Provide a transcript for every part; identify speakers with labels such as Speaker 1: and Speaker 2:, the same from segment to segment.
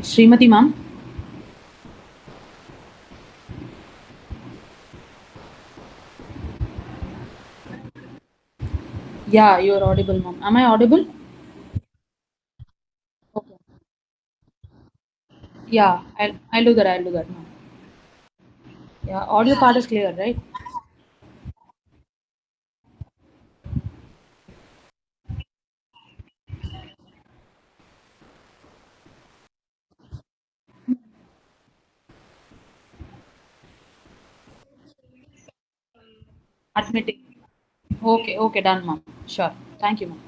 Speaker 1: Srimati ma'am. Yeah, you're audible, ma'am. Am I audible? Okay. Yeah, I'll do that. I'll do that, ma'am. Yeah, audio part is clear, right? Admitting. Okay, okay, done, ma'am. Sure. Thank you, ma'am.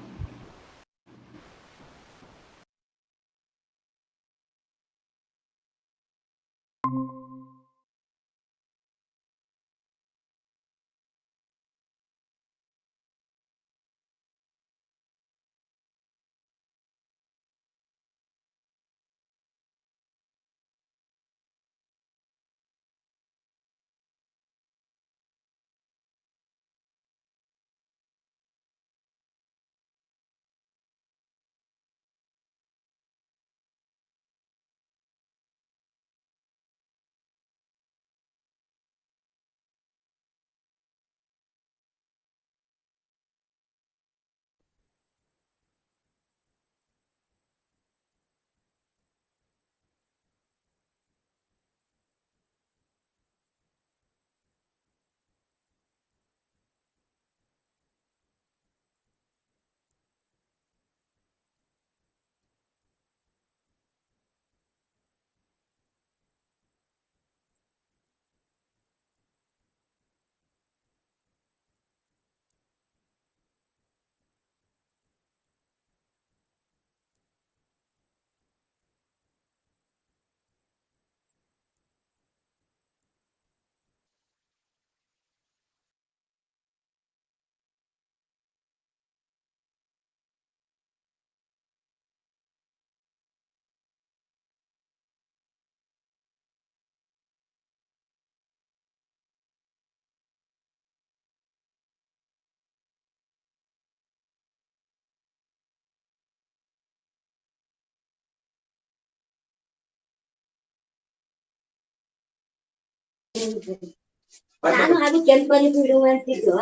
Speaker 2: ನಾನು ಅದು ಕೆಂಪಲ್ಲಿ ಬಿಡುವಂತಿದ್ದು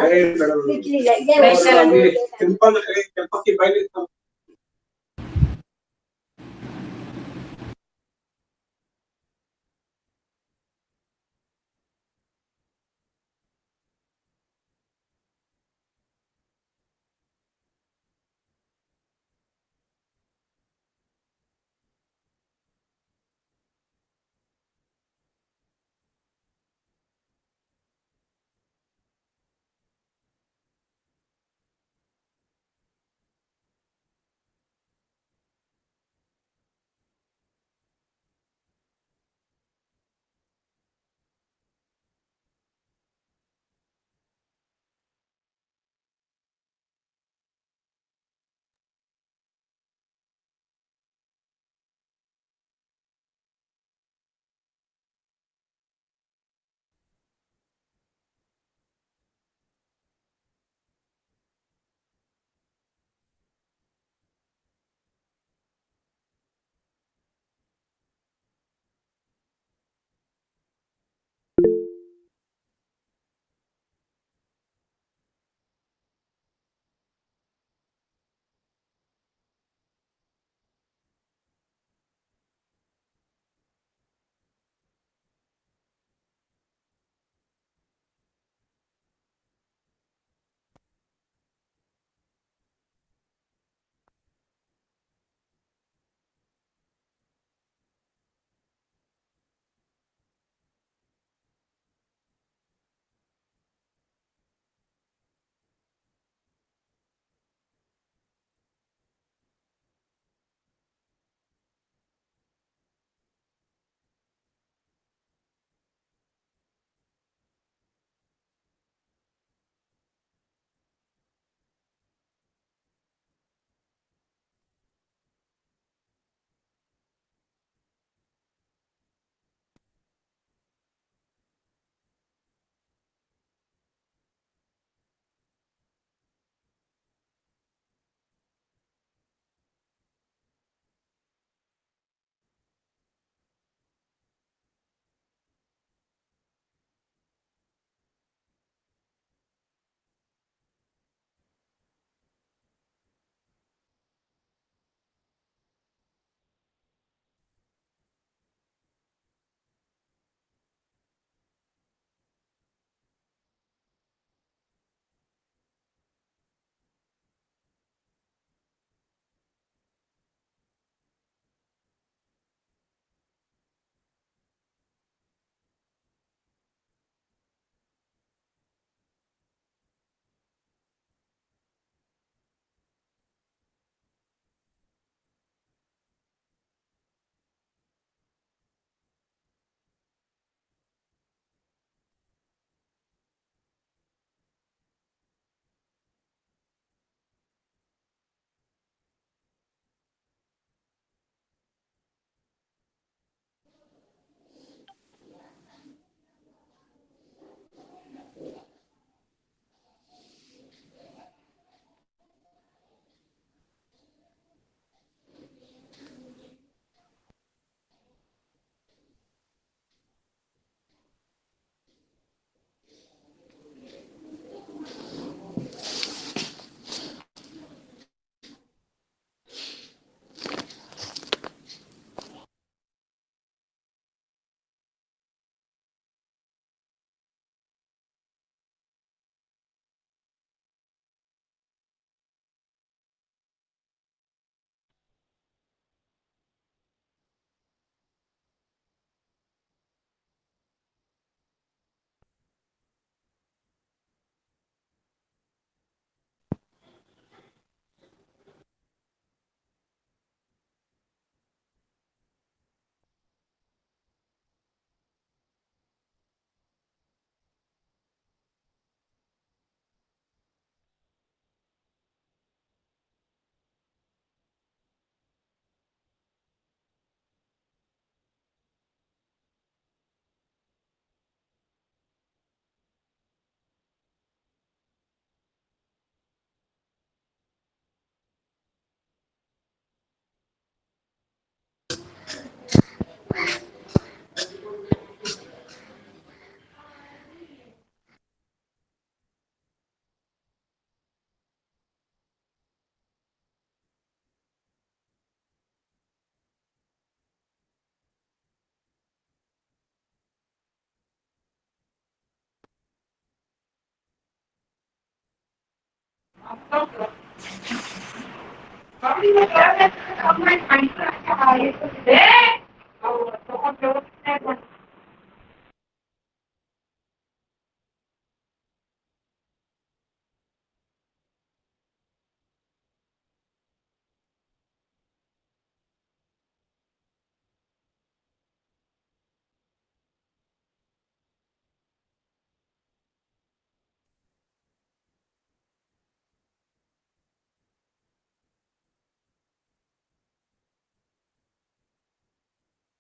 Speaker 2: ಬಿಡ್ಲಿಲ್ಲ ಕೆಂಪಲ್ಲಿ ಕೆಂಪಕ್ಕಿ ಬಯಲು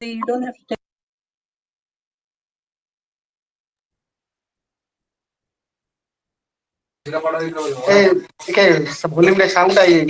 Speaker 2: You don't have to. Volume का sound आई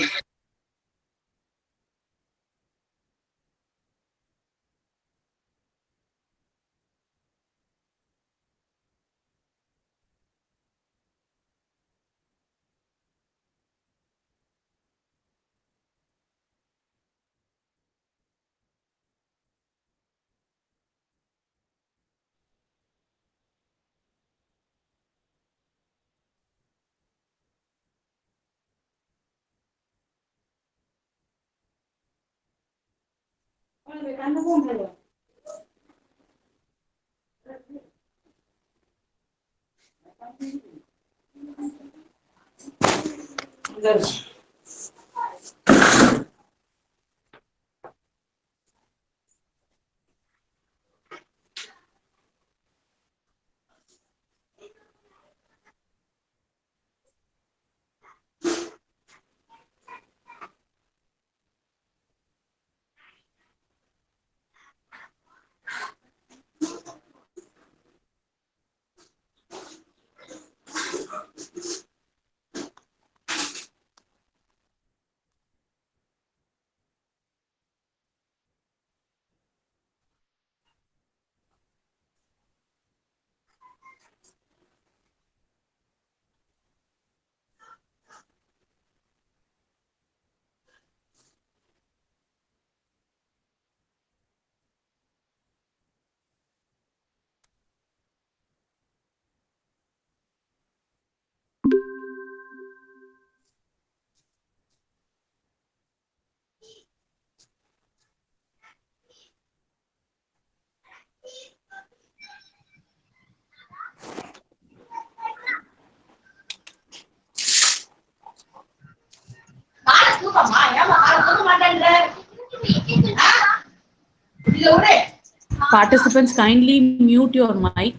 Speaker 1: Participants, kindly mute your mic.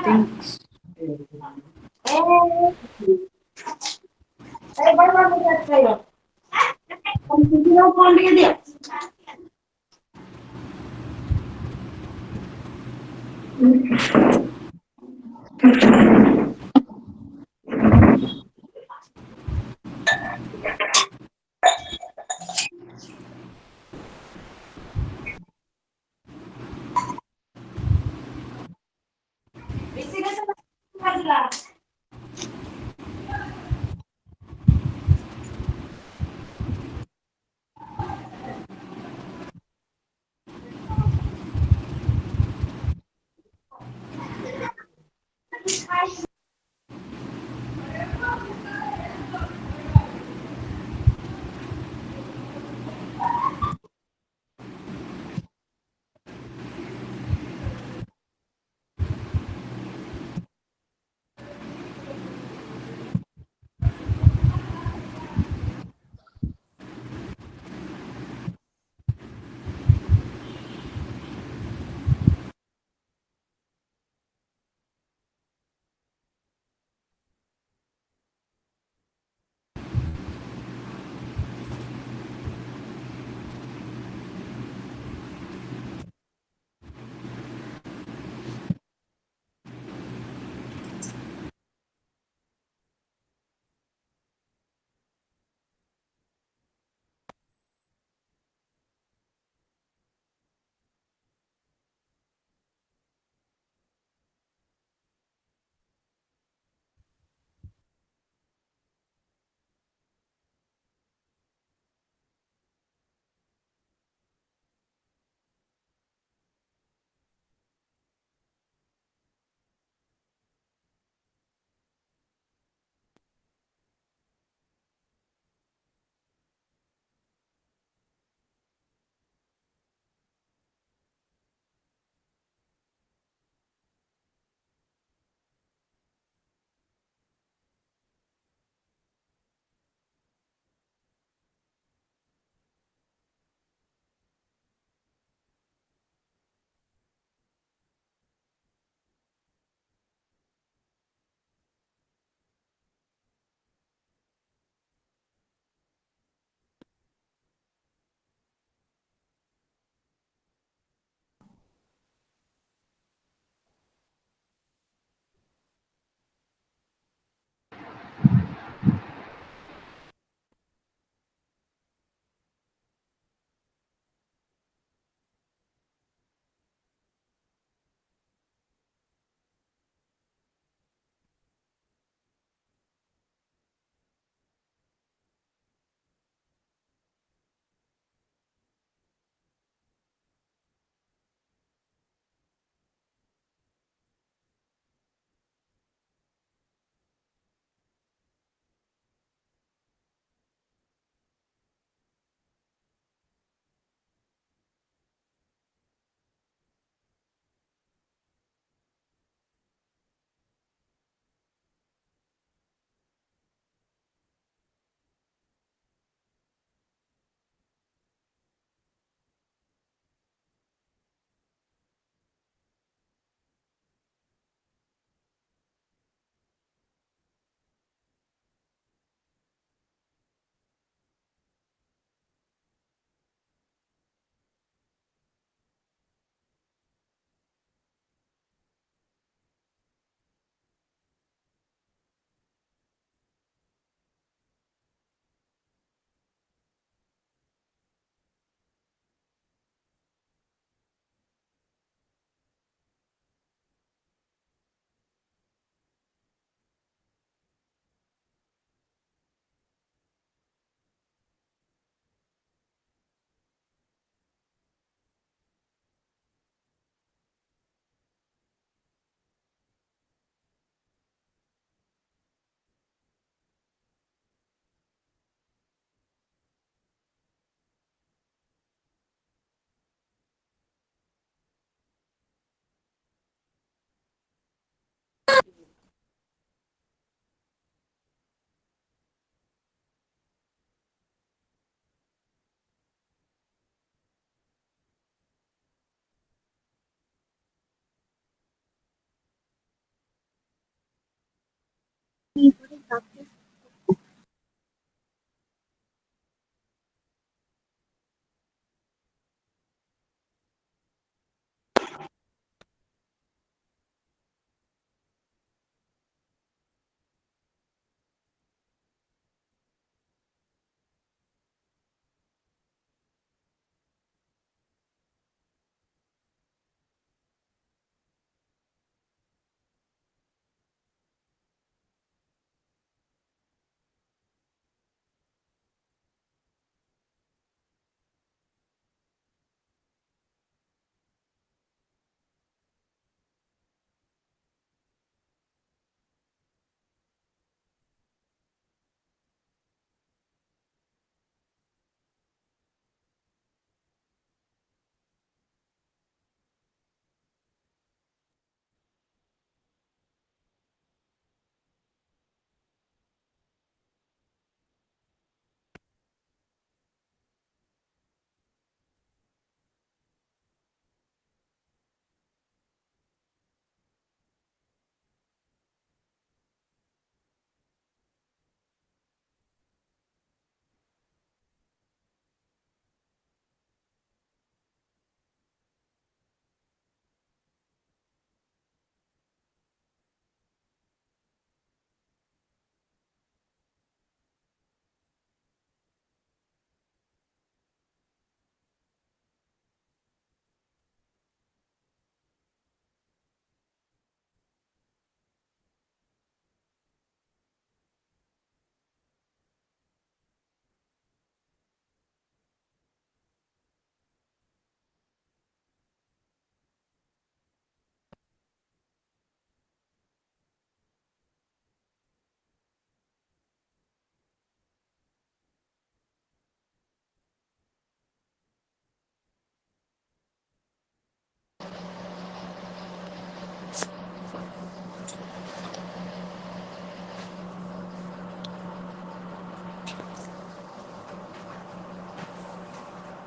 Speaker 1: Thanks.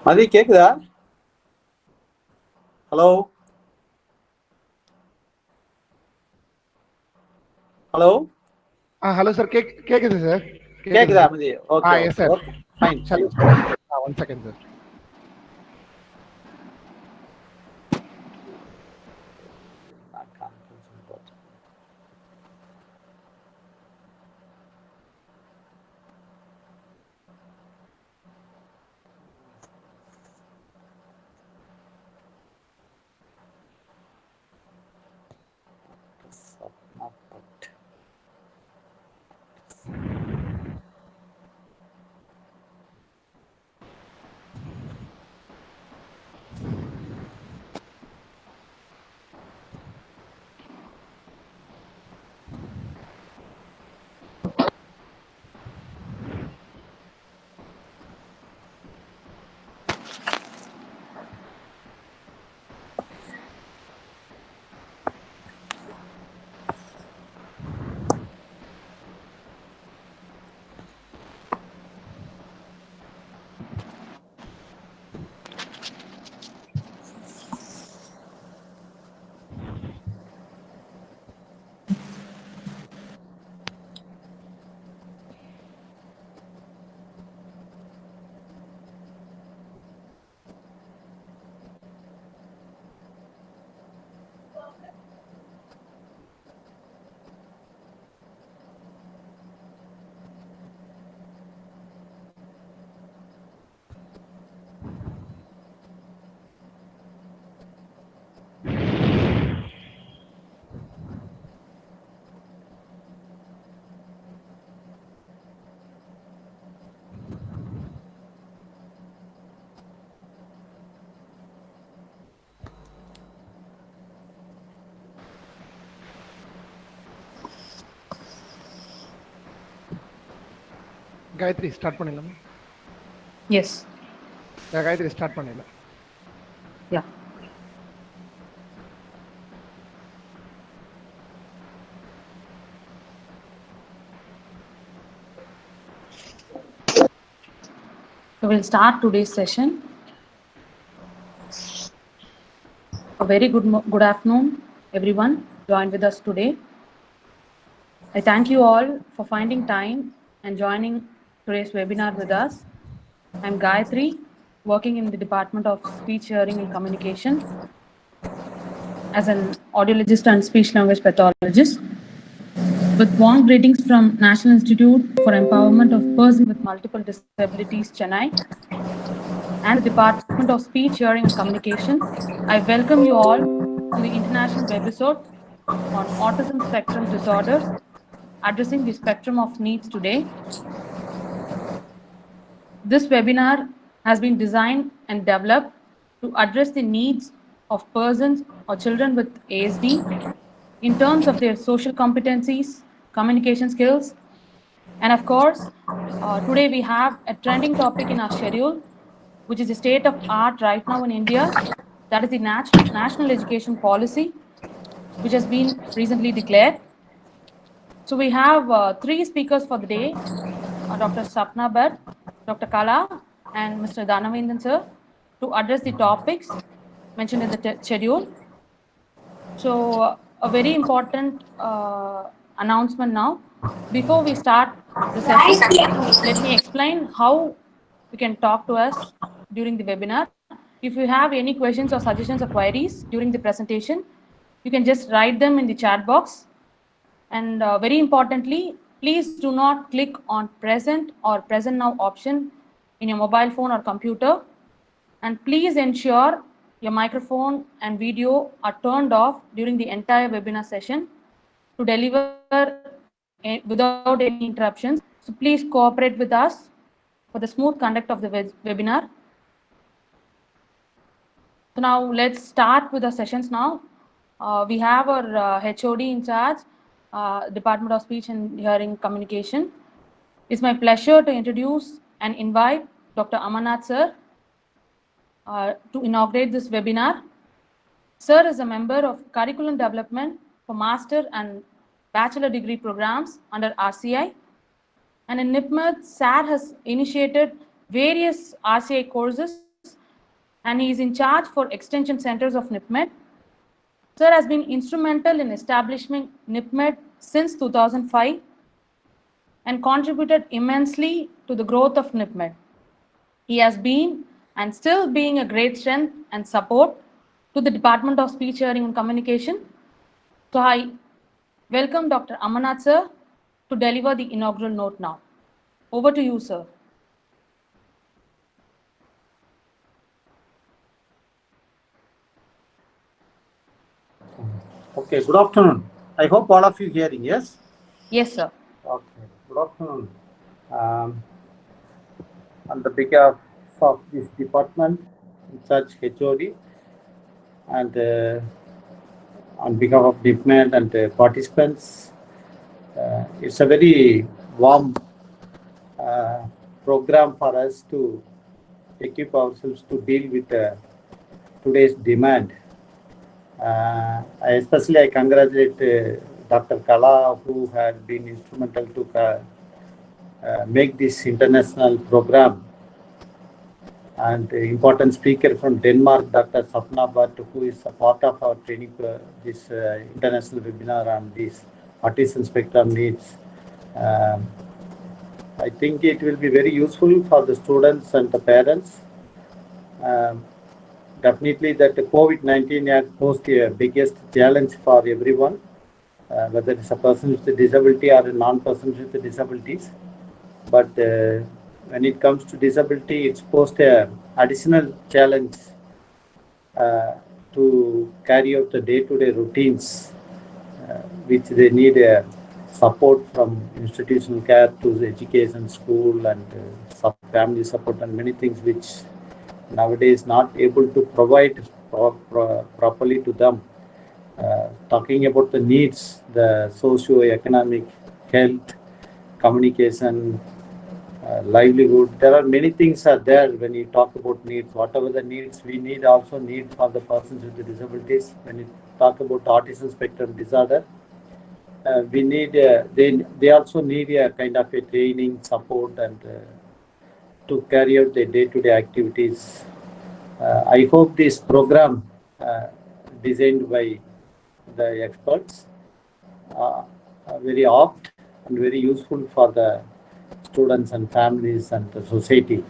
Speaker 3: Mathi கேக்குதா? Hello hello
Speaker 4: Hello, sir. கேக்குது sir.
Speaker 3: கேக்குதா Mathi? Okay.
Speaker 4: Yes, sir.
Speaker 3: Fine.
Speaker 4: One second, sir. Gayatri, start பண்ணிடலாமா?
Speaker 1: Yes.
Speaker 4: Gayatri, start பண்ணிடலாம்.
Speaker 1: Yeah. So we'll start today's session. A very good afternoon, everyone joined with us today. I thank you all for finding time and joining today's webinar with us. I'm Gayatri, working in the Department of Speech, Hearing and Communication as an audiologist and speech language pathologist. With warm greetings from National Institute for Empowerment of Persons with Multiple Disabilities, Chennai, and the Department of Speech, Hearing and Communication, I welcome you all to the international webisode on autism spectrum disorders, addressing the spectrum of needs today. This webinar has been designed and developed to address the needs of persons or children with ASD in terms of their social competencies, communication skills, and of course, today we have a trending topic in our schedule, which is the state of art right now in India, that is the national education policy, which has been recently declared. So we have three speakers for the day, Dr. Sapna Bhatt, Dr. Kala, and Mr. Dhanavendan sir, to address the topics mentioned in the schedule. So a very important announcement now. Before we start the session, let me explain how you can talk to us during the webinar. If you have any questions or suggestions or queries during the presentation, you can just write them in the chat box. And very importantly, please do not click on present or present now option in your mobile phone or computer. And please ensure your microphone and video are turned off during the entire webinar session to deliver without any interruptions. So please cooperate with us for the smooth conduct of the webinar. So now let's start with the sessions now. We have our HOD in charge, Department of Speech and Hearing Communication. It's my pleasure to introduce and invite Dr. Amarnath sir to inaugurate this webinar. Sir is a member of Curriculum Development for Master and Bachelor Degree programs under RCI. And in NIEPMD, SAR has initiated various RCI courses and he is in charge for extension centers of NIEPMD. Sir has been instrumental in establishing NIEPMD since 2005 and contributed immensely to the growth of NIEPMD. He has been and still being a great strength and support to the Department of Speech, Hearing and Communication. So I welcome Dr. Amarnath sir to deliver the inaugural note now. Over to you, sir.
Speaker 3: Okay, good afternoon. I hope all of you hearing, yes?
Speaker 1: Yes, sir.
Speaker 3: Okay, good afternoon. On the behalf of this department, in charge HOD, and on behalf of NIEPMD and participants, it's a very warm program for us to equip ourselves to deal with today's demand. I congratulate Dr. Kala, who had been instrumental to make this international program, and important speaker from Denmark, Dr. Sapna Bhatt, who is a part of our training, this international webinar on this autism spectrum needs. I think it will be very useful for the students and the parents. Definitely that COVID-19 has posed the biggest challenge for everyone, whether it's a person with a disability or a non-person with disabilities. But when it comes to disability, it's posed an additional challenge to carry out the day-to-day routines, which they need support from institutional care to the education, school, and family support, and many things which nowadays not able to provide properly to them. Talking about the needs, the socio-economic, health, communication, livelihood, there are many things are there when you talk about needs. Whatever the needs we need, also need for the persons with the disabilities. When you talk about autism spectrum disorder, we need they also need a kind of a training, support, and to carry out their day-to-day activities. I hope this program designed by the experts are very apt and very useful for the students and families and the society.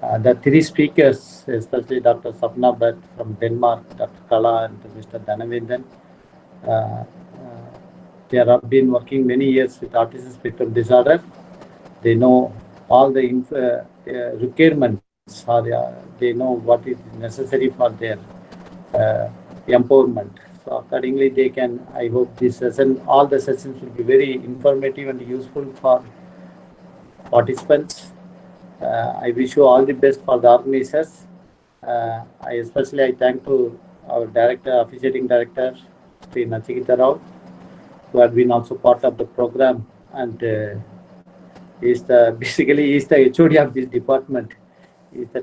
Speaker 3: The three speakers, especially Dr. Sapna Bhatt from Denmark, Dr. Kala, and Mr. Dhanavendan, they have been working many years with autism spectrum disorder. They know all the requirements, or they know what is necessary for their empowerment. So accordingly, they can, I hope this session, all the sessions will be very informative and useful for participants. I wish you all the best for the organizers. I thank to our director, officiating director, Sri Nachiketa Rao, who had been also part of the program, and he's the HOD of this department.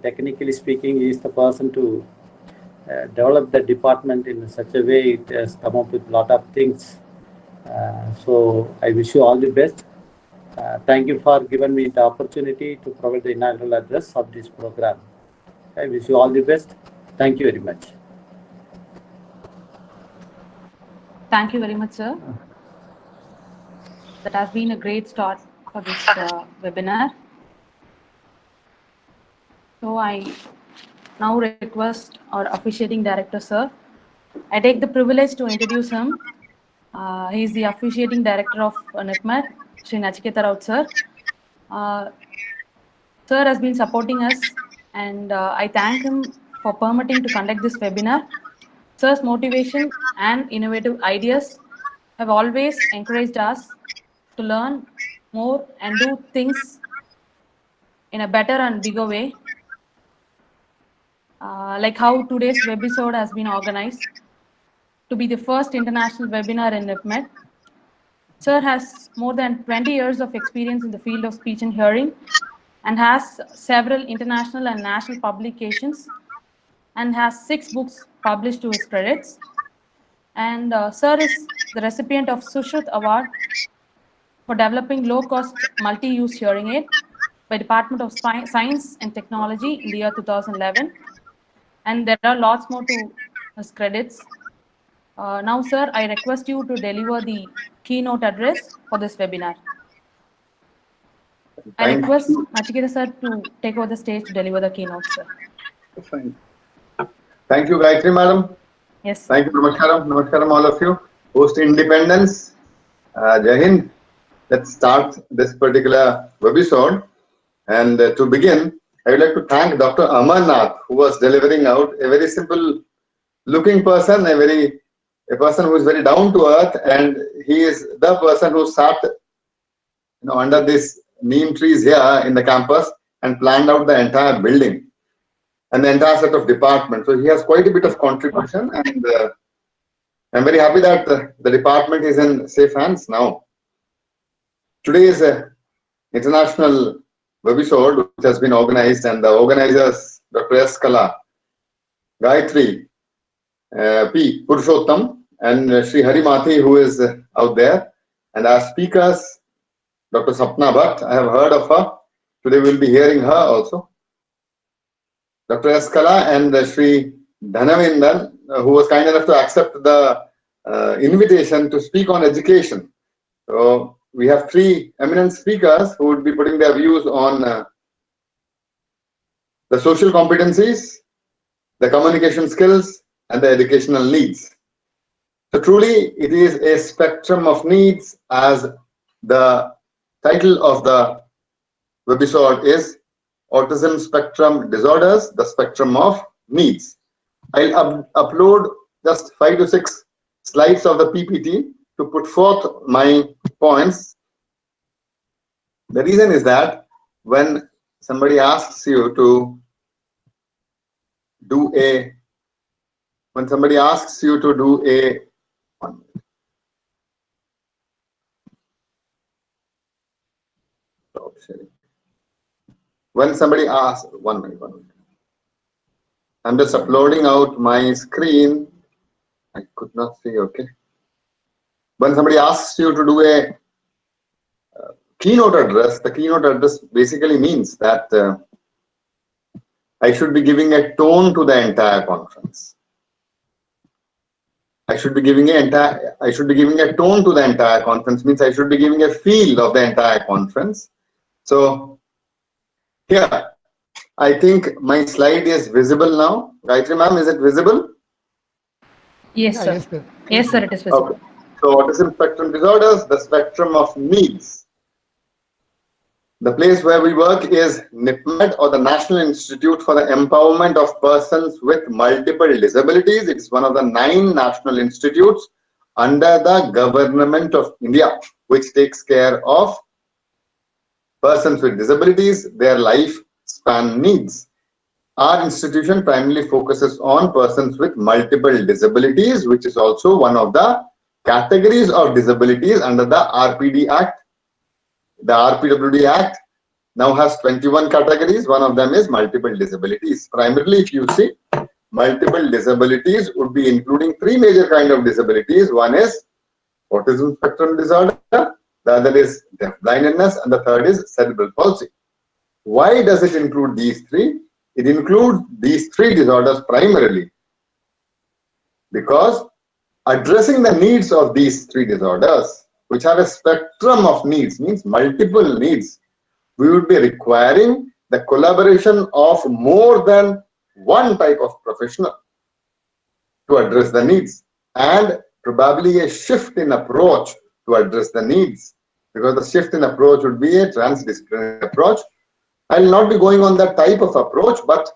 Speaker 3: Technically speaking, he is the person to develop the department in such a way it has come up with a lot of things. So I wish you all the best. Thank you for giving me the opportunity to provide the inaugural address of this program. I wish you all the best. Thank you very much.
Speaker 1: Thank you very much, sir. That has been a great start for this webinar. So I now request our officiating director, sir. I take the privilege to introduce him. He is the officiating director of NIEPMD, Sri Nachiketa Rao, sir. Sir has been supporting us, and I thank him for permitting to conduct this webinar. Sir's motivation and innovative ideas have always encouraged us to learn more and do things in a better and bigger way. Like how today's Webisode has been organized to be the first international webinar in NIEPMD. Sir has more than 20 years of experience in the field of speech and hearing and has several international and national publications and has 6 books published to his credits. And Sir is the recipient of Sushrut Award for developing low-cost multi-use hearing aid by Department of Science and Technology in the year 2011. and there are lots more to his credits. Now, sir, I request you to deliver the keynote address for this webinar. I
Speaker 2: Thank
Speaker 1: request
Speaker 2: you.
Speaker 1: Nachiketa sir to take over the stage to deliver the keynote, sir.
Speaker 2: Fine. Thank you, Gayatri madam.
Speaker 1: Yes.
Speaker 2: Thank you, Namaskaram. Namaskaram, all of you. Post Independence, Jai Hind. Let's start this particular webisode. And to begin, I would like to thank Dr. Amarnath, who was delivering out a very simple looking person, a person who is very down to earth, and he is the person who sat under these neem trees here in the campus and planned out the entire building and the entire set of departments. So he has quite a bit of contribution, and I'm very happy that the department is in safe hands now. Today is a international webisode which has been organized, and the organizers, Dr. S. Kala, Gayatri, P. Purushottam, and Sri Hari Mathi, who is out there, and our speakers, Dr. Sapna Bhatt. I have heard of her. Today we'll be hearing her also. Dr. S. Kala and Sri Dhanavindan, who was kind enough to accept the invitation to speak on education. So we have three eminent speakers who would be putting their views on the social competencies, the communication skills, and the educational needs. So truly, it is a spectrum of needs, as the title of the webisode is Autism Spectrum Disorders, the Spectrum of Needs. I'll upload just 5 to 6 slides of the PPT to put forth my points. The reason is that when somebody asks you to do a when somebody asks you to do a when somebody asks one minute. I'm just uploading out my screen. I could not see. Okay. When somebody asks you to do a keynote address, the keynote address basically means that I should be giving a tone to the entire conference. I should be giving a tone to the entire conference, means I should be giving a feel of the entire conference. So here, I think my slide is visible now. Gayatri ma'am, is it visible?
Speaker 1: Yes,
Speaker 4: Yeah,
Speaker 1: sir.
Speaker 4: yes, sir.
Speaker 1: Yes, sir, it is visible.
Speaker 2: Okay. So autism spectrum disorders, the spectrum of needs. The place where we work is NIEPMD, or the National Institute for the Empowerment of Persons with Multiple Disabilities. It's one of the 9 national institutes under the government of India, which takes care of persons with disabilities, their lifespan needs. Our institution primarily focuses on persons with multiple disabilities, which is also one of the categories of disabilities under the RPD Act. The RPWD Act now has 21 categories. One of them is multiple disabilities. Primarily, if you see, multiple disabilities would be including 3 major kinds of disabilities. One is autism spectrum disorder, the other is deafblindness, and the third is cerebral palsy. Why does it include these 3? It includes these 3 disorders primarily because addressing the needs of these 3 disorders, which have a spectrum of needs, means multiple needs, we would be requiring the collaboration of more than one type of professional to address the needs, and probably a shift in approach to address the needs, because the shift in approach would be a transdisciplinary approach. I will not be going on that type of approach, but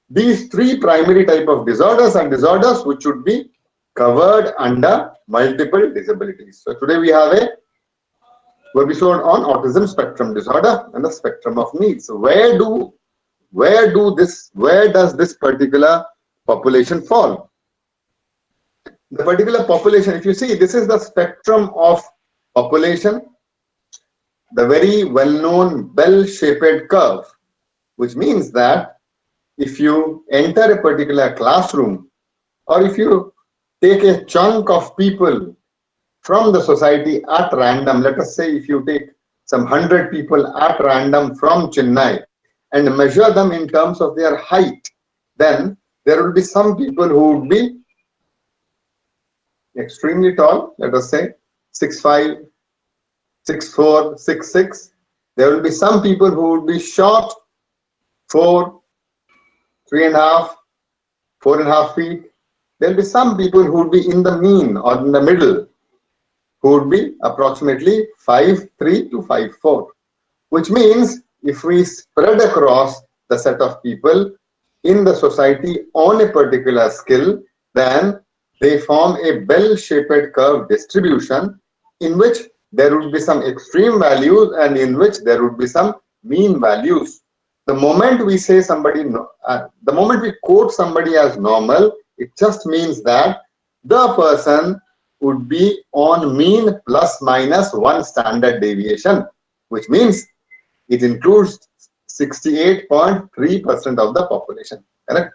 Speaker 2: these 3 primary type of disorders and disorders which should be covered under multiple disabilities. So today we have a webisode on autism spectrum disorder and the spectrum of needs. So where does this particular population fall? The particular population, if you see, this is the spectrum of population, the very well-known bell-shaped curve, which means that if you enter a particular classroom, or if you take a chunk of people from the society at random, let us say if you take some 100 people at random from Chennai and measure them in terms of their height, then there will be some people who would be extremely tall, let us say 6'5", 6'4", 6'6". There will be some people who would be short, 4, 3.5, 4.5 feet. There will be some people who would be in the mean or in the middle, who would be approximately 5'3" to 5'4", which means if we spread across the set of people in the society on a particular skill, then they form a bell-shaped curve distribution in which there would be some extreme values and in which there would be some mean values. The moment we say somebody, the moment we quote somebody as normal, it just means that the person would be on mean plus minus 1 standard deviation, which means it includes 68.3% of the population. Correct?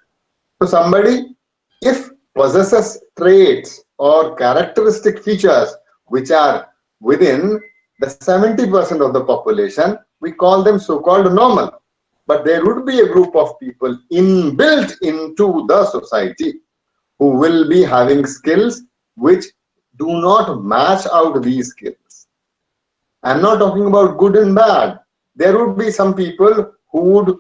Speaker 2: So somebody, if possesses traits or characteristic features which are within the 70% of the population, we call them so-called normal. But there would be a group of people inbuilt into the society who will be having skills which do not match out these skills. I'm not talking about good and bad. There would be some people who would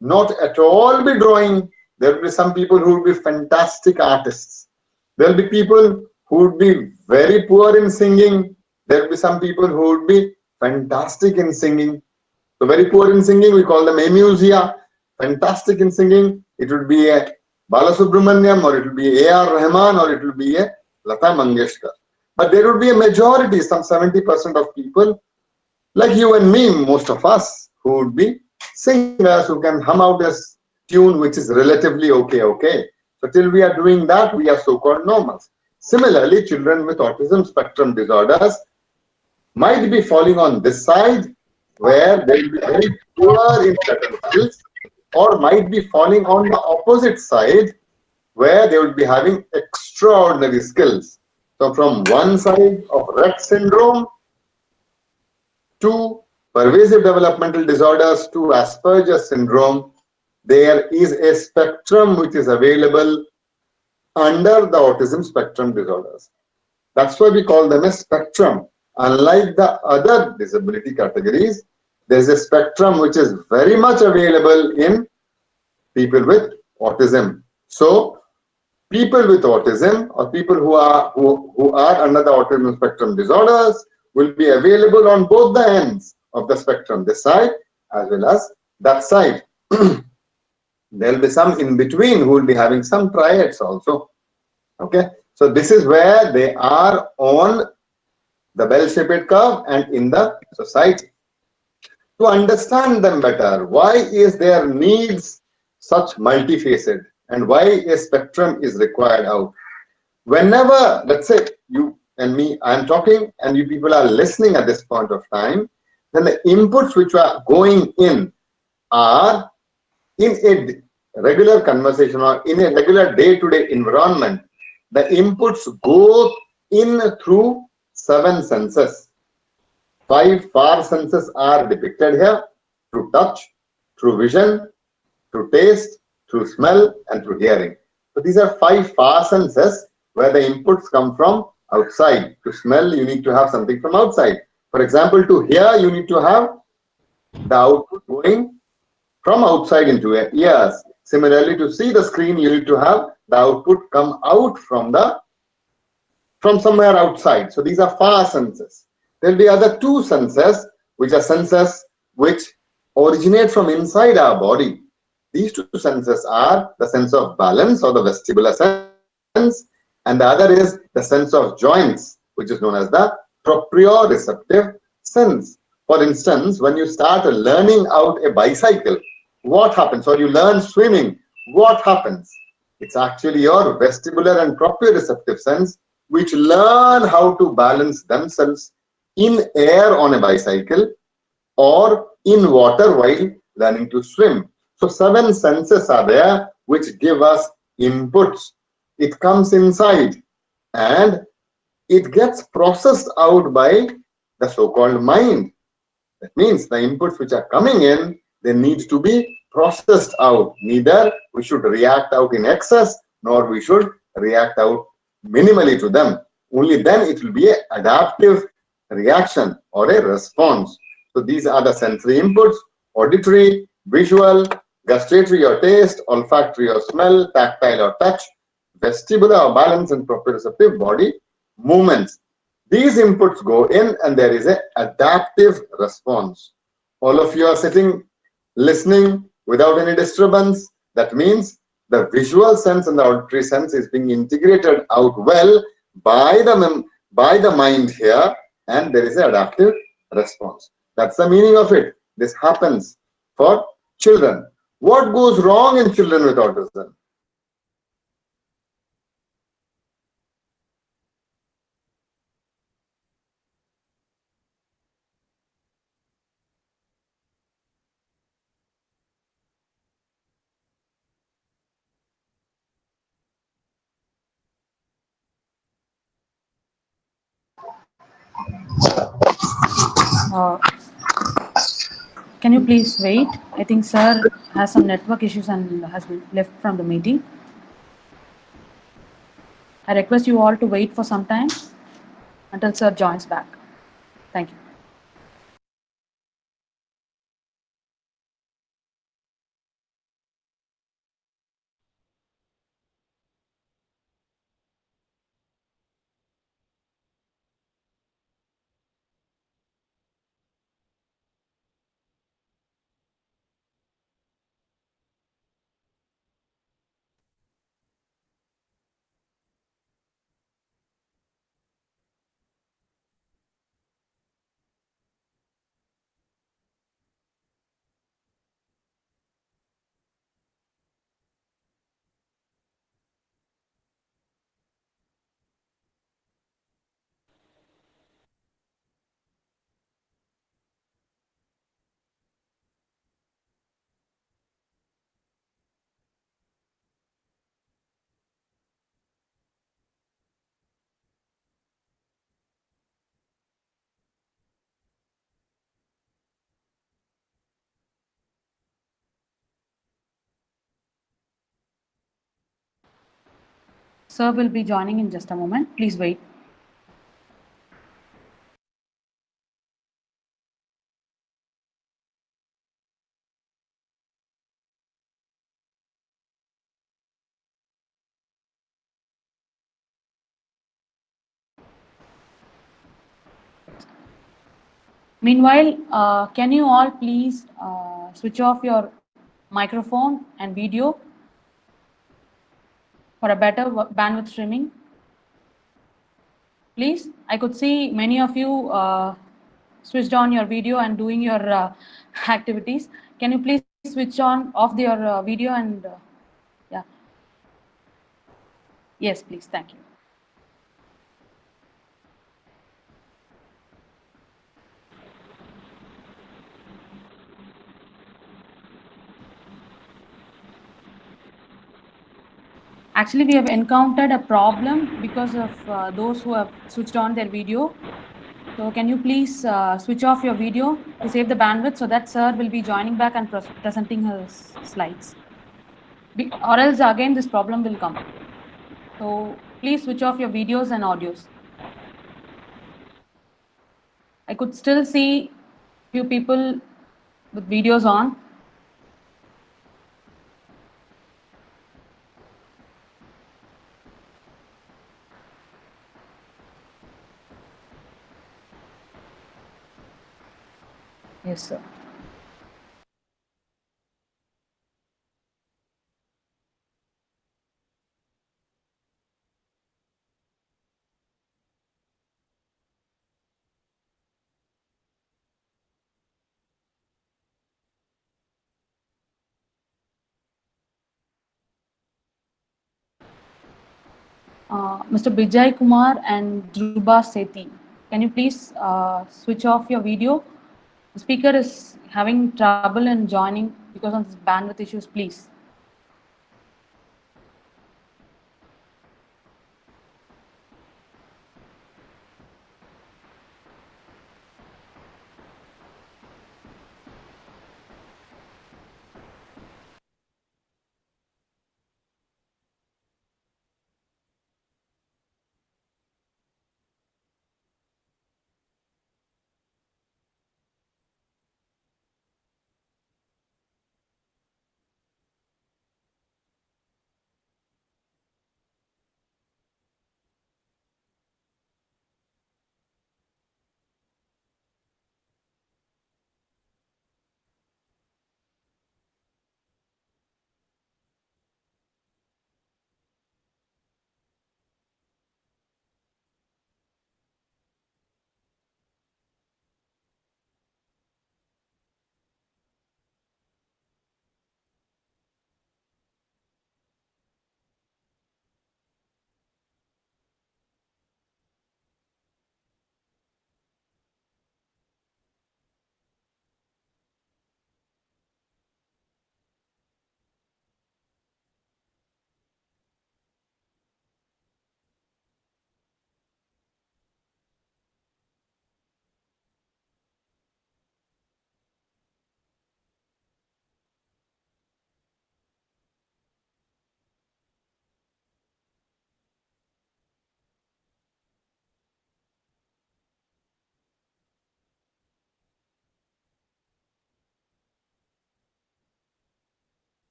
Speaker 2: not at all be drawing. There will be some people who would be fantastic artists. There will be people who would be very poor in singing. There will be some people who would be fantastic in singing. So very poor in singing, we call them amusia. Fantastic in singing, it would be a Balasubramaniam, or it will be A.R. Rahman, or it will be a Lata Mangeshkar. But there would be a majority, some 70% of people, like you and me, most of us, who would be singers who can hum out a tune which is relatively okay. So till we are doing that, we are so-called normals. Similarly, children with autism spectrum disorders might be falling on this side, where they will be very poor in certain skills, or might be falling on the opposite side, where they would be having extraordinary skills. So from one side of Rett syndrome to pervasive developmental disorders to Asperger's syndrome, there is a spectrum which is available under the autism spectrum disorders. That's why we call them a spectrum. Unlike the other disability categories, there is a spectrum which is very much available in people with autism. So people with autism, or people who are under the autism spectrum disorders, will be available on both the ends of the spectrum, this side as well as that side. There will be some in between who will be having some triads also. Okay, so this is where they are on the bell-shaped curve and in the society. To understand them better, why is their needs such multifaceted and why a spectrum is required out? Whenever, let's say you and me, I'm talking and you people are listening at this point of time, then the inputs which are going in are in a regular conversation or in a regular day-to-day environment. The inputs go in through 7 senses. 5 far senses are depicted here: through touch, through vision, through taste, through smell, and through hearing. So these are 5 far senses where the inputs come from outside. To smell, you need to have something from outside. For example, to hear, you need to have the output going from outside into your ears. Similarly, to see the screen, you need to have the output come out from somewhere outside. So these are far senses. There will be other 2 senses, which are senses which originate from inside our body. These 2 senses are the sense of balance, or the vestibular sense, and the other is the sense of joints, which is known as the proprioceptive sense. For instance, when you start learning out a bicycle, what happens? Or you learn swimming, what happens? It's actually your vestibular and proprioceptive sense which learn how to balance themselves in air on a bicycle or in water while learning to swim. So 7 senses are there which give us inputs. It comes inside and it gets processed out by the so-called mind. That means the inputs which are coming in, they need to be processed out. Neither we should react out in excess, nor we should react out minimally to them. Only then it will be an adaptive reaction or a response. So these are the sensory inputs: auditory, visual, gustatory or taste, olfactory or smell, tactile or touch, vestibular or balance, and proprioceptive body movements. These inputs go in and there is an adaptive response. All of you are sitting, listening without any disturbance. That means the visual sense and the auditory sense is being integrated out well by the mind here, and there is an adaptive response. That's the meaning of it. This happens for children. What goes wrong in children with autism?
Speaker 1: Uh, can you please wait? I think sir has some network issues and has left from the meeting. I request you all to wait for some time until sir joins back. Thank you. Sir will be joining in just a moment. Please wait. Meanwhile, can you all please switch off your microphone and video for a better bandwidth streaming? Please, I could see many of you switched on your video and doing your activities. Can you please switch on off your video and yeah. Yes, please. Thank you. Actually, we have encountered a problem because of those who have switched on their video. So can you please switch off your video to save the bandwidth so that sir will be joining back and presenting his slides. Or else again this problem will come. So please switch off your videos and audios. I could still see few people with videos on. Yes, sir. Mr. Bijay Kumar and Dhruba Sethi, can you please switch off your video? The speaker is having trouble in joining because of this bandwidth issues, please.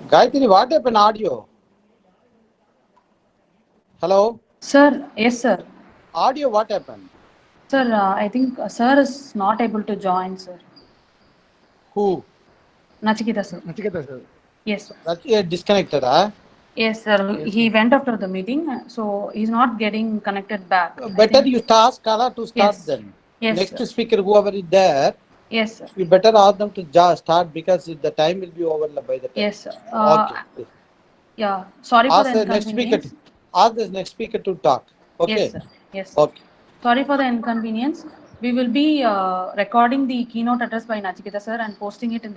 Speaker 3: Gayatri, what happened audio? Hello?
Speaker 1: Sir, yes, sir.
Speaker 3: Audio, what happened?
Speaker 1: Sir, I think sir is not able to join, sir.
Speaker 3: Who?
Speaker 1: Nachiketa, sir.
Speaker 4: Nachiketa, sir.
Speaker 1: Yes, sir.
Speaker 3: That disconnected, huh?
Speaker 1: Yes, sir.
Speaker 4: Yes,
Speaker 1: He
Speaker 4: sir.
Speaker 1: went after the meeting, so he's not getting connected back. I
Speaker 3: Better
Speaker 1: think-
Speaker 3: you ask Kala to start
Speaker 1: Yes.
Speaker 3: then.
Speaker 1: Yes,
Speaker 3: Next
Speaker 1: sir.
Speaker 3: speaker, whoever is there,
Speaker 1: Yes, sir.
Speaker 3: you better ask them to start because the time will be over by the time.
Speaker 1: Yes, sir.
Speaker 3: Okay.
Speaker 1: Yeah. Sorry for
Speaker 3: Ask
Speaker 1: the
Speaker 3: the next speaker.
Speaker 1: inconvenience.
Speaker 3: Ask the next speaker to talk. Okay.
Speaker 1: Yes, sir. Yes, sir.
Speaker 3: Okay.
Speaker 1: Sorry for the inconvenience. We will be recording the keynote address by Nachiketa sir and posting it in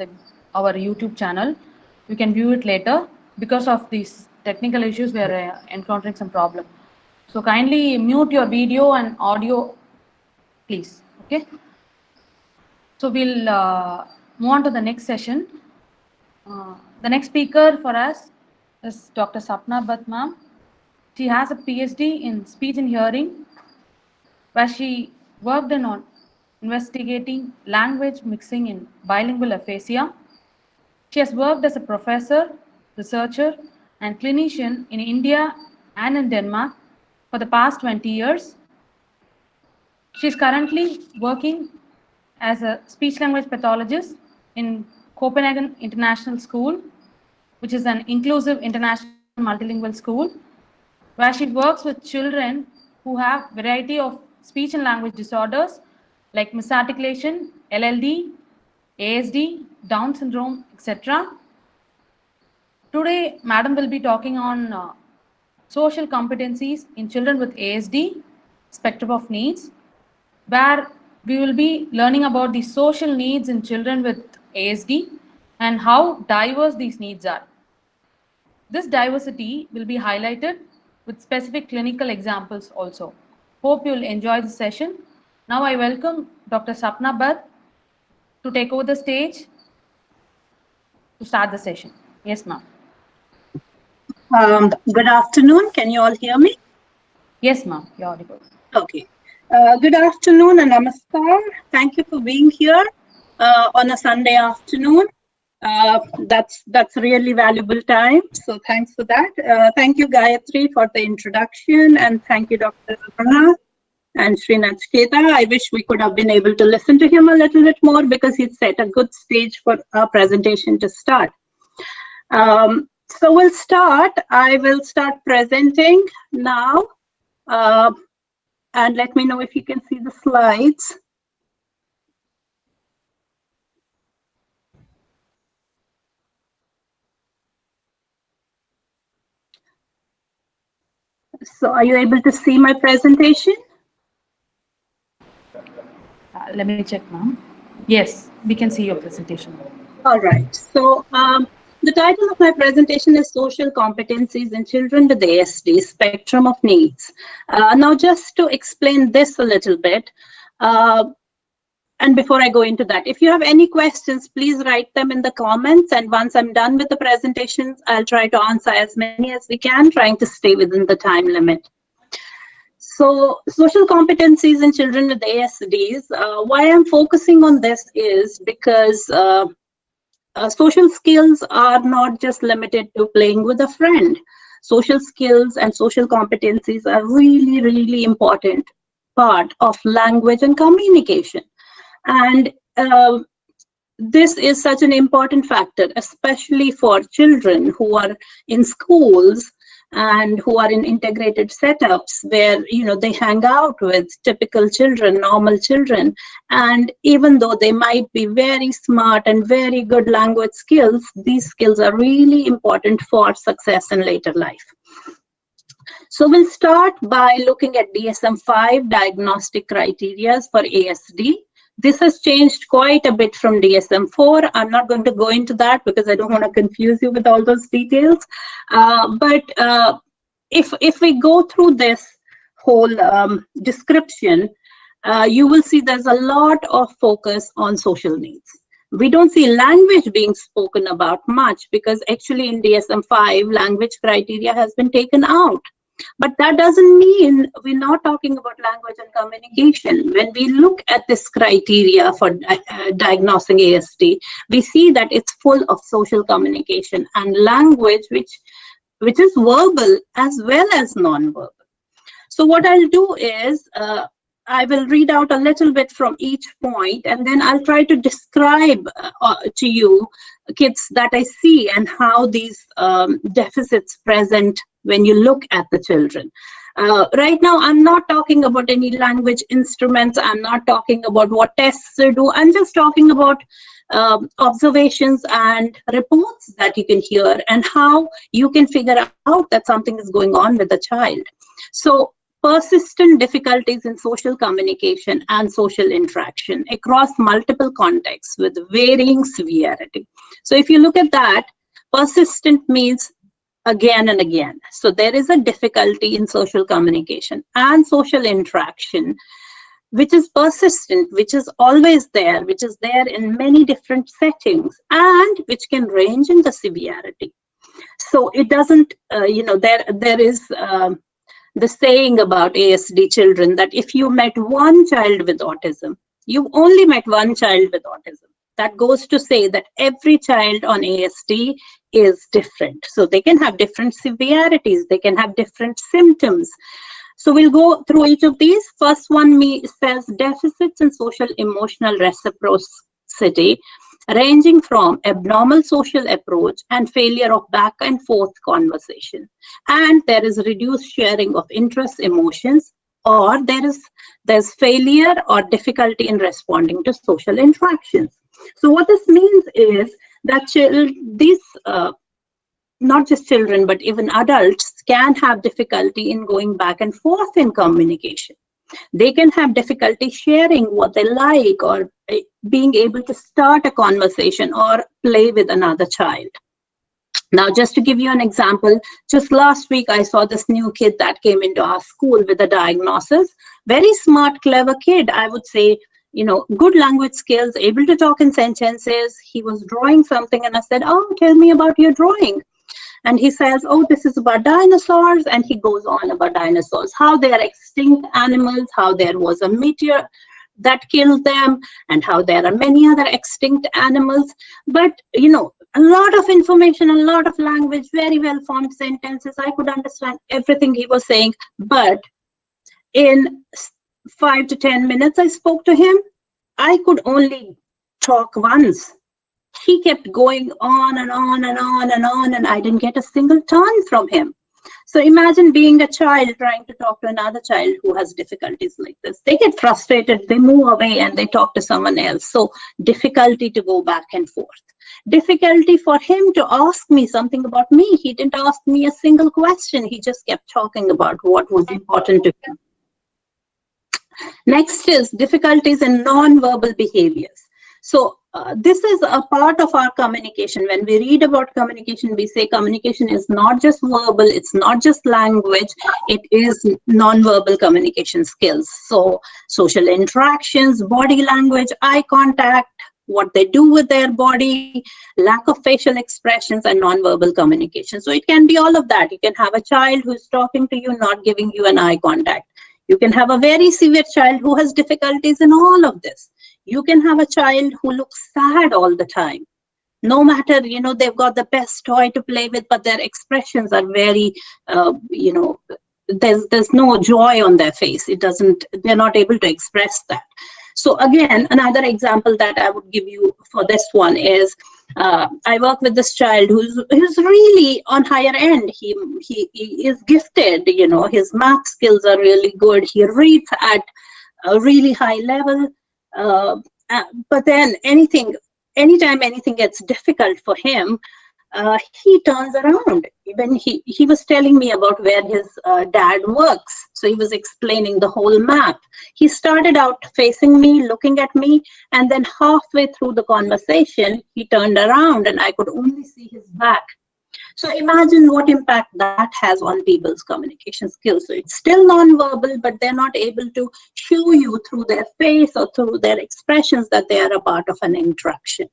Speaker 1: our YouTube channel. You can view it later. Because of these technical issues, we are encountering some problem. So kindly mute your video and audio, please. Okay. So we'll move on to the next session. The next speaker for us is Dr. Sapna Bhatt ma'am. She has a PhD in speech and hearing, where she worked on investigating language mixing in bilingual aphasia. She has worked as a professor, researcher, and clinician in India and in Denmark for the past 20 years. She is currently working as a speech language pathologist in Copenhagen International School, which is an inclusive international multilingual school, where she works with children who have variety of speech and language disorders like misarticulation, LLD, ASD, Down syndrome, etc. Today, Madam will be talking on social competencies in children with ASD, spectrum of needs, where we will be learning about the social needs in children with ASD and how diverse these needs are. This diversity will be highlighted with specific clinical examples also. Hope you'll enjoy the session. Now I welcome Dr. Sapna Bhatt to take over the stage to start the session. Yes, ma'am.
Speaker 5: Good afternoon. Can you all hear me?
Speaker 1: Yes, ma'am. You're audible.
Speaker 5: Okay. Good afternoon and namaskar. Thank you for being here on a Sunday afternoon. That's really valuable time. So thanks for that. Thank you, Gayatri, for the introduction, and thank you, Dr. Pranath and Sri Nachiketa. I wish we could have been able to listen to him a little bit more because he set a good stage for our presentation to start. So we'll start. I will start presenting now. And let me know if you can see the slides. So are you able to see my presentation?
Speaker 1: Let me check, ma'am. Yes, we can see your presentation.
Speaker 5: All right. So the title of my presentation is Social Competencies in Children with ASD, Spectrum of Needs. Now, just to explain this a little bit, and before I go into that, if you have any questions, please write them in the comments. And once I'm done with the presentations, I'll try to answer as many as we can, trying to stay within the time limit. So social competencies in children with ASDs, why I'm focusing on this is because social skills are not just limited to playing with a friend. Social skills and social competencies are really, really important part of language and communication. And this is such an important factor, especially for children who are in schools and who are in integrated setups where they hang out with typical children, normal children, and even though they might be very smart and very good language skills, these skills are really important for success in later life. So we'll start by looking at DSM-5 diagnostic criteria for ASD. This has changed quite a bit from DSM-4. I'm not going to go into that because I don't want to confuse you with all those details. But if we go through this whole description, you will see there's a lot of focus on social needs. We don't see language being spoken about much because actually in DSM-5, language criteria has been taken out. But that doesn't mean we're not talking about language and communication. When we look at this criteria for diagnosing ASD, we see that it's full of social communication and language, which is verbal as well as non-verbal. So what I'll do is, I will read out a little bit from each point, and then I'll try to describe to you kids that I see and how these deficits present when you look at the children. Right now, I'm not talking about any language instruments. I'm not talking about what tests they do. I'm just talking about observations and reports that you can hear and how you can figure out that something is going on with the child. So persistent difficulties in social communication and social interaction across multiple contexts with varying severity. So if you look at that, persistent means again and again. So there is a difficulty in social communication and social interaction, which is persistent, which is always there, which is there in many different settings, and which can range in the severity. So it doesn't, there is the saying about ASD children that if you met one child with autism, you only met one child with autism. That goes to say that every child on ASD is different. So they can have different severities, they can have different symptoms. So we'll go through each of these. First one says deficits in social emotional reciprocity, ranging from abnormal social approach and failure of back and forth conversation. And there is reduced sharing of interest, emotions, or there's failure or difficulty in responding to social interactions. So what this means is that these not just children, but even adults can have difficulty in going back and forth in communication. They can have difficulty sharing what they like or being able to start a conversation or play with another child. Now, just to give you an example, just last week, I saw this new kid that came into our school with a diagnosis. Very smart, clever kid, I would say, good language skills, able to talk in sentences. He was drawing something and I said, "Oh, tell me about your drawing." And he says, "Oh, this is about dinosaurs." And he goes on about dinosaurs, how they are extinct animals, how there was a meteor that killed them, and how there are many other extinct animals. But, a lot of information, a lot of language, very well formed sentences. I could understand everything he was saying. But in 5 to 10 minutes I spoke to him, I could only talk once. He kept going on and on and on and on, and I didn't get a single turn from him. So imagine being a child trying to talk to another child who has difficulties like this. They get frustrated, they move away and they talk to someone else. So difficulty to go back and forth. Difficulty for him to ask me something about me. He didn't ask me a single question. He just kept talking about what was important to him. Next is difficulties in non-verbal behaviors. So this is a part of our communication. When we read about communication, we say communication is not just verbal, it's not just language, it is non-verbal communication skills. So social interactions, body language, eye contact, what they do with their body, lack of facial expressions, and non-verbal communication. So it can be all of that. You can have a child who's talking to you, not giving you an eye contact. You can have a very severe child who has difficulties in all of this. You can have a child who looks sad all the time. No matter, they've got the best toy to play with, but their expressions are very, there's no joy on their face. They're not able to express that. So again, another example that I would give you for this one is, I work with this child who's really on higher end. He is gifted, his math skills are really good. He reads at a really high level. But then anytime anything gets difficult for him, he turns around. When he was telling me about where his dad works, so he was explaining the whole map. He started out facing me, looking at me, and then halfway through the conversation, he turned around and I could only see his back. So imagine what impact that has on people's communication skills. So it's still non-verbal, but they're not able to show you through their face or through their expressions that they are a part of an interaction.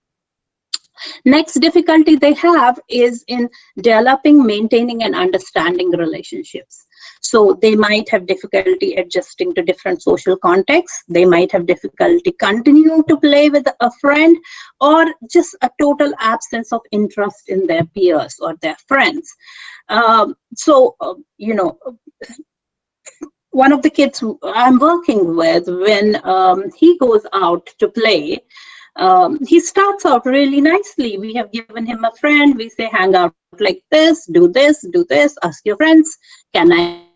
Speaker 5: Next difficulty they have is in developing, maintaining, and understanding relationships. So they might have difficulty adjusting to different social contexts. They might have difficulty continuing to play with a friend, or just a total absence of interest in their peers or their friends. One of the kids who I'm working with, when he goes out to play, he starts out really nicely. We have given him a friend. We say, hang out like this, do this, ask your friends, can I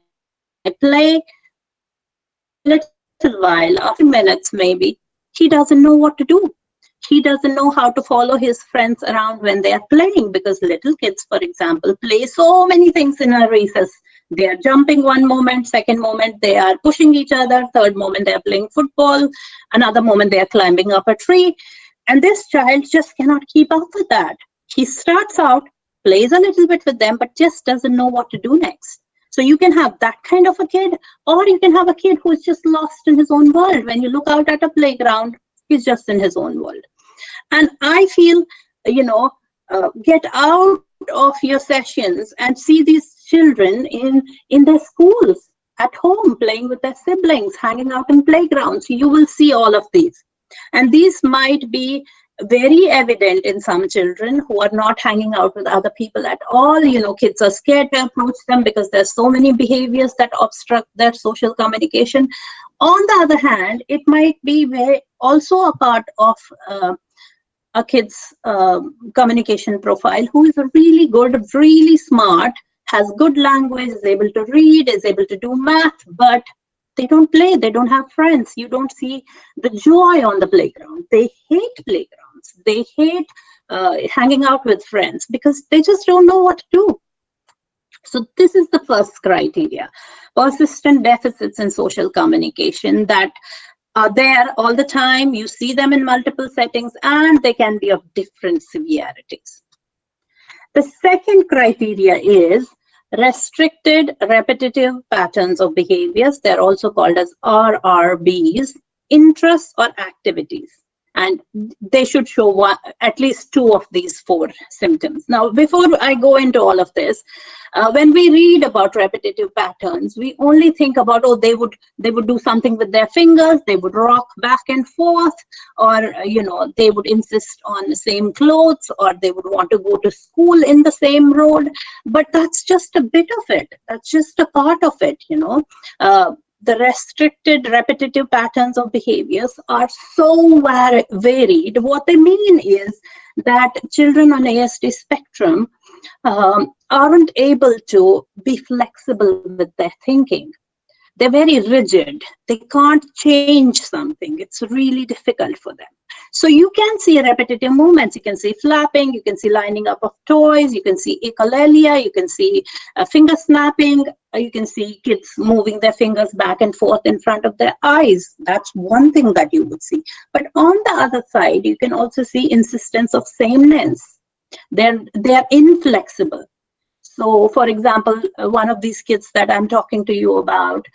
Speaker 5: play? Little while, after minutes maybe, he doesn't know what to do. He doesn't know how to follow his friends around when they are playing, because little kids, for example, play so many things in a recess. They are jumping one moment, second moment they are pushing each other, third moment they are playing football, another moment they are climbing up a tree. And this child just cannot keep up with that. He starts out, plays a little bit with them, but just doesn't know what to do next. So you can have that kind of a kid, or you can have a kid who's just lost in his own world. When you look out at a playground, he's just in his own world. And I feel, get out of your sessions and see these children in their schools, at home, playing with their siblings, hanging out in playgrounds. You will see all of these. And these might be very evident in some children who are not hanging out with other people at all. Kids are scared to approach them because there's so many behaviors that obstruct their social communication. On the other hand, it might be also a part of a kid's communication profile who is really good, really smart, has good language, is able to read, is able to do math, but they don't play, they don't have friends. You don't see the joy on the playground. They hate playgrounds. They hate hanging out with friends because they just don't know what to do. So this is the first criteria. Persistent deficits in social communication that are there all the time. You see them in multiple settings, and they can be of different severities. The second criteria is restricted repetitive patterns of behaviors. They're also called as RRBs, interests or activities. And they should show at least 2 of these 4 symptoms. Now, before I go into all of this, when we read about repetitive patterns, we only think about, oh, they would do something with their fingers, they would rock back and forth, or they would insist on the same clothes, or they would want to go to school in the same road. But that's just a bit of it. That's just a part of it. The restricted repetitive patterns of behaviors are so varied. What they mean is that children on ASD spectrum aren't able to be flexible with their thinking. They're very rigid. They can't change something. It's really difficult for them. So you can see repetitive movements. You can see flapping. You can see lining up of toys. You can see echolalia. You can see finger snapping. You can see kids moving their fingers back and forth in front of their eyes. That's one thing that you would see. But on the other side, you can also see insistence of sameness. They're inflexible. So, for example, one of these kids that I'm talking to you about,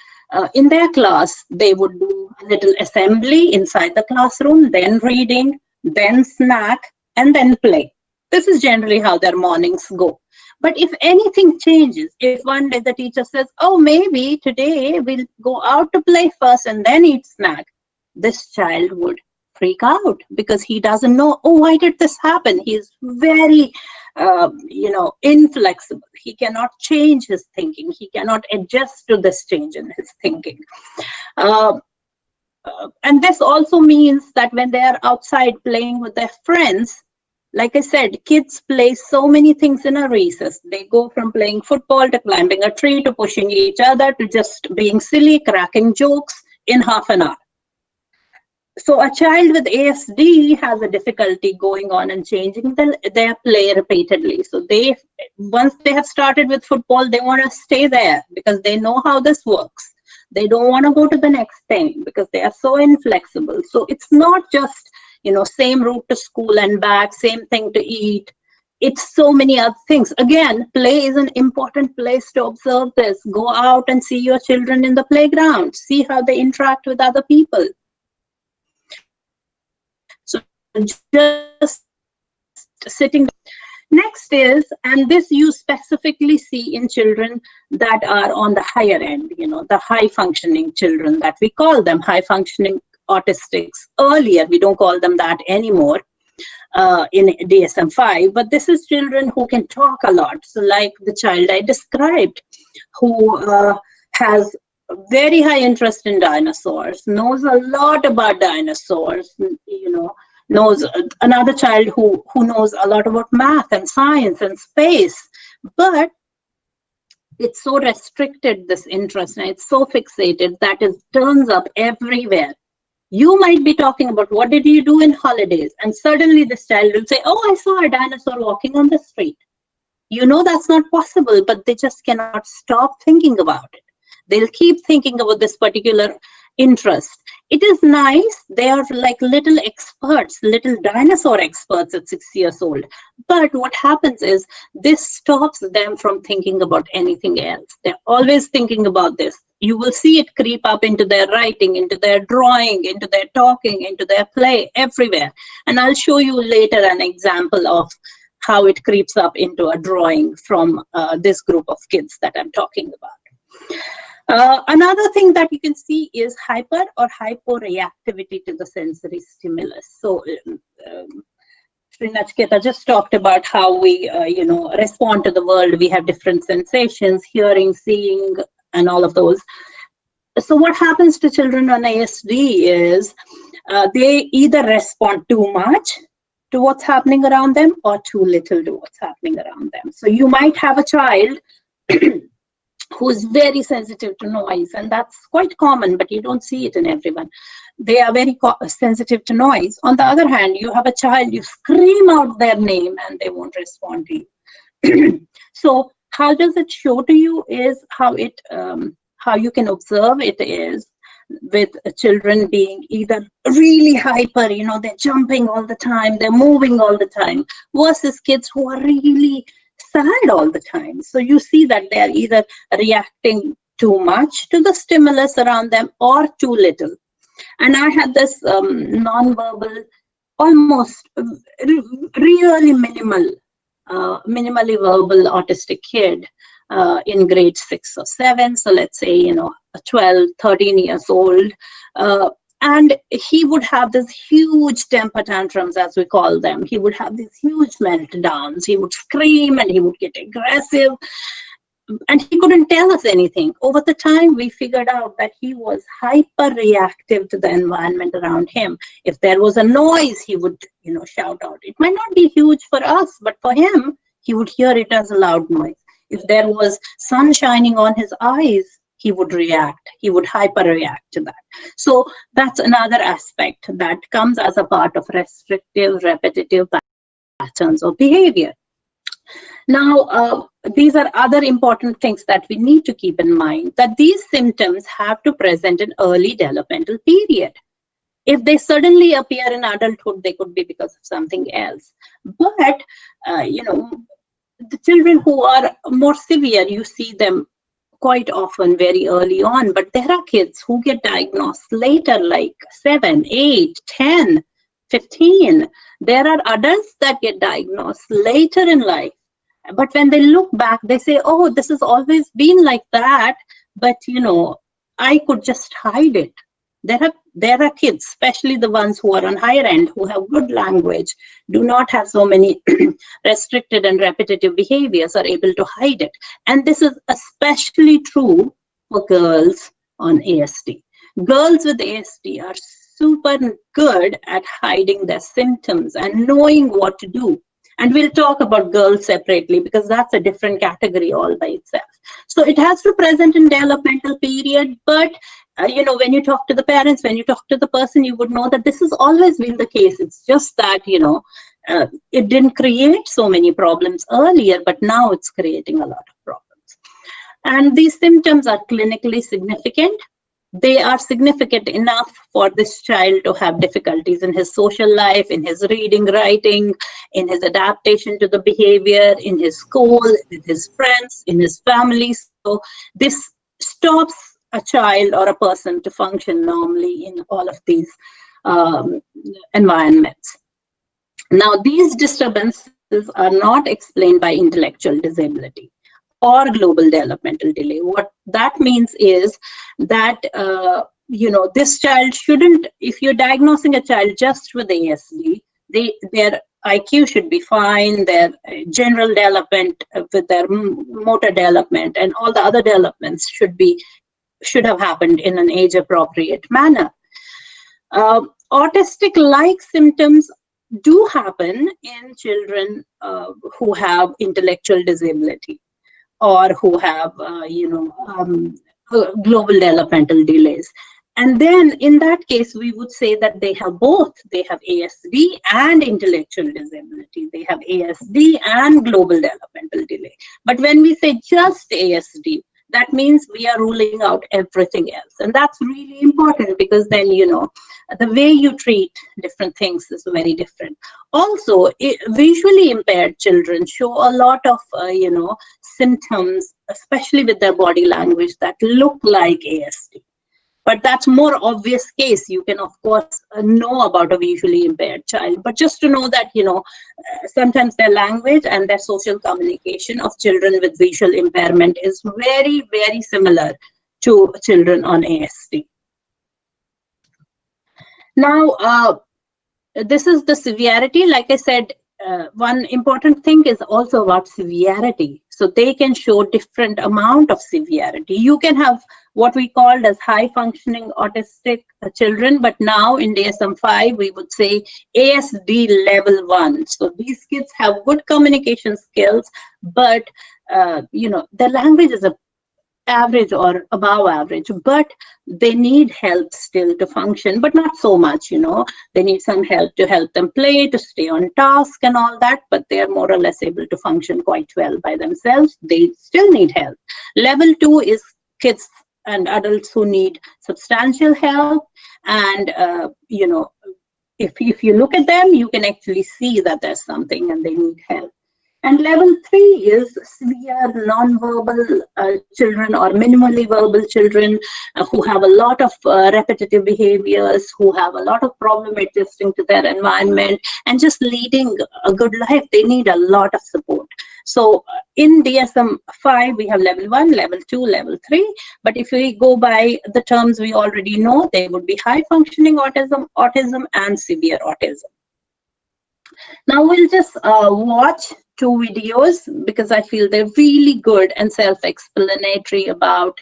Speaker 5: in their class, they would do a little assembly inside the classroom, then reading, then snack, and then play. This is generally how their mornings go. But if anything changes, if one day the teacher says, oh, maybe today we'll go out to play first and then eat snack, this child would freak out because he doesn't know, oh, why did this happen? He's very inflexible. He cannot change his thinking. He cannot adjust to this change in his thinking. And this also means that when they are outside playing with their friends, like I said, kids play so many things in a recess. They go from playing football to climbing a tree to pushing each other to just being silly, cracking jokes in half an hour. So a child with ASD has a difficulty going on and changing their play repeatedly. So once they have started with football, they want to stay there because they know how this works. They don't want to go to the next thing because they are so inflexible. So it's not just, same route to school and back, same thing to eat. It's so many other things. Again, play is an important place to observe this. Go out and see your children in the playground. See how they interact with other people. So just sitting, Next is, and this you specifically see in children that are on the higher end, the high functioning children that we call them high functioning autistics. Earlier, we don't call them that anymore in DSM-5, but this is children who can talk a lot. So like the child I described, who has very high interest in dinosaurs, knows a lot about dinosaurs, knows another child who knows a lot about math and science and space, but it's so restricted, this interest, and it's so fixated that it turns up everywhere. You might be talking about what did you do in holidays, and suddenly this child will say, oh, I saw a dinosaur walking on the street. That's not possible, but they just cannot stop thinking about it. They'll keep thinking about this particular interest. It is nice. They are like little experts, little dinosaur experts at 6 years old. But what happens is this stops them from thinking about anything else. They're always thinking about this. You will see it creep up into their writing, into their drawing, into their talking, into their play, everywhere. And I'll show you later an example of how it creeps up into a drawing from this group of kids that I'm talking about. Another thing that you can see is hyper or hyporeactivity to the sensory stimulus. So Srinachketa just talked about how we, respond to the world. We have different sensations, hearing, seeing, and all of those. So what happens to children on ASD is they either respond too much to what's happening around them or too little to what's happening around them. So you might have a child who's very sensitive to noise, and that's quite common, but you don't see it in everyone. They are very sensitive to noise. On the other hand, you have a child, you scream out their name and they won't respond to you. So how does it show to you is how you can observe it is with children being either really hyper, they're jumping all the time, they're moving all the time, versus kids who are really sad all the time. So you see that they're either reacting too much to the stimulus around them or too little. And I had this non-verbal, almost really minimally verbal autistic kid in grade 6 or 7. So let's say, 12, 13 years old. And he would have this huge temper tantrums, as we call them. He would have these huge meltdowns. He would scream and he would get aggressive. And he couldn't tell us anything. Over the time, we figured out that he was hyper reactive to the environment around him. If there was a noise, he would, shout out. It might not be huge for us, but for him, he would hear it as a loud noise. If there was sun shining on his eyes, he would react. He would hyper react to that. So that's another aspect that comes as a part of restrictive, repetitive patterns of behavior. Now, these are other important things that we need to keep in mind, that these symptoms have to present in early developmental period. If they suddenly appear in adulthood, they could be because of something else. But, the children who are more severe, you see them quite often very early on, but there are kids who get diagnosed later, like 7, 8, 10, 15. There are adults that get diagnosed later in life. But when they look back, they say, oh, this has always been like that, but, I could just hide it. There are kids, especially the ones who are on higher end, who have good language, do not have so many restricted and repetitive behaviors, are able to hide it. And this is especially true for girls on ASD. Girls with ASD are super good at hiding their symptoms and knowing what to do. And we'll talk about girls separately because that's a different category all by itself. So it has to present in developmental period, but when you talk to the parents, when you talk to the person, you would know that this has always been the case. It's just that, it didn't create so many problems earlier, but now it's creating a lot of problems. And these symptoms are clinically significant. They are significant enough for this child to have difficulties in his social life, in his reading, writing, in his adaptation to the behavior, in his school, with his friends, in his family. So this stops a child or a person to function normally in all of these environments. Now, these disturbances are not explained by intellectual disability or global developmental delay. What that means is that this child shouldn't, if you're diagnosing a child just with ASD, their IQ should be fine, their general development with their motor development and all the other developments should have happened in an age appropriate manner. Autistic-like symptoms do happen in children who have intellectual disability or who have, global developmental delays. And then in that case, we would say that they have both. They have ASD and intellectual disability. They have ASD and global developmental delay. But when we say just ASD, that means we are ruling out everything else. And that's really important because then, the way you treat different things is very different. Also, visually impaired children show a lot of, symptoms, especially with their body language, that look like ASD. But that's more obvious case. You can, of course, know about a visually impaired child. But just to know that, sometimes their language and their social communication of children with visual impairment is very, very similar to children on ASD. Now, this is the severity. Like I said, one important thing is also about severity. So they can show different amount of severity. You can have what we called as high functioning autistic children, but now in DSM-5 we would say ASD level 1. So these kids have good communication skills, but their language is average or above average, but they need help still to function, but not so much. They need some help to help them play, to stay on task and all that, but they are more or less able to function quite well by themselves. They still need help. Level 2 is kids and adults who need substantial help, and if you look at them, you can actually see that there's something and they need help. And level 3 is severe non-verbal children or minimally verbal children who have a lot of repetitive behaviors, who have a lot of problem adjusting to their environment and just leading a good life. They need a lot of support. So in DSM-5, we have level 1, level 2, level 3. But if we go by the terms we already know, they would be high functioning autism, and severe autism. Now we'll just watch 2 videos because I feel they're really good and self-explanatory about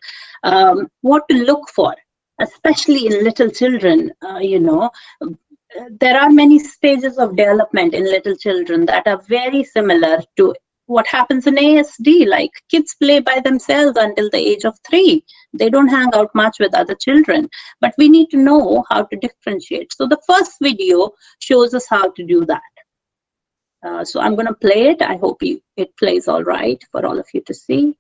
Speaker 5: what to look for, especially in little children. There are many stages of development in little children that are very similar to what happens in ASD. Like kids play by themselves until the age of 3. They don't hang out much with other children, but we need to know how to differentiate. So the first video shows us how to do that. So I'm going to play it. I hope it plays all right for all of you to see.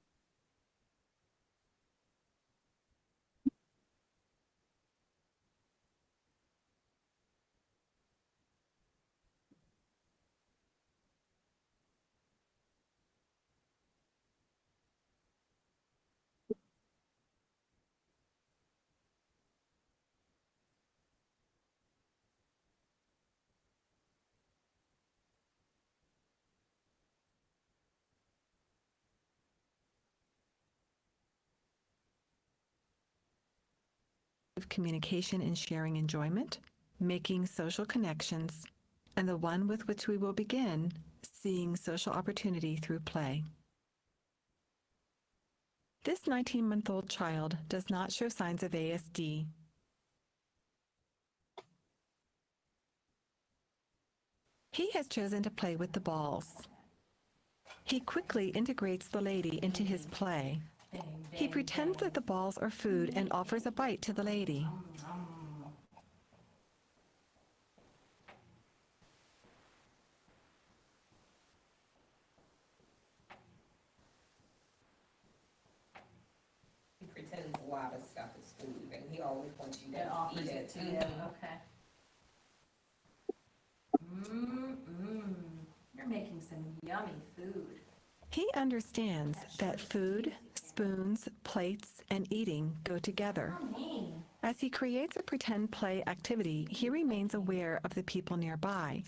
Speaker 6: Of communication and sharing enjoyment, making social connections, and the one with which we will begin, seeing social opportunity through play. This 19-month-old child does not show signs of ASD. He has chosen to play with the balls. He quickly integrates the lady into his play. He pretends that the balls are food and offers a bite to the lady.
Speaker 7: He pretends a lot of stuff is food, and he always wants you to eat it.
Speaker 8: Okay. You're making some yummy food.
Speaker 6: He understands that food, spoons, plates, and eating go together. As he creates a pretend play activity, he remains aware of the people nearby.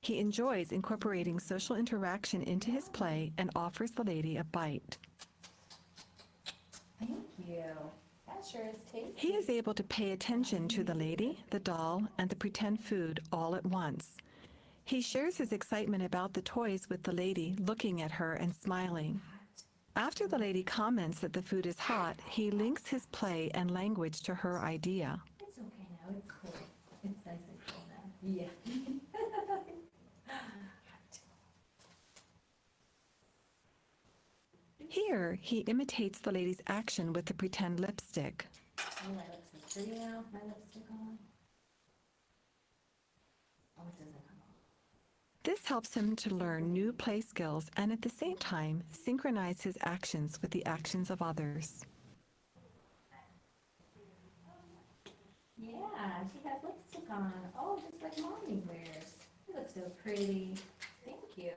Speaker 6: He enjoys incorporating social interaction into his play and offers the lady a bite.
Speaker 8: Thank you. That sure is tasty.
Speaker 6: He is able to pay attention to the lady, the doll, and the pretend food all at once. He shares his excitement about the toys with the lady, looking at her and smiling. After the lady comments that the food is hot, he links his play and language to her idea.
Speaker 8: It's okay now. It's cool. It's nice and cool now. Yeah.
Speaker 6: Here, he imitates the lady's action with the pretend lipstick.
Speaker 8: Oh, my lips are pretty now. My lipstick on. Oh, it doesn't come off.
Speaker 6: This helps him to learn new play skills and at the same time synchronize his actions with the actions of others.
Speaker 8: Yeah, she has lipstick on. Oh, just like Mommy wears. You look so pretty. Thank you.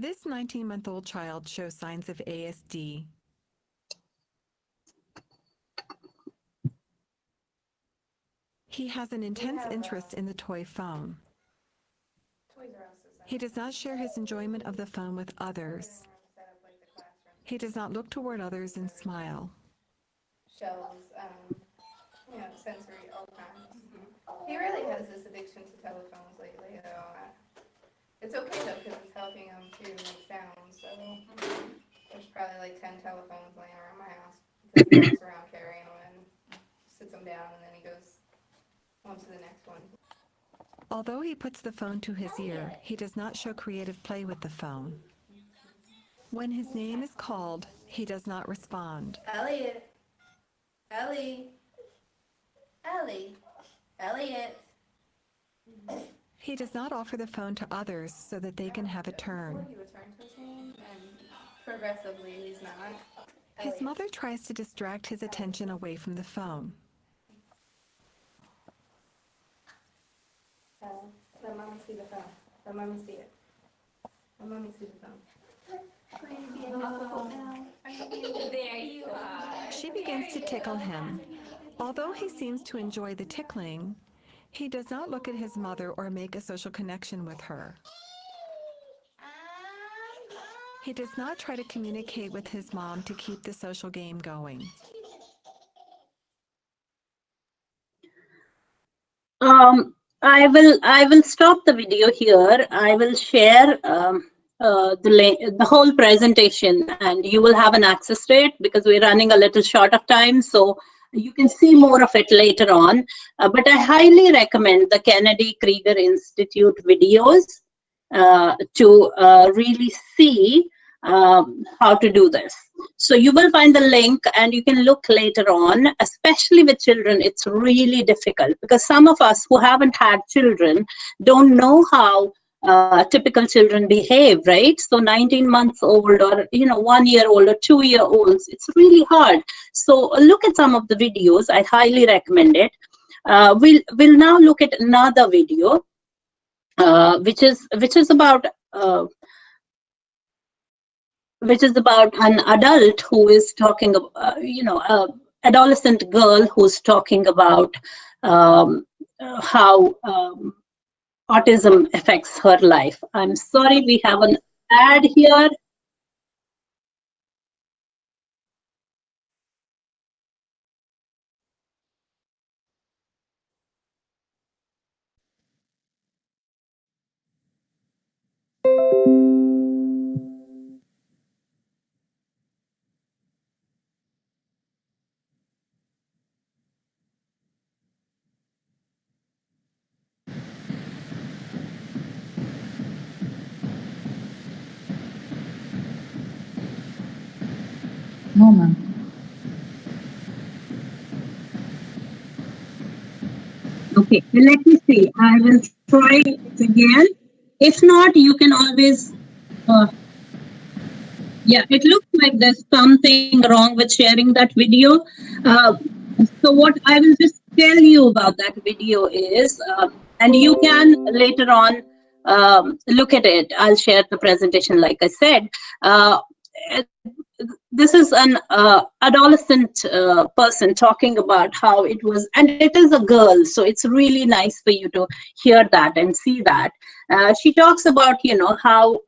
Speaker 6: This 19-month-old child shows signs of ASD. He has an intense interest in the toy phone. He does not share his enjoyment of the phone with others. He does not look toward others and smile.
Speaker 9: Shells, sensory, all kinds. He really has this addiction to telephones lately, though. It's okay though, because it's helping him to make sounds, so there's probably like 10 telephones laying around my house, because he walks around carrying them and sits them down, and then he goes on to the next one.
Speaker 6: Although he puts the phone to his ear, he does not show creative play with the phone. When his name is called, he does not respond.
Speaker 9: Elliot. Ellie. Ellie. Elliot.
Speaker 6: He does not offer the phone to others so that they can have a turn.
Speaker 9: He would turn to his name, and progressively he's not.
Speaker 6: His
Speaker 9: Elliot.
Speaker 6: mother tries to distract his attention away from the phone.
Speaker 9: Let Mommy see the phone. Let Mommy see it. Let Mommy see the phone.
Speaker 8: There you are.
Speaker 6: She begins to tickle him. Although he seems to enjoy the tickling, he does not look at his mother or make a social connection with her. He does not try to communicate with his mom to keep the social game going.
Speaker 5: I will stop the video here. I will share the whole presentation, and you will have an access to it because we're running a little short of time. So you can see more of it later on. But I highly recommend the Kennedy Krieger Institute videos to really see how to do this. So you will find the link and you can look later on. Especially with children, it's really difficult because some of us who haven't had children don't know how typical children behave, right? So 19 months old or 1 year old or 2 year olds, it's really hard. So look at some of the videos. I highly recommend it. We'll now look at another video, which is about an adult who is talking about, adolescent girl who's talking about how autism affects her life. I'm sorry, we have an ad here.
Speaker 1: No, ma'am.
Speaker 5: Okay, let me see. I will try it again. If not, you can always. Yeah, it looks like there's something wrong with sharing that video. So what I will just tell you about that video is, and you can later on look at it. I'll share the presentation, like I said. this is an adolescent person talking about how it was, and it is a girl, so it's really nice for you to hear that and see that. She talks about, how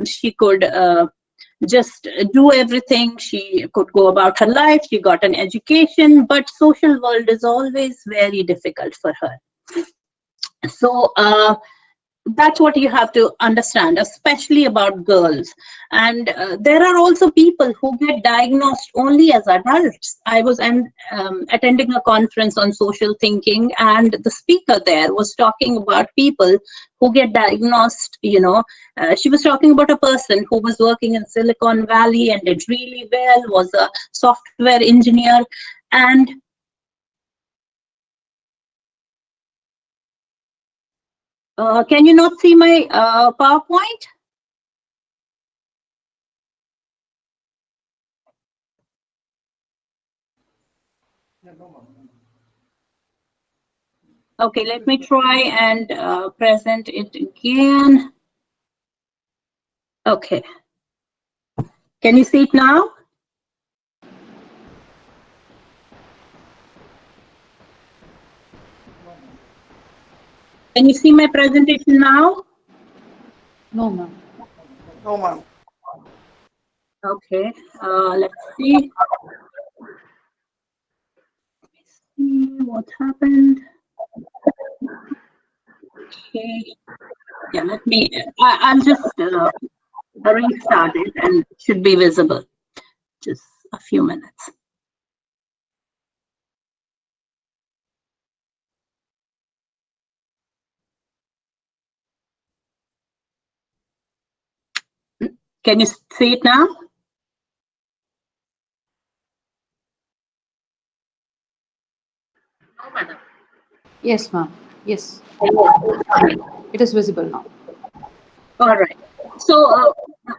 Speaker 5: she could just do everything. She could go about her life. She got an education, but social world is always very difficult for her. So that's what you have to understand, especially about girls. And there are also people who get diagnosed only as adults. I was attending a conference on social thinking, and the speaker there was talking about people who get diagnosed. She was talking about a person who was working in Silicon Valley and did really well, was a software engineer, and can you not see my PowerPoint? Okay, let me try and present it again. Okay. Can you see it now? Can you see my presentation now?
Speaker 1: No, ma'am.
Speaker 10: No, ma'am.
Speaker 5: Okay, let's see. What happened. Okay, yeah, I'll just restart it and it should be visible. Just a few minutes. Can you see it now?
Speaker 1: Yes, ma'am. Yes. It is visible now.
Speaker 5: All right. So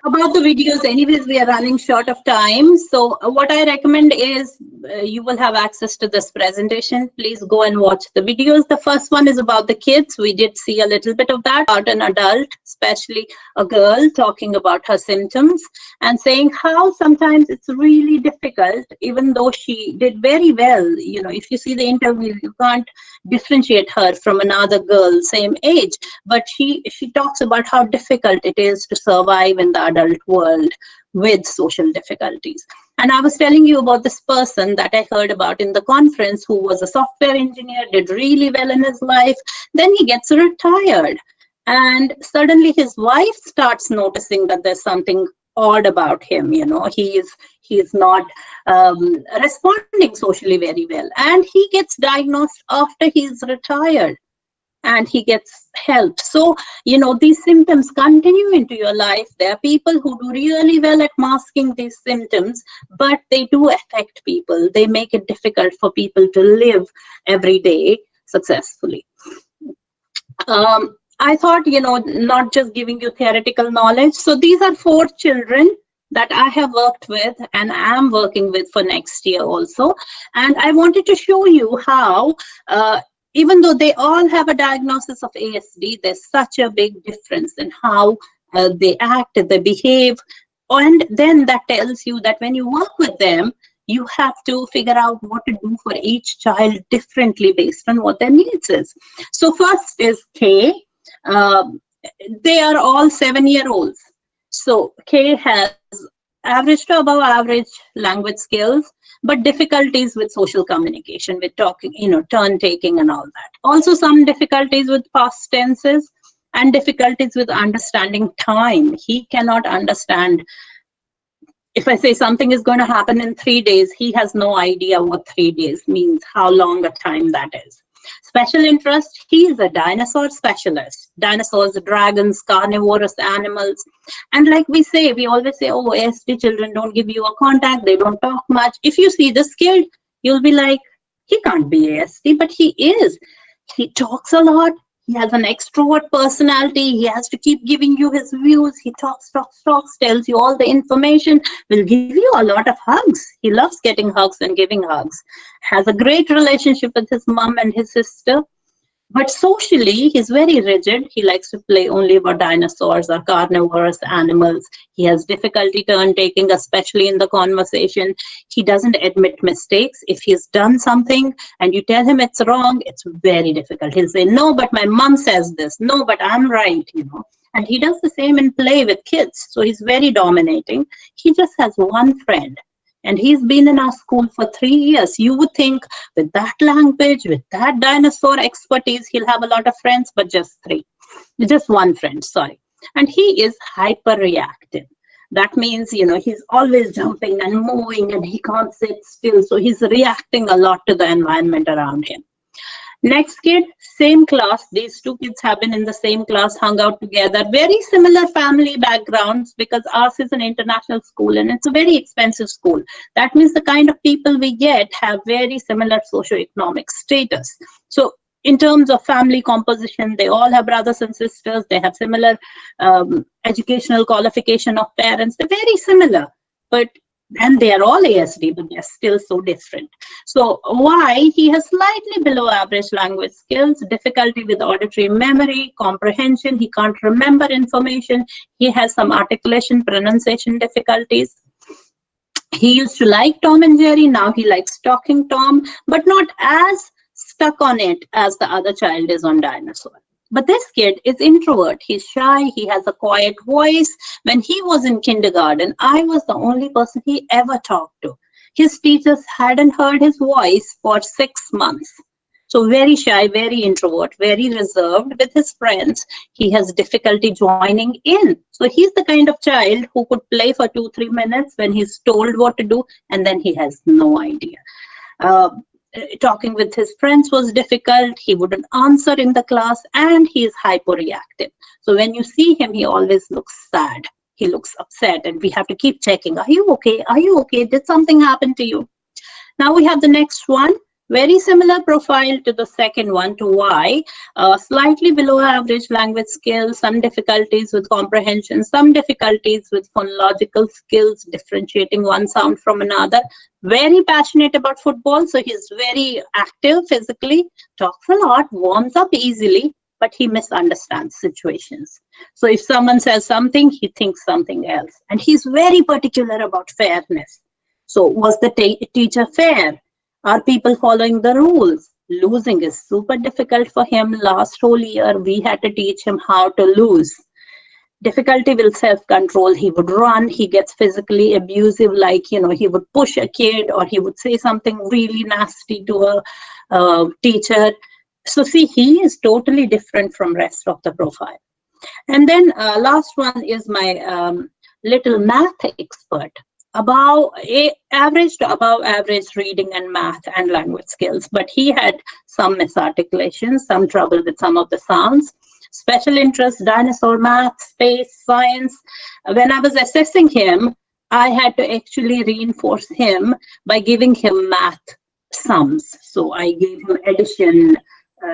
Speaker 5: about the videos, anyways, we are running short of time. So what I recommend is you will have access to this presentation. Please go and watch the videos. The first one is about the kids. We did see a little bit of that, about an adult, especially a girl, talking about her symptoms and saying how sometimes it's really difficult, even though she did very well. If you see the interview, you can't differentiate her from another girl same age, but she talks about how difficult it is to survive in the adult world with social difficulties. And I was telling you about this person that I heard about in the conference who was a software engineer, did really well in his life. Then he gets retired, and suddenly his wife starts noticing that there's something odd about him. He is not responding socially very well, and he gets diagnosed after he's retired and he gets help. So these symptoms continue into your life. There are people who do really well at masking these symptoms, but they do affect people. They make it difficult for people to live every day successfully. I thought, not just giving you theoretical knowledge. So these are 4 children that I have worked with and am working with for next year also. And I wanted to show you how, even though they all have a diagnosis of ASD, there's such a big difference in how they act, they behave. And then that tells you that when you work with them, you have to figure out what to do for each child differently based on what their needs is. So first is K. They are all 7-year-olds. So K has average to above average language skills, but difficulties with social communication, with talking, turn taking and all that. Also some difficulties with past tenses and difficulties with understanding time. He cannot understand. If I say something is going to happen in 3 days, he has no idea what 3 days means, how long a time that is. Special interest, he is a dinosaur specialist. Dinosaurs, dragons, carnivorous animals. And like we always say, oh, ASD children don't give you a contact, they don't talk much. If you see this kid, you'll be like, he can't be ASD, but he is. He talks a lot. He has an extrovert personality. He has to keep giving you his views. He talks, tells you all the information, will give you a lot of hugs. He loves getting hugs and giving hugs. Has a great relationship with his mom and his sister. But socially, he's very rigid. He likes to play only about dinosaurs or carnivorous animals. He has difficulty turn taking, especially in the conversation. He doesn't admit mistakes. If he's done something and you tell him it's wrong, it's very difficult. He'll say, no, but my mom says this. No, but I'm right, you know. And he does the same in play with kids. So he's very dominating. He just has one friend. And he's been in our school for 3 years. You would think with that language, with that dinosaur expertise, he'll have a lot of friends, but just 3. Just one friend, sorry. And he is hyper reactive. That means, you know, he's always jumping and moving and he can't sit still. So he's reacting a lot to the environment around him. Next kid, same class. These 2 kids have been in the same class, hung out together. Very similar family backgrounds because ours is an international school and it's a very expensive school. That means the kind of people we get have very similar socioeconomic status. So in terms of family composition, they all have brothers and sisters. They have similar educational qualification of parents. They're very similar, and they are all ASD, but they're still so different. So why? He has slightly below average language skills, difficulty with auditory memory, comprehension. He can't remember information. He has some articulation, pronunciation difficulties. He used to like Tom and Jerry. Now he likes Talking Tom, but not as stuck on it as the other child is on Dinosaur. But this kid is introvert. He's shy. He has a quiet voice. When he was in kindergarten, I was the only person he ever talked to. His teachers hadn't heard his voice for 6 months. So very shy, very introvert, very reserved with his friends. He has difficulty joining in. So he's the kind of child who could play for 2-3 minutes when he's told what to do, and then he has no idea. Talking with his friends was difficult. He wouldn't answer in the class, and he is hyperreactive. So when you see him, he always looks sad. He looks upset, and we have to keep checking. Are you okay? Are you okay? Did something happen to you? Now we have the next one. Very similar profile to the second one, to Y. Slightly below average language skills, some difficulties with comprehension, some difficulties with phonological skills, differentiating one sound from another. Very passionate about football, so he's very active physically, talks a lot, warms up easily, but he misunderstands situations. So if someone says something, he thinks something else. And he's very particular about fairness. So was the teacher fair? Are people following the rules? Losing is super difficult for him. Last whole year, we had to teach him how to lose. Difficulty with self-control. He would run. He gets physically abusive, like, you know, he would push a kid or he would say something really nasty to a teacher. So see, he is totally different from rest of the profile. And then last one is my little math expert. Average to above average reading and math and language skills, but he had some misarticulation, some trouble with some of the sounds. Special interest, dinosaur, math, space, science. When I was assessing him, I had to actually reinforce him by giving him math sums. So I gave him addition,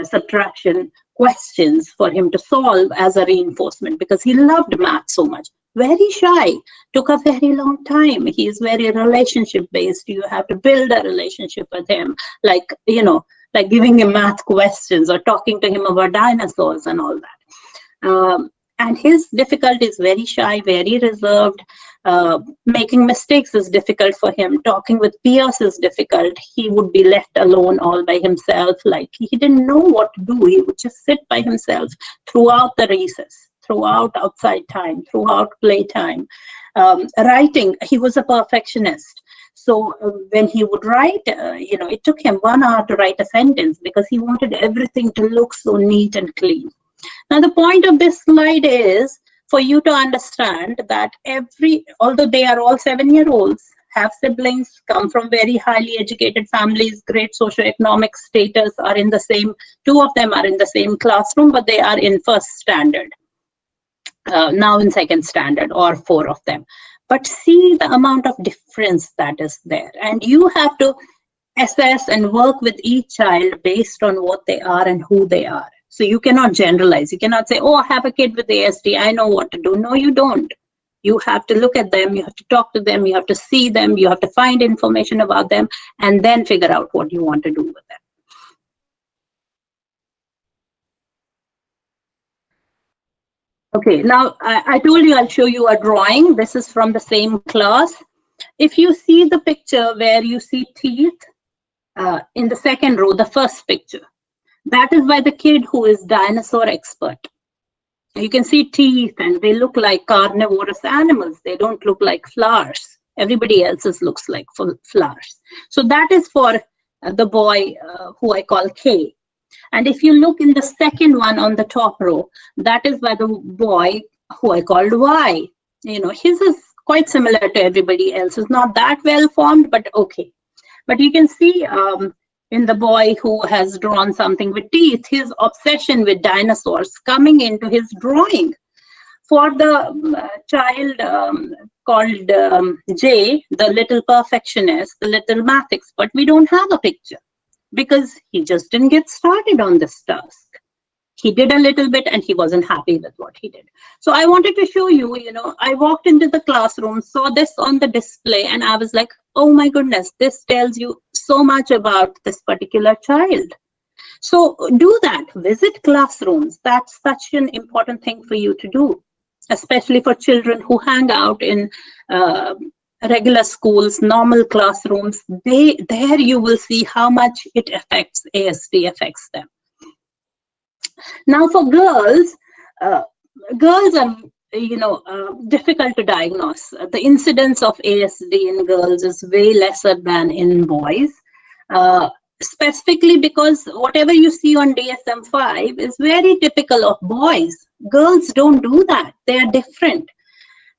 Speaker 5: subtraction questions for him to solve as a reinforcement because he loved math so much. Very shy, took a very long time. He is very relationship based. You have to build a relationship with him, like, you know, like giving him math questions or talking to him about dinosaurs and all that. And his difficulty is very shy, very reserved. Making mistakes is difficult for him. Talking with peers is difficult. He would be left alone all by himself. Like, he didn't know what to do. He would just sit by himself throughout the recess, throughout outside time, throughout playtime. Writing, he was a perfectionist. So when he would write, you know, it took him 1 hour to write a sentence because he wanted everything to look so neat and clean. Now, the point of this slide is for you to understand that although they are all 7-year-olds, have siblings, come from very highly educated families, great socioeconomic status, are in the same, 2 of them are in the same classroom, but they are in first standard, now in second standard, or 4 of them. But see the amount of difference that is there. And you have to assess and work with each child based on what they are and who they are. So you cannot generalize. You cannot say, oh, I have a kid with ASD, I know what to do. No, you don't. You have to look at them, you have to talk to them, you have to see them, you have to find information about them, and then figure out what you want to do with them. Okay, now I told you I'll show you a drawing. This is from the same class. If you see the picture where you see teeth in the second row, the first picture, that is by the kid who is dinosaur expert. You can see teeth and they look like carnivorous animals. They don't look like flowers. Everybody else's looks like flowers. So that is for the boy who I call K. And if you look in the second one on the top row, that is by the boy who I called Y. You know, his is quite similar to everybody else. It's not that well formed, but okay. But you can see in the boy who has drawn something with teeth, his obsession with dinosaurs coming into his drawing. For the child called J, the little perfectionist, the little math expert, we don't have a picture because he just didn't get started on this task. He did a little bit and he wasn't happy with what he did. So I wanted to show you, you know, I walked into the classroom, saw this on the display, and I was like, oh my goodness, this tells you so much about this particular child. So do that, visit classrooms. That's such an important thing for you to do, especially for children who hang out in regular schools, normal classrooms. There you will see how much it affects, ASD affects them. Now for girls, girls are, you know, difficult to diagnose. The incidence of ASD in girls is way lesser than in boys, specifically because whatever you see on DSM-5 is very typical of boys. Girls don't do that. They are different.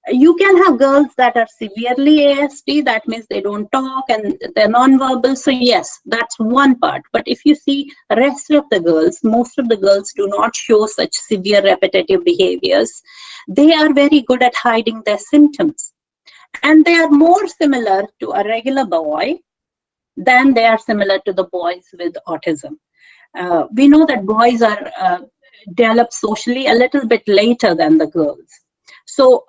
Speaker 5: You can have girls that are severely ASD, that means they don't talk and they're nonverbal. So yes, that's one part. But if you see the rest of the girls, most of the girls do not show such severe repetitive behaviors. They are very good at hiding their symptoms. And they are more similar to a regular boy than they are similar to the boys with autism. We know that boys are developed socially a little bit later than the girls. So,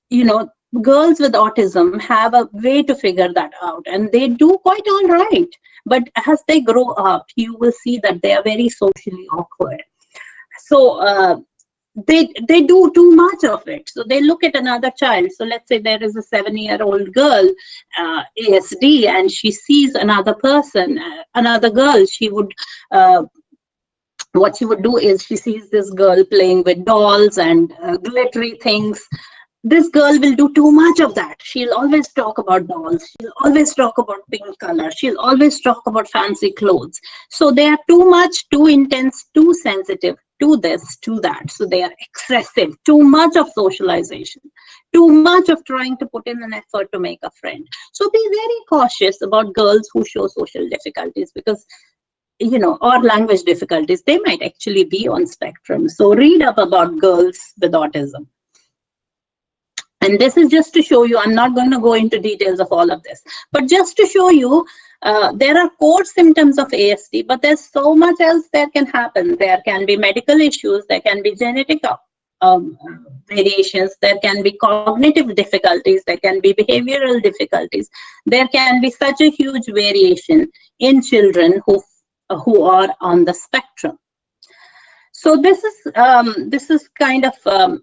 Speaker 5: you know, girls with autism have a way to figure that out, and they do quite all right. But as they grow up, you will see that they are very socially awkward. So they do too much of it. So they look at another child. So let's say there is a 7-year-old girl, ASD, and she sees another person, another girl. She would what she would do is she sees this girl playing with dolls and glittery things. This girl will do too much of that. She'll always talk about dolls. She'll always talk about pink color. She'll always talk about fancy clothes. So they are too much, too intense, too sensitive to this, to that. So they are excessive, too much of socialization, too much of trying to put in an effort to make a friend. So be very cautious about girls who show social difficulties, because, you know, or language difficulties, they might actually be on spectrum. So read up about girls with autism. And this is just to show you, I'm not going to go into details of all of this, but just to show you, there are core symptoms of ASD, but there's so much else that can happen. There can be medical issues, there can be genetic variations, there can be cognitive difficulties, there can be behavioral difficulties. There can be such a huge variation in children who are on the spectrum. So this is kind of,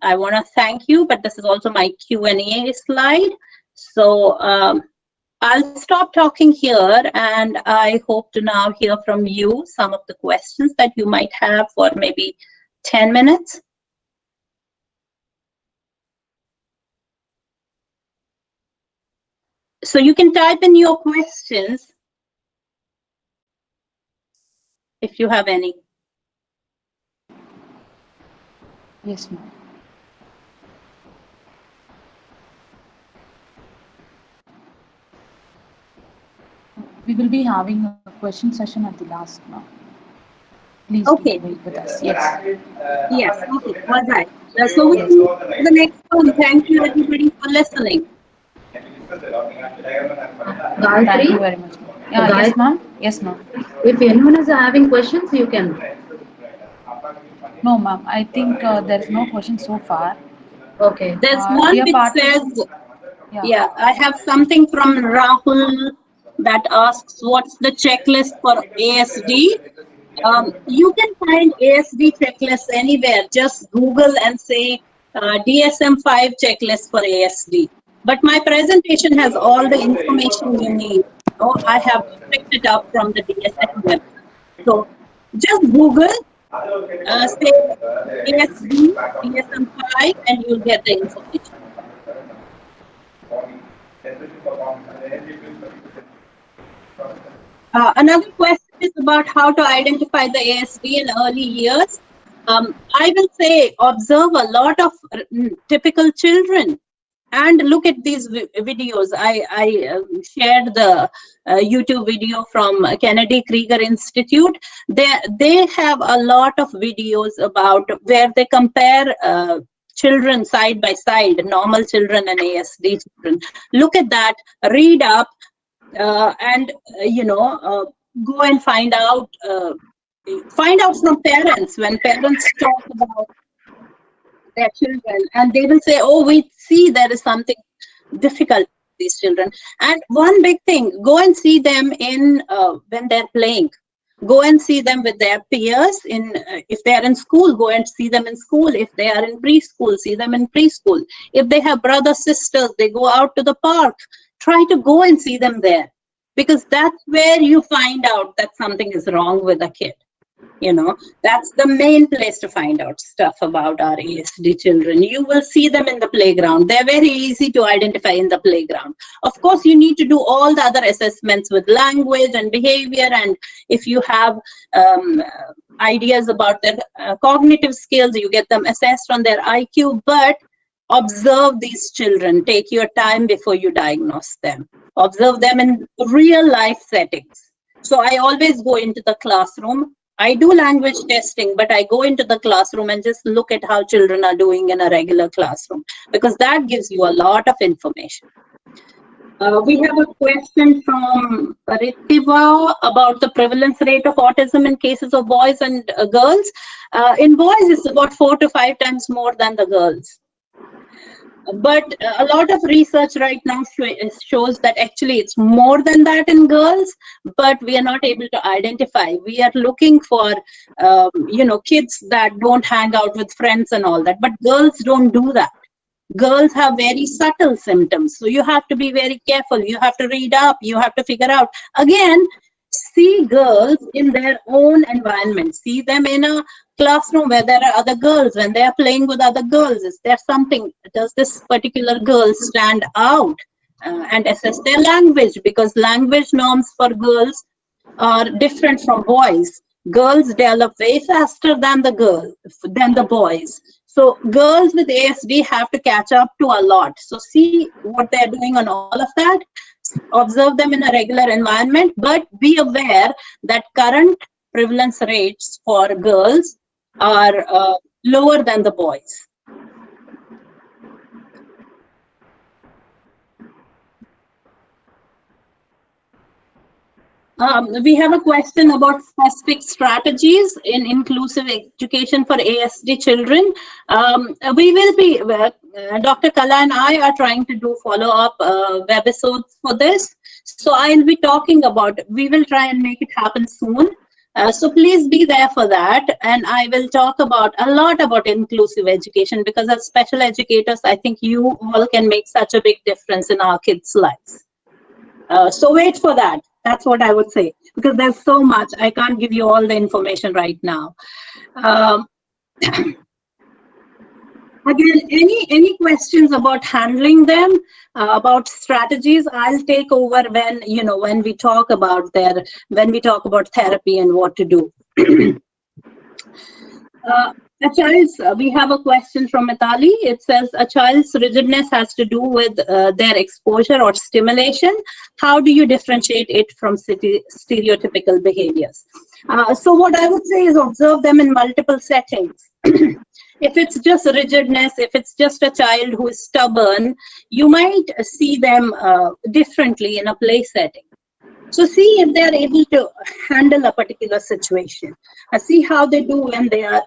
Speaker 5: I want to thank you, but this is also my Q&A slide. So I'll stop talking here, and I hope to now hear from you some of the questions that you might have for maybe 10 minutes. So you can type in your questions if you have any.
Speaker 1: Yes, ma'am. We will be having a question session at the last now. Please
Speaker 5: Okay.
Speaker 1: do wait with us. Yes.
Speaker 5: Yes. Okay. All right. So we move to the next one. Thank you, everybody, for listening.
Speaker 1: Thank you very much. Yes, ma'am. Yes, ma'am.
Speaker 10: If anyone is having questions, you can.
Speaker 1: No, ma'am. I think there is no question so far.
Speaker 10: Okay.
Speaker 5: There's one which says, yeah, I have something from Rahul that asks, what's the checklist for ASD? You can find ASD checklists anywhere. Just Google and say DSM-5 checklist for ASD. But my presentation has all the information you need. So I have picked it up from the DSM website. So just Google, say ASD, DSM-5, and you'll get the information. Another question is about how to identify the ASD in early years. I will say observe a lot of typical children and look at these videos. I shared the YouTube video from Kennedy Krieger Institute. They have a lot of videos about where they compare children side by side, normal children and ASD children. Look at that, read up, and go and find out from parents. When parents talk about their children, and they will say, oh, we see there is something difficult with these children. And one big thing, go and see them in when they're playing. Go and see them with their peers. If they are in school, go and see them in school. If they are in preschool, see them in preschool. If they have brothers, sisters, they go out to the park. Try to go and see them there, because that's where you find out that something is wrong with a kid. That's the main place to find out stuff about our ASD children. You will see them in the playground. They're very easy to identify in the playground. Of course, you need to do all the other assessments with language and behavior, and if you have ideas about their cognitive skills, you get them assessed on their IQ. But observe these children. Take your time before you diagnose them. Observe them in real life settings. So I always go into the classroom. I do language testing, but I go into the classroom and just look at how children are doing in a regular classroom, because that gives you a lot of information. We have a question from Ritiva about the prevalence rate of autism in cases of boys and girls. In boys, it's about 4 to 5 times more than the girls. But a lot of research right now shows that actually it's more than that in girls, but we are not able to identify. We are looking for, kids that don't hang out with friends and all that, but girls don't do that. Girls have very subtle symptoms. So you have to be very careful. You have to read up. You have to figure out. Again, see girls in their own environment. See them in a classroom where there are other girls, when they are playing with other girls. Is there something, does this particular girl stand out? And assess their language, because language norms for girls are different from boys. Girls develop way faster than the boys. So girls with ASD have to catch up to a lot. So see what they're doing on all of that. Observe them in a regular environment, but be aware that current prevalence rates for girls are lower than the boys. We have a question about specific strategies in inclusive education for ASD children. We will be, Dr. Kala and I are trying to do follow-up webisodes for this. So I'll be talking about, we will try and make it happen soon. So please be there for that. And I will talk a lot about inclusive education, because as special educators, I think you all can make such a big difference in our kids' lives. So wait for that. That's what I would say, because there's so much. I can't give you all the information right now. Again, any questions about handling them, about strategies? I'll take over when we talk about therapy and what to do. We have a question from Mitali. It says, a child's rigidness has to do with their exposure or stimulation. How do you differentiate it from stereotypical behaviors? So what I would say is observe them in multiple settings. If it's just rigidness, if it's just a child who is stubborn, you might see them differently in a play setting. So see if they are able to handle a particular situation. See how they do when they are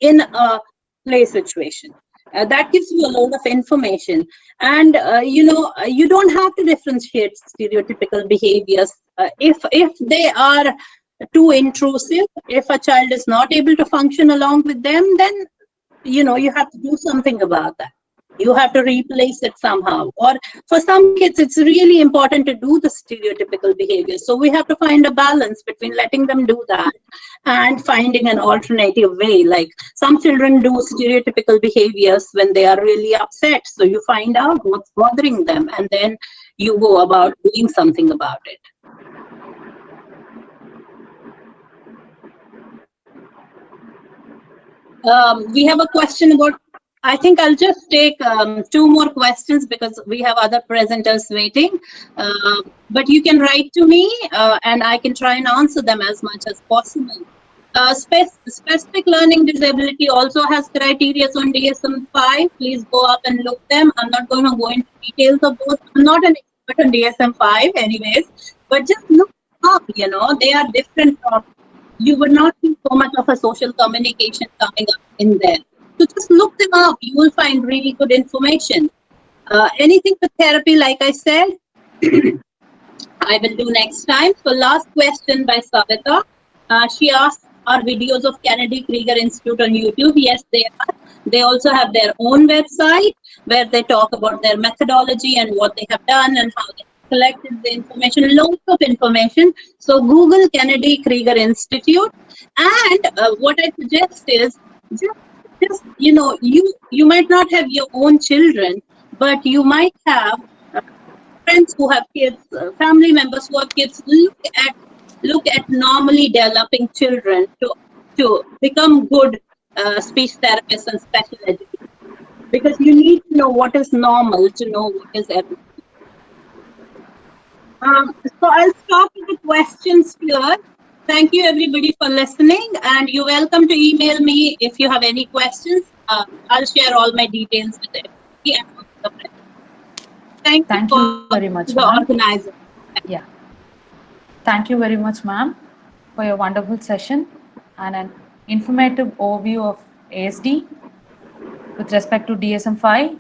Speaker 5: in a play situation. That gives you a lot of information. And, you don't have to differentiate stereotypical behaviors. If they are too intrusive, if a child is not able to function along with them, then you have to do something about that. You have to replace it somehow. Or for some kids, it's really important to do the stereotypical behavior. So we have to find a balance between letting them do that and finding an alternative way. Like some children do stereotypical behaviors when they are really upset. So you find out what's bothering them and then you go about doing something about it. We have a question about, I think I'll just take 2 more questions because we have other presenters waiting. But you can write to me and I can try and answer them as much as possible. Specific learning disability also has criteria on DSM-5. Please go up and look them. I'm not going to go into details of those. I'm not an expert on DSM-5 anyways, but just look up, they are different from, you would not see so much of a social communication coming up in there. So just look them up. You will find really good information. Anything for therapy, like I said, I will do next time. So last question by Savita. She asked, are videos of Kennedy Krieger Institute on YouTube? Yes, they are. They also have their own website where they talk about their methodology and what they have done and how they collected the information, loads of information. So Google Kennedy Krieger Institute. And what I suggest is just you might not have your own children, but you might have friends who have kids, family members who have kids. Look at normally developing children to become good speech therapists and special educators, because you need to know what is normal to know what is everything. So I'll stop with the questions here. Thank you everybody for listening, and you're welcome to email me if you have any questions. I'll share all my details with everybody. Thank you
Speaker 1: very much,
Speaker 5: the organizer.
Speaker 1: Yeah. Thank you very much, ma'am, for your wonderful session and an informative overview of ASD with respect to DSM-5,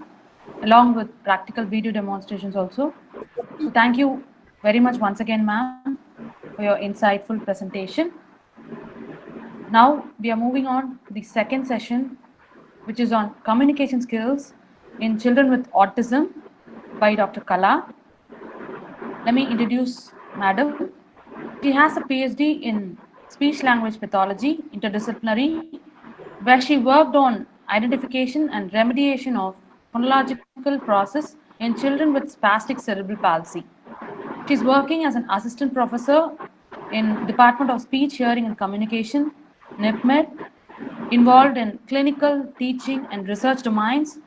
Speaker 1: along with practical video demonstrations also. So thank you very much once again, ma'am, for your insightful presentation. Now we are moving on to the second session, which is on communication skills in children with autism by Dr. Kala. Let me introduce Madam. She has a PhD in speech language pathology, interdisciplinary, where she worked on identification and remediation of phonological process in children with spastic cerebral palsy. She's working as an assistant professor in Department of Speech, Hearing and Communication, NIEPMD, involved in clinical, teaching and research domains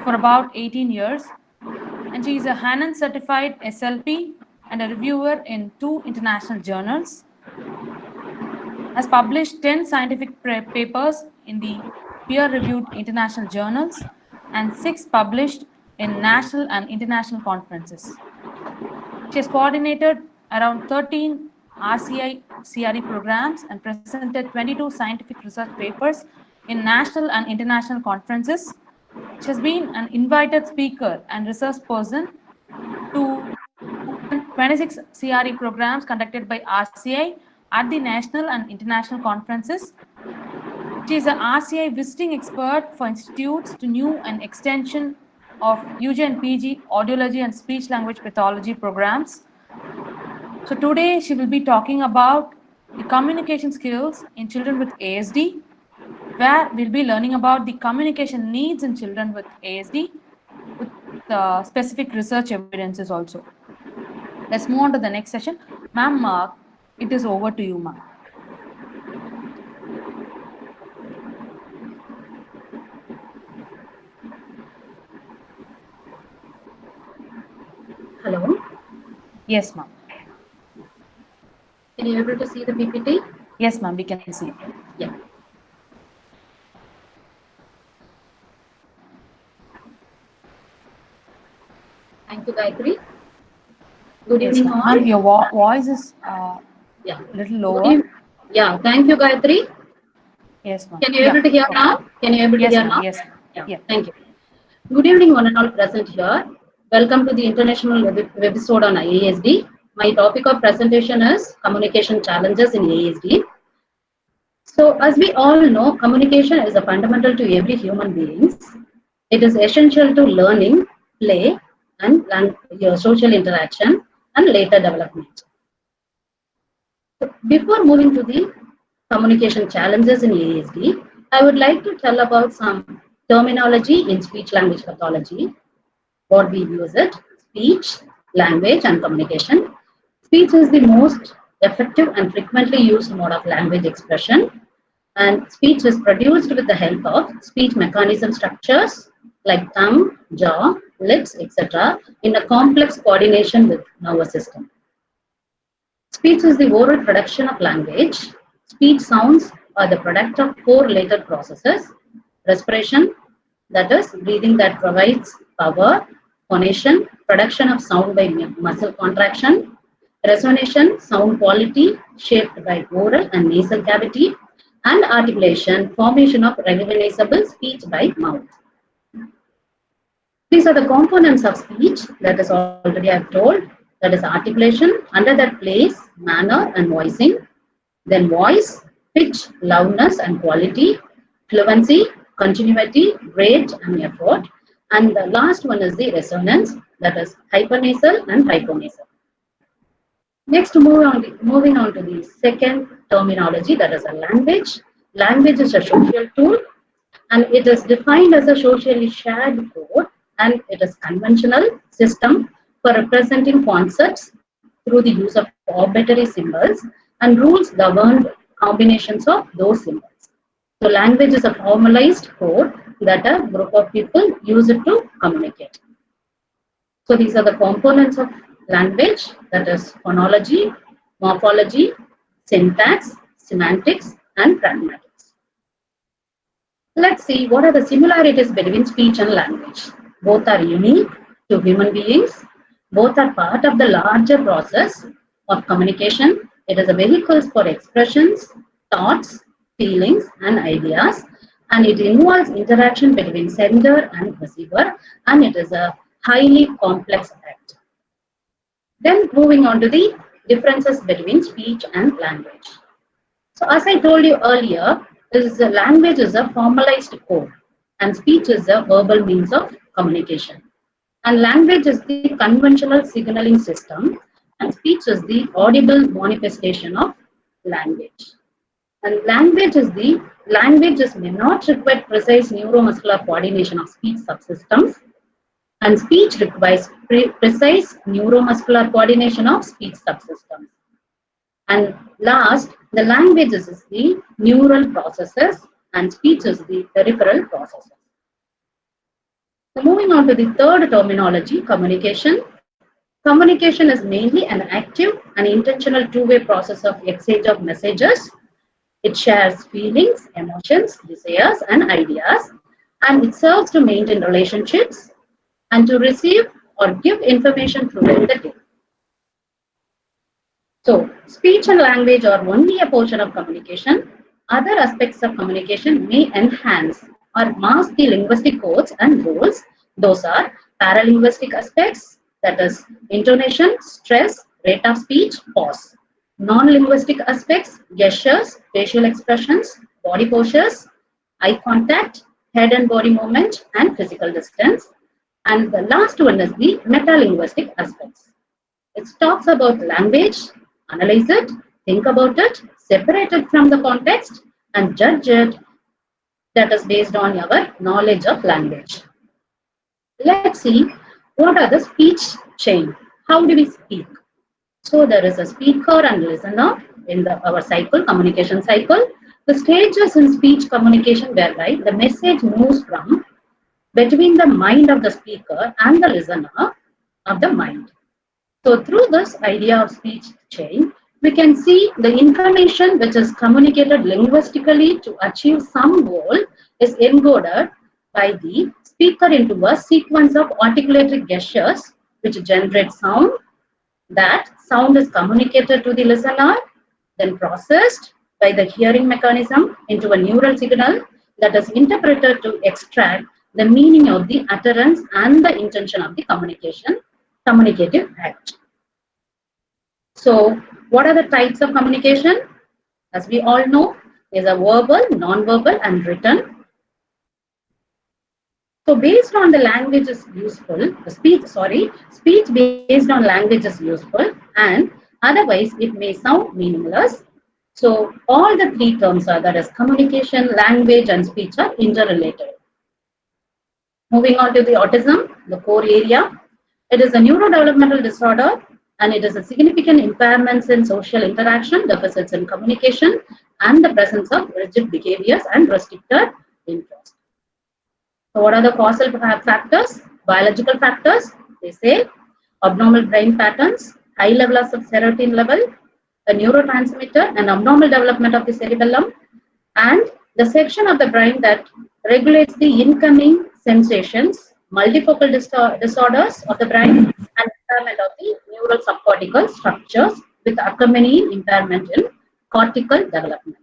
Speaker 1: for about 18 years. And she is a Hanan certified SLP and a reviewer in 2 international journals. Has published 10 scientific papers in the peer-reviewed international journals and 6 published in national and international conferences. She has coordinated around 13 RCI CRE programs and presented 22 scientific research papers in national and international conferences. She has been an invited speaker and research person to 26 CRE programs conducted by RCI at the national and international conferences. She is an RCI visiting expert for institutes to new and extension of UG and PG audiology and speech language pathology programs. So today she will be talking about the communication skills in children with ASD, where we'll be learning about the communication needs in children with ASD with specific research evidences also. Let's move on to the next session. Ma'am, it is over to you, ma'am.
Speaker 10: Hello?
Speaker 1: Yes, ma'am.
Speaker 10: Can you able to see the PPT?
Speaker 1: Yes, ma'am, we can see.
Speaker 10: Yeah. Thank you, Gayatri. Good evening, all.
Speaker 1: Ma'am, your voice is
Speaker 10: yeah,
Speaker 1: little lower.
Speaker 10: Yeah, thank you, Gayatri.
Speaker 1: Yes, ma'am.
Speaker 10: Can you able to hear now? Can you able to hear now?
Speaker 1: Yes,
Speaker 10: yeah. Thank you. Good evening, one and all present here. Welcome to the international webisode on ASD. My topic of presentation is communication challenges in ASD. So as we all know, communication is a fundamental to every human beings. It is essential to learning, play, and your social interaction and later development. Before moving to the communication challenges in ASD, I would like to tell about some terminology in speech language pathology, what we use it, speech, language, and communication. Speech is the most effective and frequently used mode of language expression, and speech is produced with the help of speech mechanism structures like tongue, jaw, lips, etc. in a complex coordination with nervous system. Speech is the oral production of language. Speech sounds are the product of four related processes: respiration, that is breathing that provides power; phonation, production of sound by muscle contraction; resonation, sound quality shaped by oral and nasal cavity; and articulation, formation of recognizable speech by mouth. These are the components of speech that is already I've told. That is articulation, under that place, manner and voicing. Then voice, pitch, loudness and quality, fluency, continuity, rate and effort. And the last one is the resonance, that is hypernasal and hyponasal. Next, moving on to the second terminology, that is a language. Language is a social tool, and it is defined as a socially shared code, and it is conventional system for representing concepts through the use of arbitrary symbols, and rules govern combinations of those symbols. So language is a formalized code that a group of people use it to communicate. So these are the components of language, that is phonology, morphology, syntax, semantics, and pragmatics. Let's see what are the similarities between speech and language. Both are unique to human beings. Both are part of the larger process of communication. It is a vehicle for expressions, thoughts, feelings, and ideas. And it involves interaction between sender and receiver. And it is a highly complex act. Then moving on to the differences between speech and language. So as I told you earlier, language is a formalized code and speech is a verbal means of communication. And language is the conventional signaling system and speech is the audible manifestation of language. And languages may not require precise neuromuscular coordination of speech subsystems, and speech requires precise neuromuscular coordination of speech subsystems. And last, the languages is the neural processes and speech is the peripheral processes. So moving on to the third terminology, communication. Communication is mainly an active and intentional two-way process of exchange of messages. It shares feelings, emotions, desires, and ideas, and it serves to maintain relationships and to receive or give information throughout the day. So, speech and language are only a portion of communication. Other aspects of communication may enhance or mask the linguistic codes and rules. Those are paralinguistic aspects, that is intonation, stress, rate of speech, pause. Non-linguistic aspects, gestures, facial expressions, body postures, eye contact, head and body movement, and physical distance. And the last one is the metalinguistic aspects. It talks about language, analyze it, think about it, separate it from the context, and judge it. That is based on our knowledge of language. Let's see what are the speech chain. How do we speak? So there is a speaker and listener in our cycle, communication cycle. The stages in speech communication whereby the message moves from between the mind of the speaker and the listener of the mind. So through this idea of speech chain, we can see the information which is communicated linguistically to achieve some goal is encoded by the speaker into a sequence of articulatory gestures which generate sound. That sound is communicated to the listener, then processed by the hearing mechanism into a neural signal that is interpreted to extract the meaning of the utterance and the intention of the communicative act. So, what are the types of communication? As we all know, is a verbal, non-verbal, and written. So based on the language is useful, speech based on language is useful, and otherwise it may sound meaningless. So all the three terms are, that is communication, language, and speech, are interrelated. Moving on to the autism, the core area. It is a neurodevelopmental disorder and it is a significant impairments in social interaction, deficits in communication, and the presence of rigid behaviors and restricted interest. So what are the causal factors? Biological factors, they say abnormal brain patterns, high levels of serotonin level, a neurotransmitter, and abnormal development of the cerebellum, and the section of the brain that regulates the incoming sensations, multifocal disorders of the brain, and impairment of the neural subcortical structures with accompanying impairment in cortical development.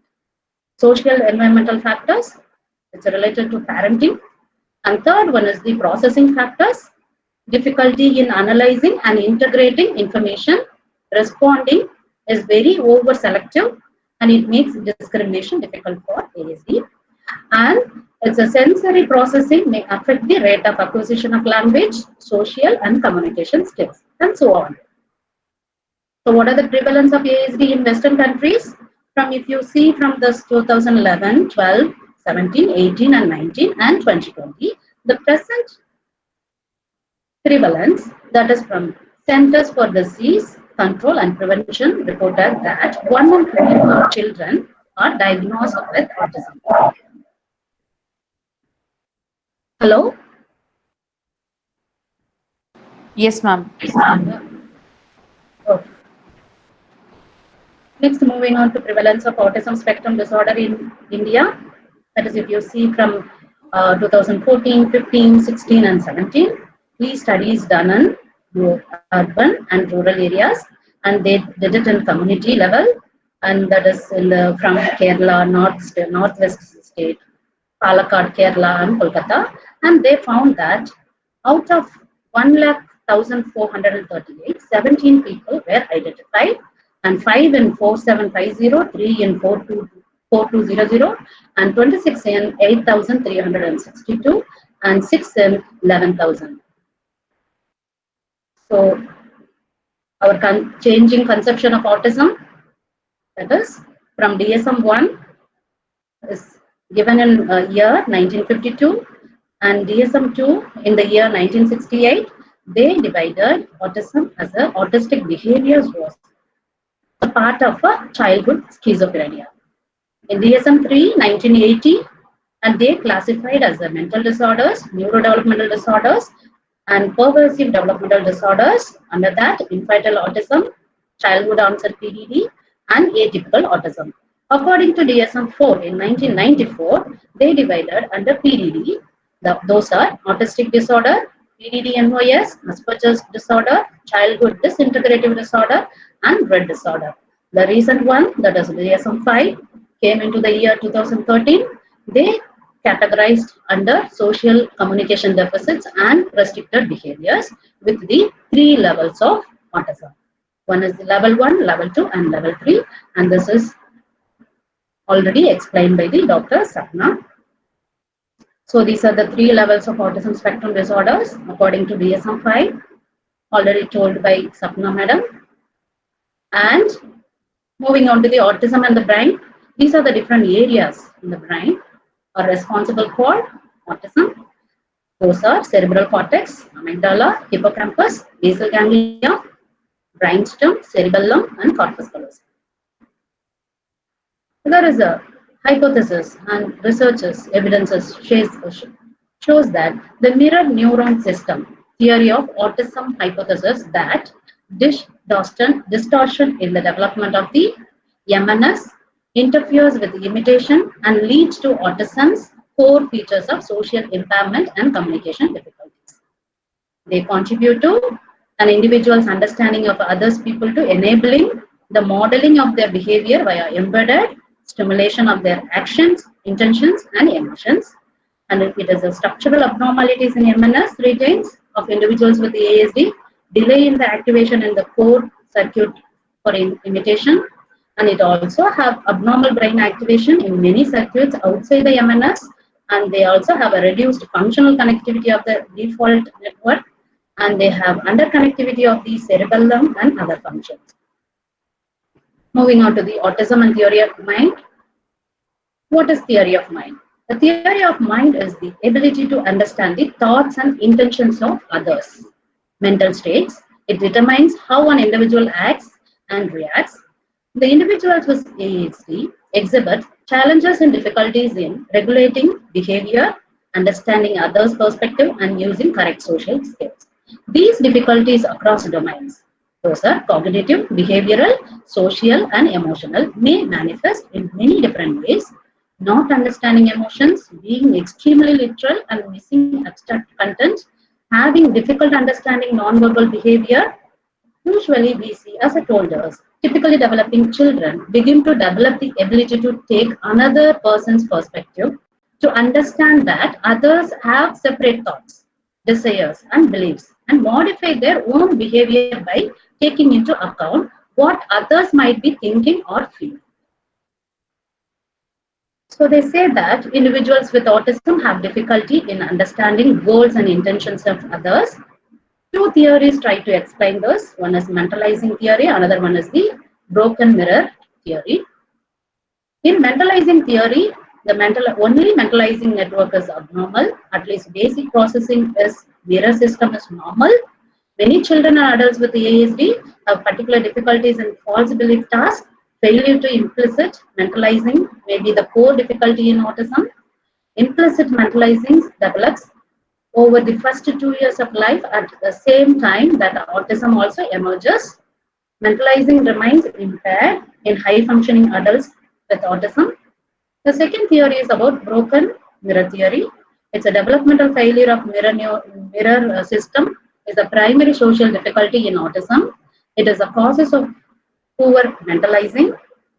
Speaker 10: Social environmental factors, it's related to parenting. And third one is the processing factors, difficulty in analyzing and integrating information, responding is very over selective, and it makes discrimination difficult for ASD. And it's a sensory processing may affect the rate of acquisition of language, social and communication skills, and so on. So what are the prevalence of ASD in Western countries? From, if you see from this 2011, 12, 17, 18 and 19 and 2020, the present prevalence, that is from Centers for Disease Control and Prevention, reported that 1 in 24 children are diagnosed with autism. Hello?
Speaker 1: Yes, ma'am.
Speaker 10: Okay. Next, moving on to prevalence of autism spectrum disorder in India. That is, if you see from 2014, 15, 16 and 17, 3 studies done in urban and rural areas, and they did it in community level, and that is in the, from Kerala, northwest state, Palakkad, Kerala and Kolkata, and they found that out of 1,0438, 17 people were identified, and 5 in 4750, 3 in 4200, and 26 in 8,362, and 6 in 11,000. So our changing conception of autism, that is from DSM-1 is given in year 1952, and DSM-2 in the year 1968. They divided autism as a autistic behaviors was a part of a childhood schizophrenia. In DSM-3, 1980, and they classified as a mental disorders, neurodevelopmental disorders, and pervasive developmental disorders. Under that, infantile autism, childhood onset PDD, and atypical autism. According to DSM-4 in 1994, they divided under PDD. Those are autistic disorder, PDD-NOS, Asperger's disorder, childhood disintegrative disorder, and Rett disorder. The recent one, that is DSM-5, came into the year 2013. They categorized under social communication deficits and restricted behaviors with the 3 levels of autism. One is level 1, level 2, and level 3, and this is already explained by the Dr. Sapna. So these are the 3 levels of autism spectrum disorders according to DSM-5, already told by Sapna madam. And moving on to the autism and the brain, these are the different areas in the brain are responsible for autism. Those are cerebral cortex, amygdala, hippocampus, basal ganglia, brainstem, cerebellum, and corpus callosum. There is a hypothesis, and researchers evidences shows that the mirror neuron system theory of autism hypothesis that distortion in the development of the MNS interferes with the imitation and leads to autism's core features of social impairment and communication difficulties. They contribute to an individual's understanding of others people to enabling the modeling of their behavior via embedded stimulation of their actions, intentions, and emotions. And it is a structural abnormalities in MNS regions of individuals with the ASD, delay in the activation in the core circuit for imitation, and it also have abnormal brain activation in many circuits outside the MNS, and they also have a reduced functional connectivity of the default network, and they have underconnectivity of the cerebellum and other functions. Moving on to the autism and theory of mind. What is theory of mind? The theory of mind is the ability to understand the thoughts and intentions of others. Mental states. It determines how an individual acts and reacts. The individuals with ADHD exhibit challenges and difficulties in regulating behavior, understanding others' perspective, and using correct social skills. These difficulties across domains, those are cognitive, behavioral, social, and emotional, may manifest in many different ways. Not understanding emotions, being extremely literal and missing abstract content, having difficult understanding nonverbal behavior. Usually we see, as I told us, typically developing children begin to develop the ability to take another person's perspective, to understand that others have separate thoughts, desires, and beliefs, and modify their own behavior by taking into account what others might be thinking or feeling. So they say that individuals with autism have difficulty in understanding goals and intentions of others. Two theories try to explain this. One is mentalizing theory, another one is the broken mirror theory. In mentalizing theory, the only mentalizing network is abnormal. At least basic processing is mirror system is normal. Many children and adults with ASD have particular difficulties in false belief tasks. Failure to implicit mentalizing may be the core difficulty in autism. Implicit mentalizing develops over the first 2 years of life at the same time that autism also emerges. Mentalizing remains impaired in high-functioning adults with autism. The second theory is about broken mirror theory. It's a developmental failure of mirror system is the primary social difficulty in autism. It is a causes of poor mentalizing.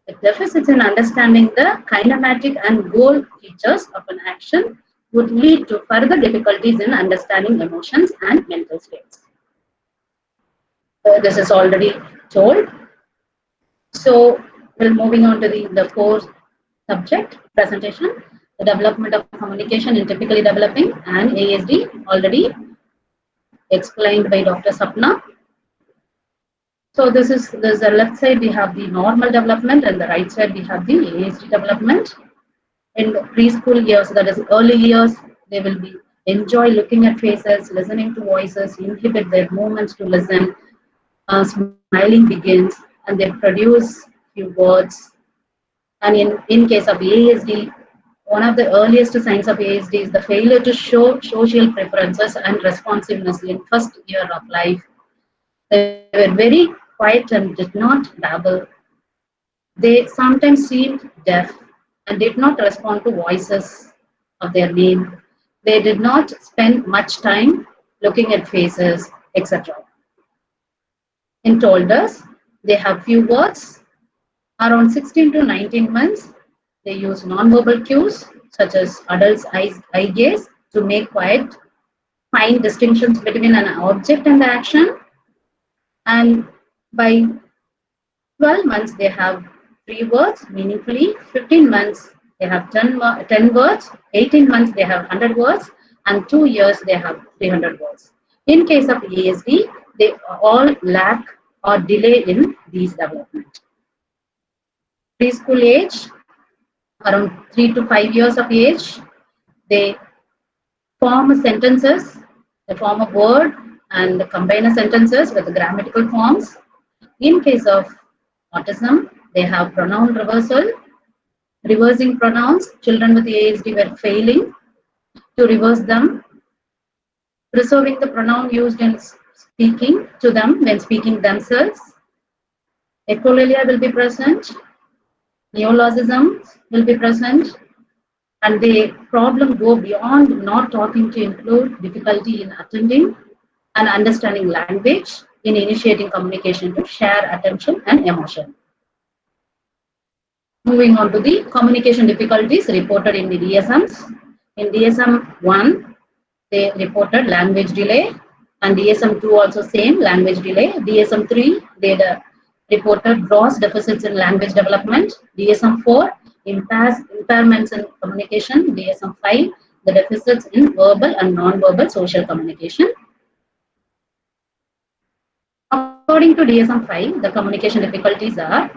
Speaker 10: The deficits in understanding the kinematic and goal features of an action would lead to further difficulties in understanding emotions and mental states. This is already told. So we're moving on to the core subject presentation. The development of communication in typically developing and ASD, already explained by Dr. Sapna. So this is the left side we have the normal development, and the right side we have the ASD development. In the preschool years, that is early years, they will be enjoy looking at faces, listening to voices, inhibit their movements to listen. Smiling begins, and they produce few words. And in case of ASD, one of the earliest signs of ASD is the failure to show social preferences and responsiveness in first year of life. They were very quiet and did not babble. They sometimes seemed deaf and did not respond to voices of their name. They did not spend much time looking at faces, etc. In toddlers, they have few words. Around 16 to 19 months, they use nonverbal cues such as adults' eye gaze to make quiet, fine distinctions between an object and the action. And by 12 months, they have 3 words meaningfully. 15 months, they have 10 words. 18 months, they have 100 words. And 2 years, they have 300 words. In case of ASD, they all lack or delay in these development. Preschool age, around 3 to 5 years of age, they form sentences, they form a word and combine sentences with grammatical forms. In case of autism, they have pronoun reversal, reversing pronouns. Children with ASD were failing to reverse them, preserving the pronoun used in speaking to them when speaking themselves. Echolalia will be present, neologisms will be present, and the problem go beyond not talking to include difficulty in attending and understanding language, in initiating communication to share attention and emotion. Moving on to the communication difficulties reported in the DSMs. In DSM-1, they reported language delay, and DSM-2 also same language delay. DSM-3, they reported gross deficits in language development. DSM-4, impairments in communication. DSM-5, the deficits in verbal and non-verbal social communication. According to DSM-5, the communication difficulties are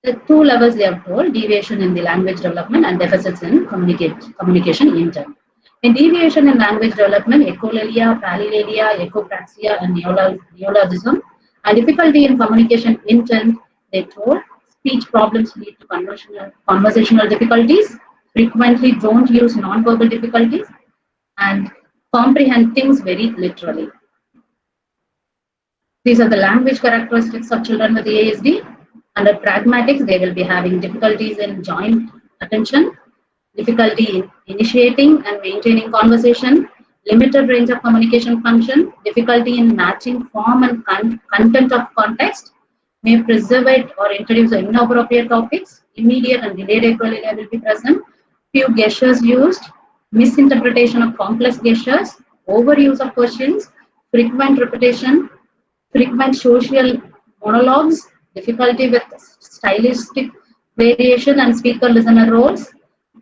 Speaker 10: the two levels they have told: deviation in the language development and deficits in communication intent. In deviation in language development, echolalia, palilalia, echopraxia, and neologism, and difficulty in communication intent, they told speech problems lead to conversational difficulties, frequently don't use non-verbal difficulties, and comprehend things very literally. These are the language characteristics of children with ASD. Under pragmatics, they will be having difficulties in joint attention, difficulty in initiating and maintaining conversation, limited range of communication function, difficulty in matching form and content of context, may preserve or introduce inappropriate topics, immediate and delayed echolalia will be present, few gestures used, misinterpretation of complex gestures, overuse of questions, frequent repetition, frequent social monologues, difficulty with stylistic variation and speaker-listener roles,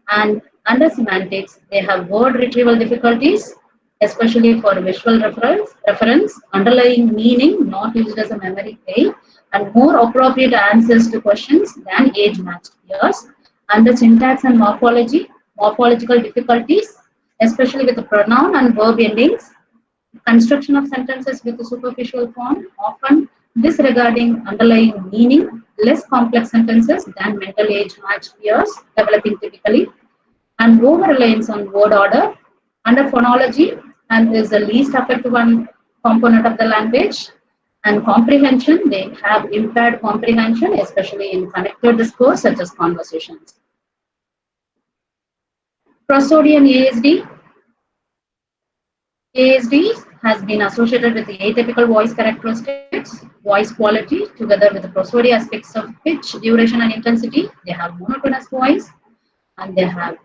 Speaker 10: and under semantics, they have word retrieval difficulties, especially for visual reference, underlying meaning not used as a memory aid, and more appropriate answers to questions than age-matched peers. Under syntax and morphological difficulties, especially with the pronoun and verb endings, construction of sentences with a superficial form, often disregarding underlying meaning, less complex sentences than mental age matched peers, developing typically, and over-reliance on word order. Under phonology, and is the least effective one component of the language, and comprehension, they have impaired comprehension, especially in connected discourse such as conversations. Prosody and ASD. ASD has been associated with the atypical voice characteristics, voice quality, together with the prosody aspects of pitch, duration, and intensity. They have monotonous voice, and they have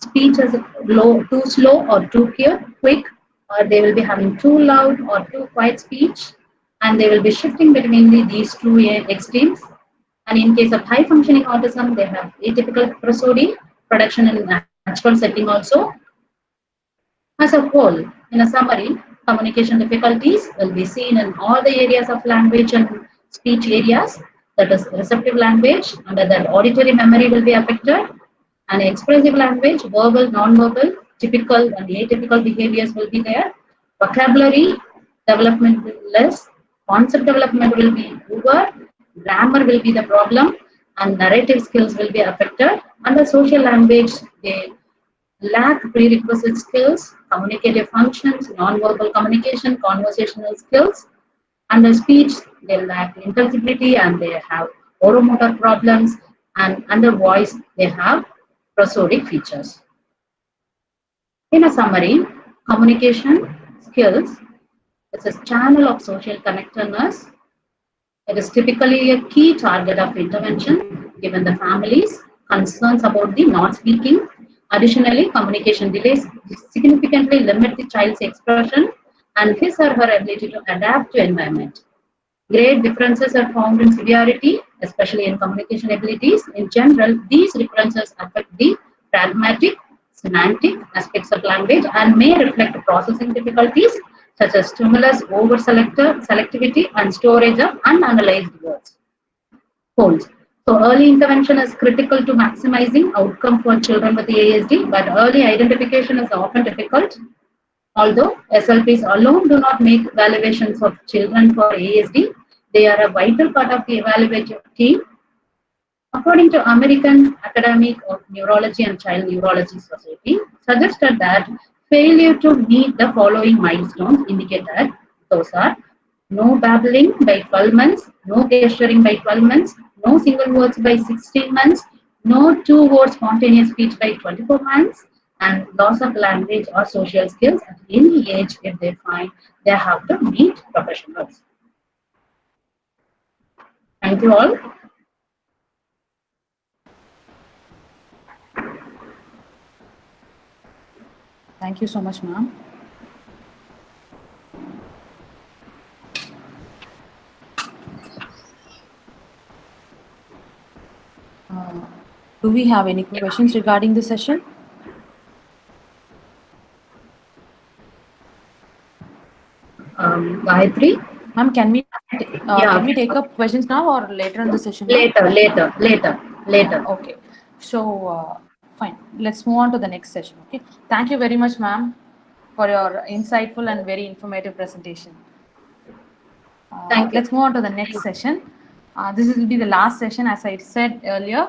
Speaker 10: speech as low, too slow or too quick, or they will be having too loud or too quiet speech, and they will be shifting between these two extremes. And in case of high functioning autism, they have atypical prosody, production in natural setting also. As a whole, in a summary, communication difficulties will be seen in all the areas of language and speech areas, that is receptive language, under that auditory memory will be affected, and expressive language, verbal, non-verbal, typical and atypical behaviors will be there. Vocabulary development will be less, concept development will be poor, grammar will be the problem, and narrative skills will be affected. Under social language, they lack prerequisite skills, communicative functions, non-verbal communication, conversational skills. Under speech, they lack intelligibility and they have oromotor problems, and under voice, they have prosodic features. In a summary, communication skills is a channel of social connectedness. It is typically a key target of intervention given the family's concerns about the not speaking. Additionally, communication delays significantly limit the child's expression and his or her ability to adapt to environment. Great differences are found in severity, especially in communication abilities. In general, these differences affect the pragmatic, semantic aspects of language and may reflect processing difficulties such as stimulus over-selectivity and storage of unanalyzed words. Holds. So early intervention is critical to maximizing outcome for children with ASD, but early identification is often difficult. Although SLPs alone do not make evaluations of children for ASD, they are a vital part of the evaluative team. According to American Academy of Neurology and Child Neurology Society, suggested that failure to meet the following milestones indicate that those are no babbling by 12 months, no gesturing by 12 months, no single words by 16 months, no two-word spontaneous speech by 24 months, and loss of language or social skills at any age if they find they have to meet professionals. Thank you all.
Speaker 1: Thank you so much, ma'am. Do we have any questions regarding the session?
Speaker 10: Gayatri?
Speaker 1: Ma'am, can we
Speaker 10: Yeah.
Speaker 1: take up questions now or later in the session? ma'am?
Speaker 10: Later.
Speaker 1: Okay. So, fine. Let's move on to the next session. Okay. Thank you very much, ma'am, for your insightful and very informative presentation.
Speaker 10: Thank you.
Speaker 1: Let's move on to the next session. This will be the last session, as I said earlier.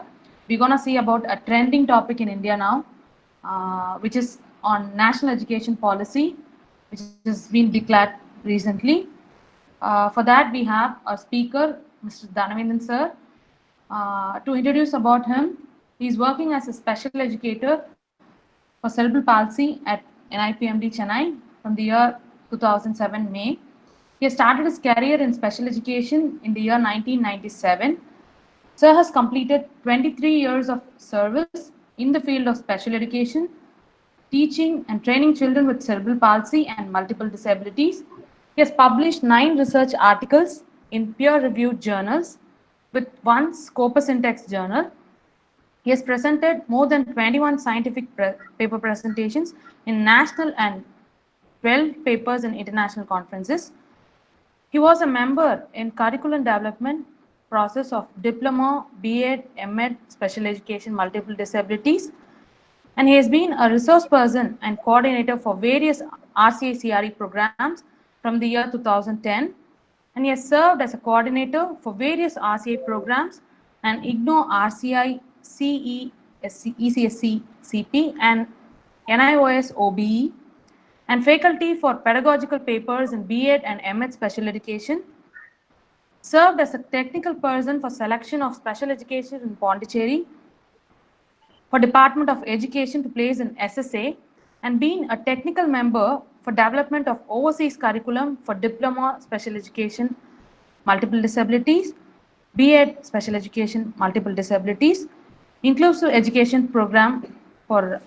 Speaker 1: We're going to see about a trending topic in India now, which is on national education policy, which has been declared recently. For that, we have a speaker, Mr. Dhanavendan sir. To introduce about him, he is working as a special educator for cerebral palsy at NIEPMD Chennai from the year 2007 May. He started his career in special education in the year 1997. Sir has completed 23 years of service in the field of special education, teaching and training children with cerebral palsy and multiple disabilities. He has published 9 research articles in peer-reviewed journals with 1 Scopus Index journal. He has presented more than 21 scientific paper presentations in national and 12 papers in international conferences. He was a member in curriculum development process of Diploma, B.Ed, M.Ed, Special Education, Multiple Disabilities, and he has been a resource person and coordinator for various RCA CRE programs from the year 2010, and he has served as a coordinator for various RCA programs and IGNO RCI CE ECSC CP and NIOS OBE, and faculty for pedagogical papers in B.Ed and M.Ed Special Education. Served as a technical person for selection of special education in Pondicherry for Department of Education to place in SSA, and been a technical member for development of overseas curriculum for Diploma Special Education Multiple Disabilities, B.Ed Special Education Multiple Disabilities, Inclusive Education Program for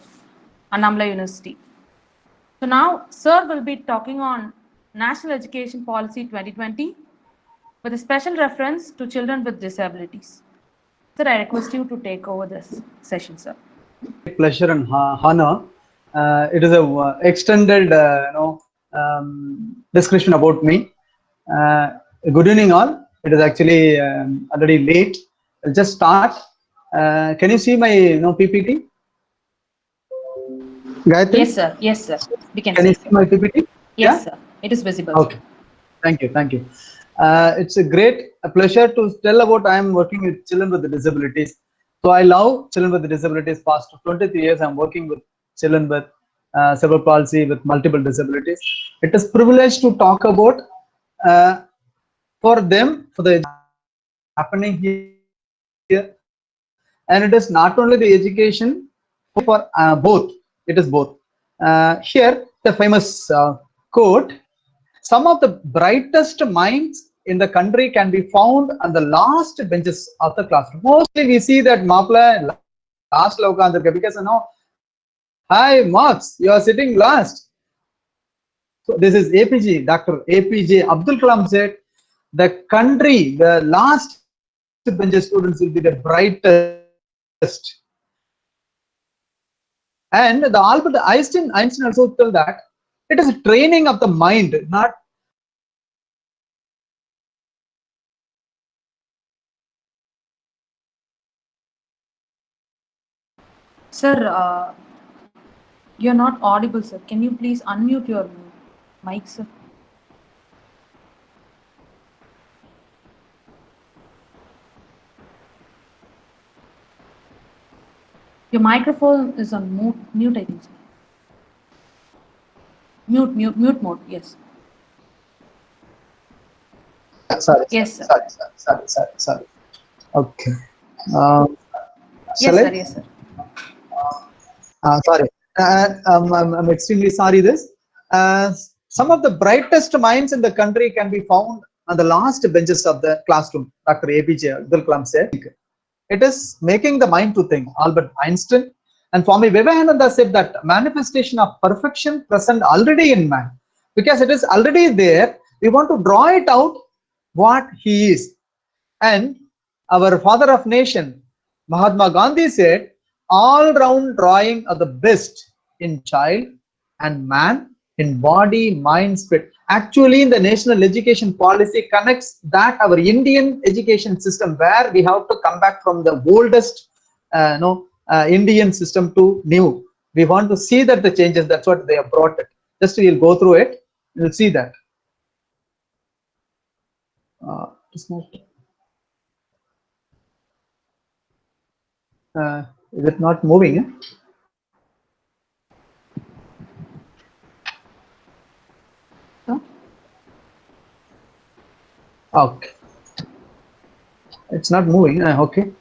Speaker 1: Annamala University. So now, Sir will be talking on National Education Policy 2020 with a special reference to children with disabilities. Sir, I request you to take over this session, sir.
Speaker 11: Pleasure and honor. It is a extended, description about me. Good evening, all. It is actually already late. I'll just start. Can you see my PPT? Gayatri?
Speaker 1: Yes, sir. Yes, sir. We can
Speaker 11: you see my PPT?
Speaker 1: Yes, sir. It is visible.
Speaker 11: Okay. Thank you. It's a great pleasure to tell about I am working with children with disabilities. So I love children with disabilities. Past 23 years, I'm working with children with cerebral palsy with multiple disabilities. It is privilege to talk about for them, for the happening here, and it is not only the education for both. It is both. Here, the famous quote: "Some of the brightest minds in the country can be found on the last benches of the classroom." Mostly we see that Mapla last because hi Marks, you are sitting last. So this is APJ, Dr. APJ Abdul Kalam said, the country, the last benches students will be the brightest. And the Albert Einstein also told that it is a training of the mind, not
Speaker 1: Sir, you're not audible, sir. Can you please unmute your mic, sir? Your microphone is on mute, I think, sir. Mute mode, yes.
Speaker 11: Sorry.
Speaker 1: Yes, sir.
Speaker 11: Sorry. Okay.
Speaker 1: Yes, sir.
Speaker 11: Sorry. I'm extremely sorry. Some of the brightest minds in the country can be found on the last benches of the classroom. Dr. APJ Abdul Kalam said, "It is making the mind to think." Albert Einstein and Swami Vivekananda said that manifestation of perfection present already in man, because it is already there. We want to draw it out what he is. And our father of nation, Mahatma Gandhi said, all-round drawing of the best in child and man in body, mind, spirit. Actually, the national education policy connects that our Indian education system, where we have to come back from the oldest Indian system to new. We want to see that the changes, that's what they have brought it. Just we'll go through it, you'll see that. Is it not moving? Okay. It's not moving. Okay.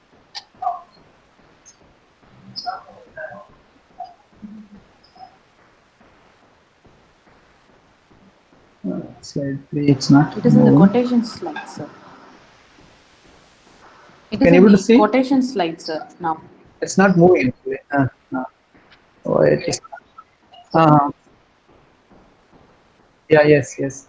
Speaker 11: Slide 3. It's not.
Speaker 1: It is in the quotation slide, sir. It is
Speaker 11: Can you
Speaker 1: in
Speaker 11: able to
Speaker 1: the
Speaker 11: see?
Speaker 1: quotation slide, sir. Now.
Speaker 11: It's not moving. Oh, it is. Yeah. Yes. Yes.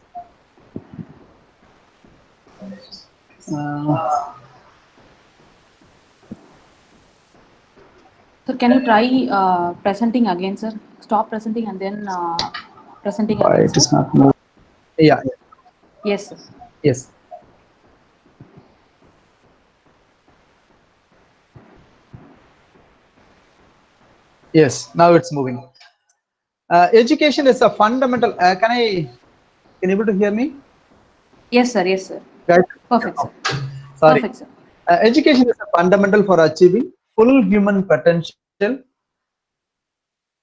Speaker 1: So can you try presenting again, sir? Stop presenting and then presenting again,
Speaker 11: It
Speaker 1: sir.
Speaker 11: is not moving. Yeah.
Speaker 1: Yes, sir.
Speaker 11: Yes. Yes. Now it's moving. Education is a fundamental. Can you able to hear me?
Speaker 1: Yes, sir. Yes, sir.
Speaker 11: Right.
Speaker 1: Perfect, sir.
Speaker 11: Sorry.
Speaker 1: Perfect, sir.
Speaker 11: Education is a fundamental for achieving full human potential,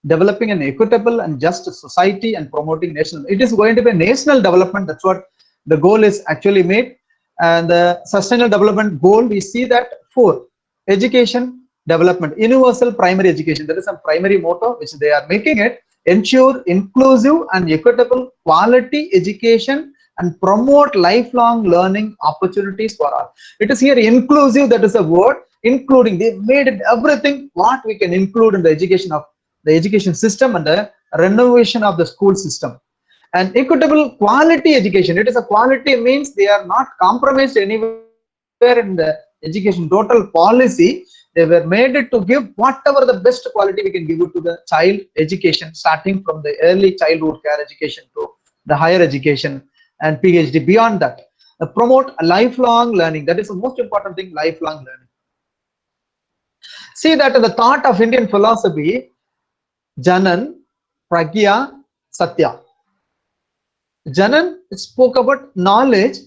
Speaker 11: developing an equitable and just society, and promoting national. It is going to be a national development. That's what the goal is actually made. And the sustainable development goal, we see that 4: education, development, universal primary education. That is a primary motto which they are making it. Ensure inclusive and equitable quality education and promote lifelong learning opportunities for all. It is here inclusive, that is a word, including. They made it everything what we can include in the education of the education system and the renovation of the school system. And equitable quality education, it is a quality means they are not compromised anywhere in the education total policy. They were made it to give whatever the best quality we can give it to the child education, starting from the early childhood care education to the higher education and PhD. Beyond that, promote lifelong learning. That is the most important thing, lifelong learning. See that in the thought of Indian philosophy, Janan, Pragya, Satya. Janan spoke about knowledge,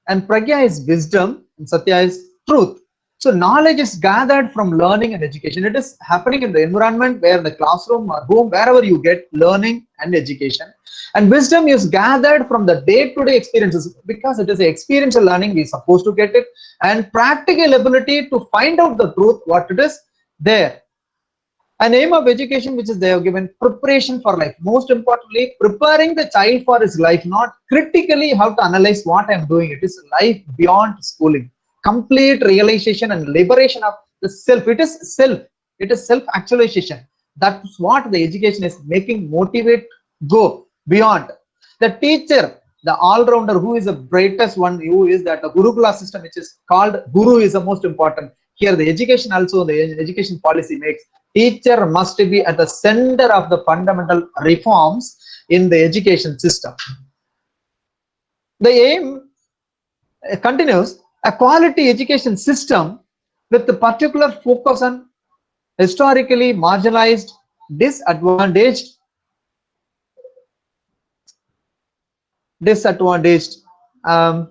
Speaker 11: and Pragya is wisdom, and Satya is truth. So knowledge is gathered from learning and education. It is happening in the environment, where in the classroom or home, wherever you get learning and education. And wisdom is gathered from the day-to-day experiences, because it is an experiential learning, we are supposed to get it. And practical ability to find out the truth, what it is there. An aim of education which is they have given, preparation for life. Most importantly, preparing the child for his life, not critically how to analyze what I am doing. It is life beyond schooling. Complete realization and liberation of the self. It is self. It is self-actualization. That's what the education is making, motivate, go beyond. The teacher, the all-rounder, who is the brightest one, who is that the Gurukula system, which is called Guru, is the most important. Here the education also, the education policy makes teacher must be at the center of the fundamental reforms in the education system. The aim continues, a quality education system with the particular focus on historically marginalized, disadvantaged, and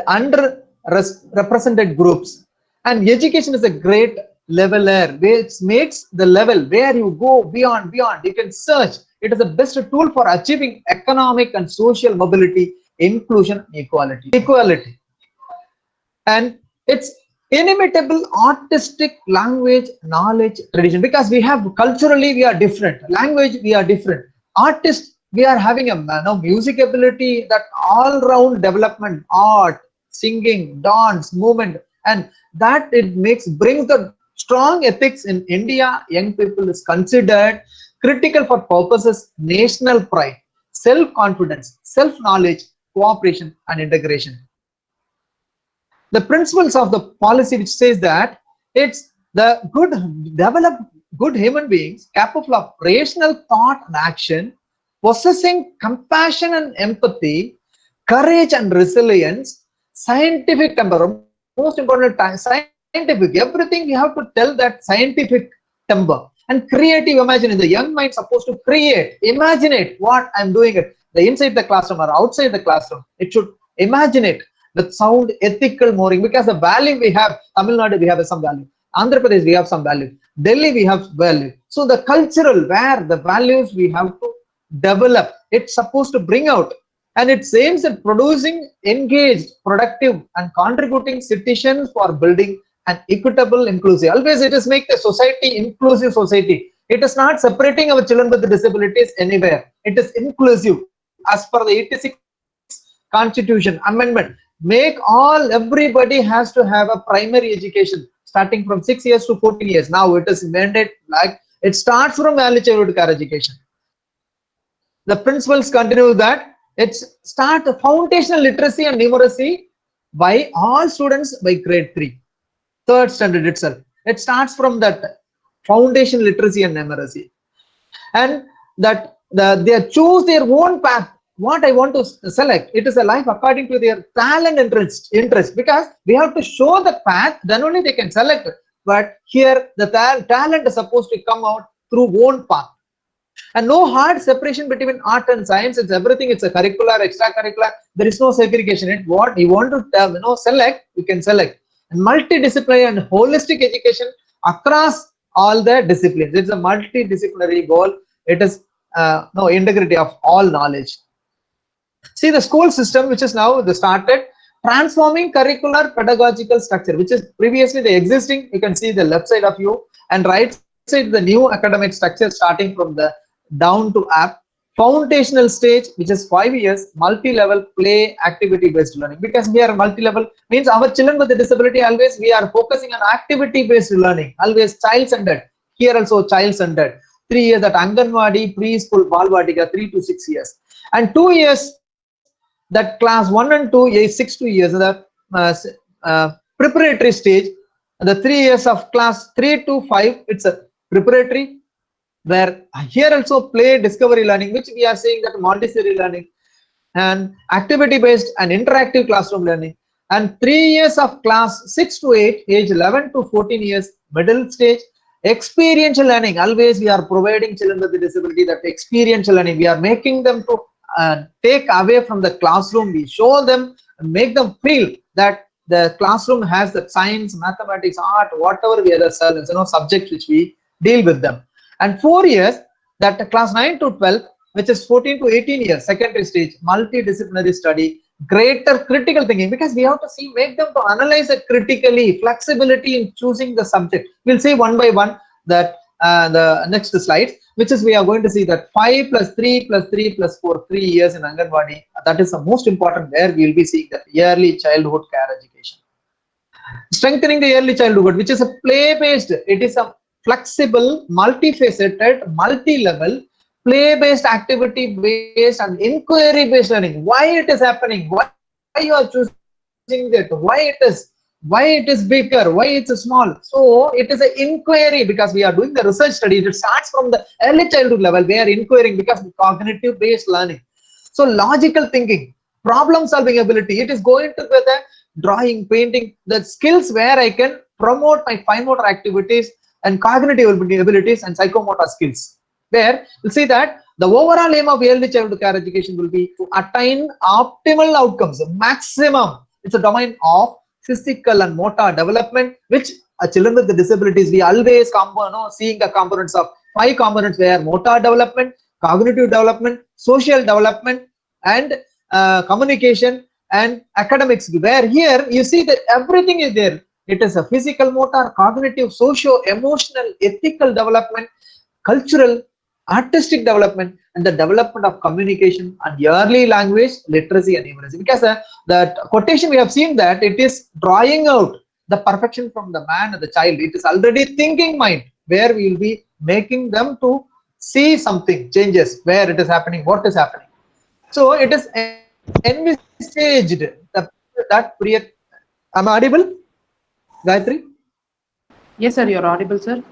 Speaker 11: underrepresented groups. And education is a great leveler, which makes the level where you go beyond. You can search. It is the best tool for achieving economic and social mobility, inclusion, equality. And it's inimitable artistic language, knowledge, tradition, because we have culturally we are different, language we are different, artists we are having a music ability, that all-round development, art, singing, dance, movement, and that it brings the strong ethics in India. Young people is considered critical for purposes national pride, self-confidence, self-knowledge, cooperation, and integration. the principles of the policy which says that it's the develop good human beings capable of rational thought and action, possessing compassion and empathy, courage and resilience, scientific temper, most important time, scientific, everything we have to tell that scientific temper, and creative imagination. The young mind supposed to create, imagine it, what I'm doing it, the inside the classroom or outside the classroom. It should imagine it with sound ethical mooring, because the value we have, Tamil Nadu we have some value, Andhra Pradesh we have some value, Delhi we have value. So the cultural, where the values we have to develop, it's supposed to bring out, and it aims at producing engaged, productive and contributing citizens for building an equitable, inclusive. Always it is make the society inclusive society. It is not separating our children with disabilities anywhere. It is inclusive as per the 86 Constitution Amendment. Make everybody has to have a primary education starting from 6 years to 14 years. Now it is mandate, like it starts from early childhood care education. The principles continue that it's start the foundational literacy and numeracy by all students by grade 3, 3rd standard itself. It starts from that foundation literacy and numeracy, and that they choose their own path. What I want to select, it is a life according to their talent interest, because we have to show the path, then only they can select it. But here the talent is supposed to come out through own path, and no hard separation between art and science. It's everything, it's a curricular, extracurricular, there is no segregation. It what you want to select, you can select. And multidisciplinary and holistic education across all the disciplines. It's a multidisciplinary goal. It is integrity of all knowledge. See the school system, which is now started transforming curricular pedagogical structure, which is previously the existing. You can see the left side of you, and right side the new academic structure starting from the down to up. Foundational stage, which is 5 years, multi-level play activity based learning, because we are multi-level means our children with the disability, always we are focusing on activity based learning, always child centered. Here also child centered. 3 years at Anganwadi, preschool, Balvatika, 3 to 6 years, and 2 years that class 1 and 2 is 6 to years, the preparatory stage. The 3 years of class 3 to 5, it's a preparatory, where here also play discovery learning, which we are saying that Montessori learning, and activity based and interactive classroom learning. And 3 years of class 6 to 8, age 11 to 14 years, middle stage, experiential learning. Always we are providing children with the disability that experiential learning, we are making them to take away from the classroom. We show them and make them feel that the classroom has the science, mathematics, art, whatever we other subjects which we deal with them. And 4 years, that class 9 to 12, which is 14 to 18 years, secondary stage, multidisciplinary study, greater critical thinking, because we have to make them to analyze it critically, flexibility in choosing the subject. We'll see one by one that the next slide, which is we are going to see that 5 plus 3 plus 3 plus 4, 3 years in Anganwadi. That is the most important, where we will be seeing that early childhood care education. Strengthening the early childhood, which is a play-based, it is a flexible, multifaceted, multi-level, play-based, activity-based and inquiry-based learning. Why it is happening? Why you are choosing that? Why it is bigger? Why it's small? So it is an inquiry, because we are doing the research study. It starts from the early childhood level. We are inquiring because cognitive-based learning. So logical thinking, problem-solving ability. It is going to be the drawing, painting, the skills where I can promote my fine motor activities and cognitive abilities and psychomotor skills. Where you'll see that the overall aim of early childhood care education will be to attain optimal outcomes, maximum. It's a domain of physical and motor development, which children with the disabilities, we always seeing the components of 5 components, where motor development, cognitive development, social development, and communication and academics, where here you see that everything is there. It is a physical, motor, cognitive, socio-emotional, ethical development, cultural, artistic development, and the development of communication and early language literacy and numeracy. Because that quotation we have seen that it is drawing out the perfection from the man and the child. It is already thinking mind, where we will be making them to see something changes, where it is happening, what is happening. So it is envisaged that period Am I audible, Gayatri?
Speaker 1: Yes, sir, you're audible, sir.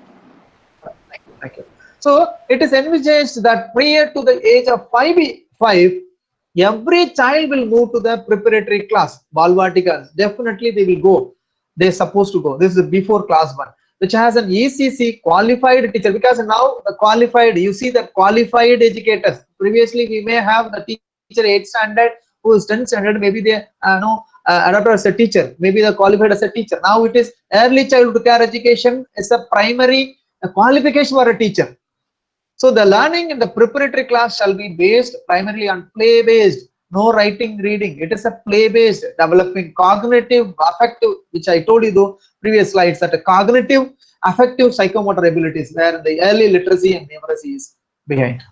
Speaker 11: Thank you. So it is envisaged that prior to the age of 5, every child will move to the preparatory class, Balvatika. Definitely they will go. They're supposed to go. This is before class 1, which has an ECC qualified teacher, because now the qualified, you see the qualified educators. Previously we may have the teacher 8th standard who is 10th standard, maybe they adopted as a teacher, maybe they qualified as a teacher. Now it is early childhood care education is a primary qualification for a teacher. So the learning in the preparatory class shall be based primarily on play-based, no writing, reading. It is a play-based, developing cognitive, affective, which I told you though previous slides, that a cognitive, affective, psychomotor abilities, where the early literacy and numeracy is behind.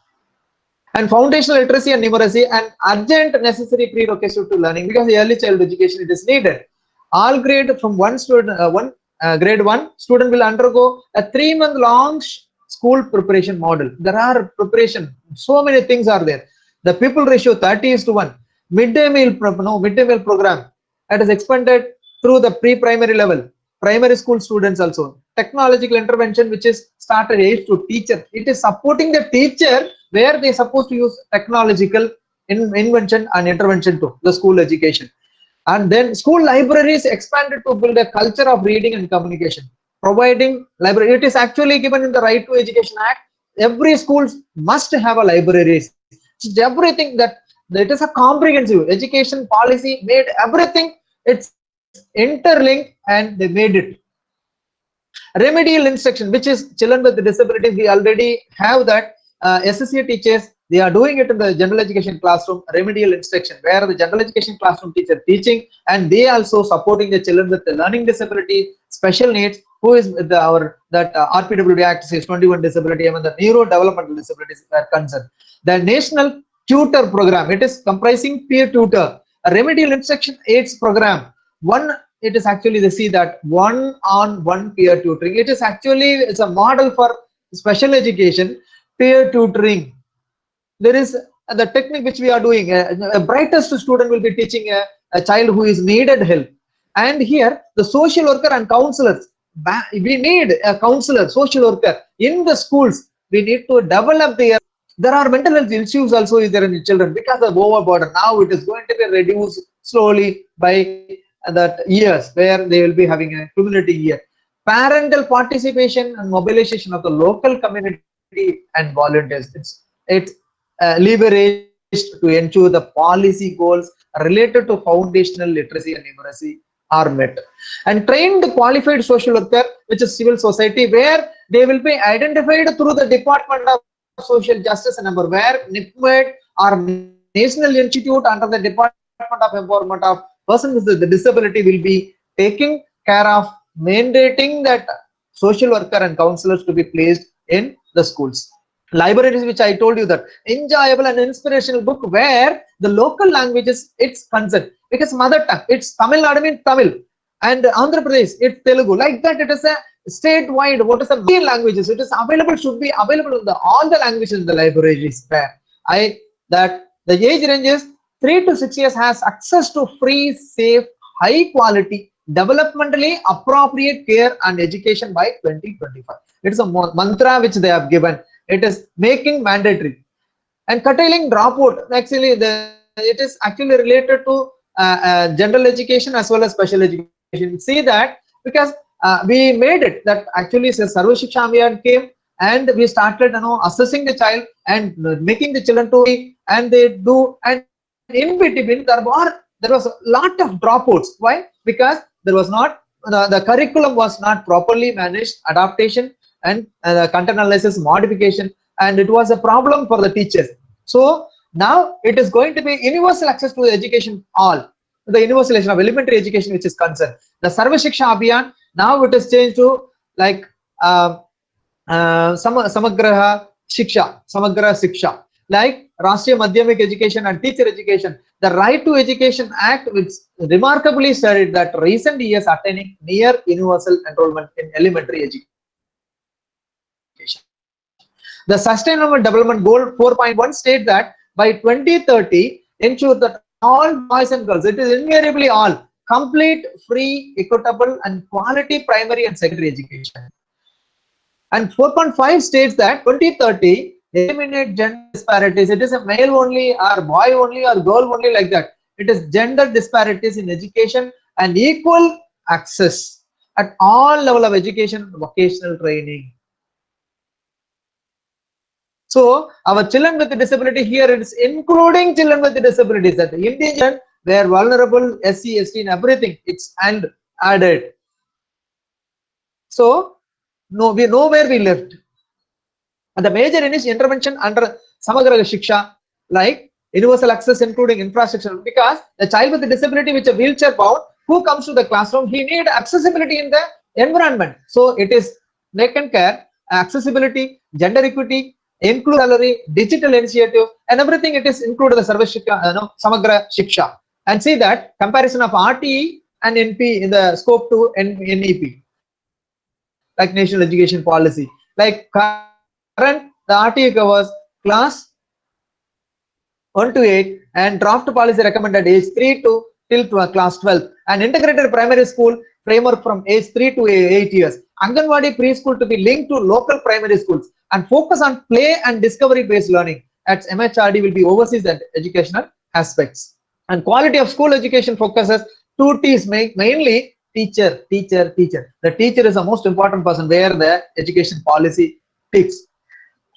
Speaker 11: And foundational literacy and numeracy and urgent necessary prerequisite to learning, because the early child education it is needed. All grade from one student, grade 1 student will undergo a 3-month long school preparation model. There are preparation, so many things are there. The people ratio 30:1. Midday meal program. It is expanded through the pre-primary level. Primary school students also. Technological intervention, which is started age to teacher. It is supporting the teacher where they are supposed to use technological invention and intervention to the school education. And then school libraries expanded to build a culture of reading and communication. Providing library, it is actually given in the Right to Education Act. Every school must have a library. It's everything that it is a comprehensive education policy made everything. It's interlinked and they made it. Remedial instruction, which is children with disabilities, we already have that. SSC teachers, they are doing it in the general education classroom, remedial instruction, where the general education classroom teacher teaching, and they also supporting the children with the learning disability, special needs, who is RPWD Act says 21 disability, and the neurodevelopmental disabilities are concerned. The National Tutor Program, it is comprising peer tutor, a remedial instruction aids program. It is actually they see that one-on-one peer tutoring. It is actually, it's a model for special education, peer tutoring. There is the technique which we are doing. A brightest student will be teaching a child who is needed help. And here the social worker and counselors, we need a counselor, social worker in the schools. We need to develop there are mental health issues also is there in the children because of overburden. Now it is going to be reduced slowly by that years where they will be having a community year. Parental participation and mobilization of the local community and volunteers. It's leveraged to ensure the policy goals related to foundational literacy and numeracy are met. And trained qualified social worker, which is civil society, where they will be identified through the Department of Social Justice and number, where NIEPMD or National Institute under the Department of Empowerment of Persons with Disability will be taking care of mandating that social worker and counselors to be placed in the schools. Libraries, which I told you that enjoyable and inspirational book where the local languages it's concerned, because mother tongue, it's Tamil Nadu means Tamil and Andhra Pradesh it's Telugu, like that it is a statewide, what is the main languages, it is available, should be available in all the languages in the libraries, where the age ranges 3 to 6 years has access to free, safe, high quality, developmentally appropriate care and education by 2025. It is a mantra which they have given. It is making mandatory and curtailing dropout. Actually, it is actually related to general education as well as special education. See that because we made it that actually Sarva Shiksha Abhiyan came and we started assessing the child and making the children to be, and they do, and in between there was a lot of dropouts. Why? Because there was not the curriculum was not properly managed, adaptation and content analysis, modification, and it was a problem for the teachers. So now it is going to be universal access to education, all the universalization of elementary education which is concerned. The Sarva Shiksha Abhiyan, now it is changed to like Samagra Shiksha, like Rashtriya Madhyamik education and teacher education. The Right to Education Act, which remarkably stated that recent years attaining near universal enrollment in elementary education. The Sustainable Development Goal 4.1 states that by 2030, ensure that all boys and girls, it is invariably all, complete, free, equitable, and quality primary and secondary education. And 4.5 states that 2030 eliminate gender disparities. It is a male only or boy only or girl only like that. It is gender disparities in education and equal access at all level of education, vocational training. So our children with disability here, it is including children with disabilities, that the Indian children, they are vulnerable, SC, ST and everything, it's and added. So no, we know where we left. And the major intervention under Samagra Shiksha, like universal access including infrastructure, because the child with a disability which is wheelchair bound, who comes to the classroom, he need accessibility in the environment. So it is taken care, accessibility, gender equity, include salary, digital initiative, and everything it is included the service Samagra Shiksha. And see that comparison of RTE and NP in the scope to NEP, like National Education Policy. Like current, the RTE covers class 1 to 8 and draft policy recommended age 3 to till class 12, and integrated primary school framework from age 3 to 8 years. Anganwadi preschool to be linked to local primary schools and focus on play and discovery based learning. At MHRD will be oversees that educational aspects. And quality of school education focuses 2 T's, mainly teacher. The teacher is the most important person where the education policy ticks.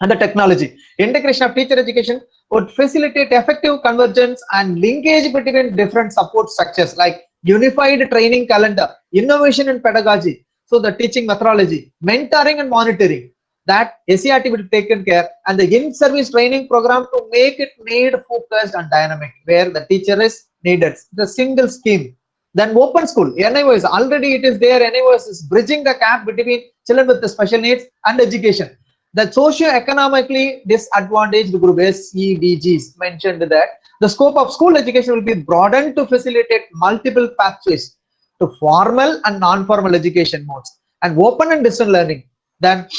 Speaker 11: And the technology. Integration of teacher education would facilitate effective convergence and linkage between different support structures like unified training calendar, innovation in pedagogy, so the teaching methodology, mentoring and monitoring, that SCRT will take care, and the in-service training program to make it need-focused and dynamic, where the teacher is needed. The single scheme. Then open school, NIOS, already it is there. NIOS is bridging the gap between children with the special needs and education. The socio-economically disadvantaged group, SEDGs, mentioned that the scope of school education will be broadened to facilitate multiple pathways to formal and non-formal education modes and open and distance learning. Then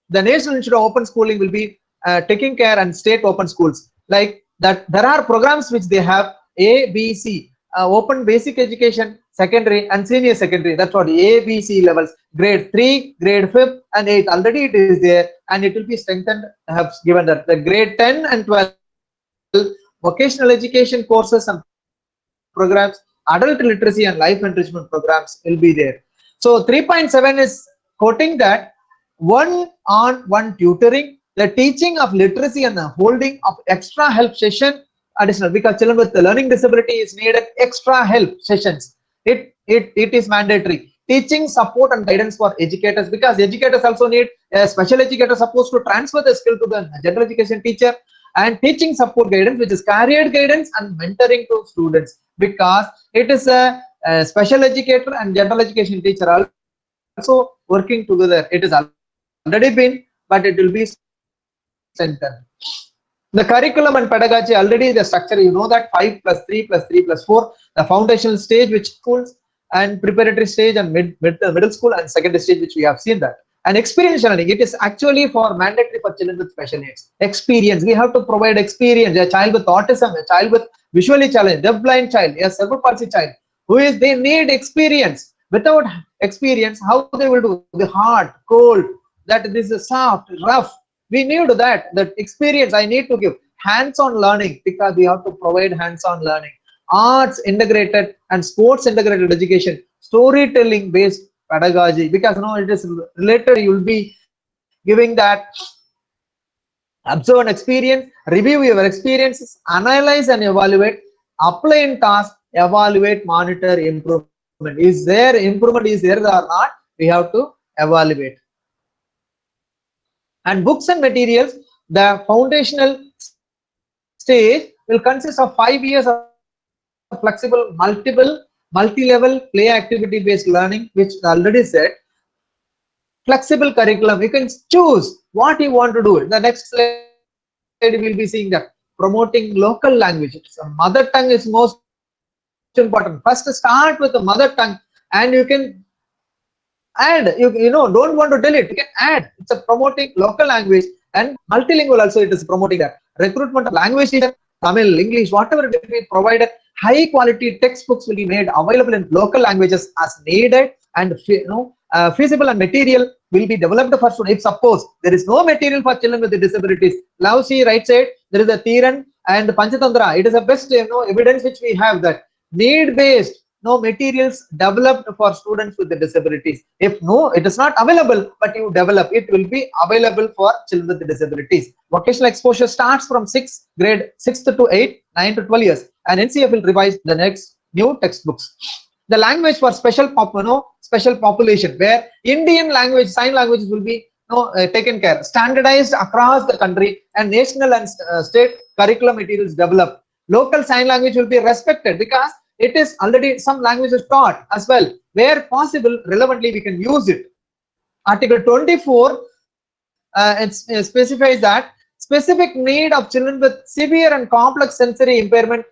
Speaker 11: the National Institute of Open Schooling will be taking care, and state open schools like that. There are programs which they have A, B, C, open basic education, secondary and senior secondary. That's what A, B, C levels, grade 3, grade 5th and 8th. Already it is there, and it will be strengthened. Have given that the grade 10 and 12 vocational education courses and programs, adult literacy and life enrichment programs will be there. So 3.7 is quoting that one-on-one tutoring, the teaching of literacy and the holding of extra help session additional, because children with the learning disability is needed extra help sessions. It is mandatory. Teaching support and guidance for educators, because educators also need a special educator supposed to transfer the skill to the general education teacher, and teaching support guidance, which is career guidance and mentoring to students, because it is a special educator and general education teacher also working together. It is already been, but it will be strengthened. The curriculum and pedagogy, already the structure, you know that 5 + 3 + 3 + 4, the foundational stage which schools, and preparatory stage and middle school, and secondary stage which we have seen that. And experiential learning, it is actually for mandatory for children with special needs. Experience, we have to provide experience. A child with autism, a child with visually challenged, deaf-blind child, a cerebral palsy child, they need experience. Without experience, how they will do? The hard, cold, that this is soft, rough. We need that experience. I need to give hands-on learning, because we have to provide hands-on learning. Arts integrated and sports integrated education, storytelling based pedagogy, because it is related. You will be giving that observe and experience, review your experiences, analyze and evaluate, apply in task, evaluate, monitor, improvement. Is there improvement, is there or not? We have to evaluate. And books and materials, the foundational stage will consist of 5 years of flexible, multi-level play activity based learning, which already said. Flexible curriculum, you can choose what you want to do. The next slide we will be seeing that promoting local languages. So mother tongue is most important. First start with the mother tongue, and you can add, you know, don't want to delete, you can add. It's a promoting local language, and multilingual also it is promoting that. Recruitment of language teacher, Tamil, English, whatever it is provided, high quality textbooks will be made available in local languages as needed, and feasible and material will be developed for students. If suppose there is no material for children with disabilities, now see right side there is a Thiran and Panchatantra. It is the best evidence which we have that need based materials developed for students with the disabilities. If no, it is not available, but you develop, it will be available for children with disabilities. Vocational exposure starts from 6th grade, 6th to 8th, 9 to 12 years, and NCF will revise the next new textbooks. The language for special population, where Indian language, sign languages will be taken care, standardized across the country, and national and state curriculum materials developed. Local sign language will be respected because it is already some languages taught as well. Where possible, relevantly we can use it. Article 24 it specifies that specific need of children with severe and complex sensory impairment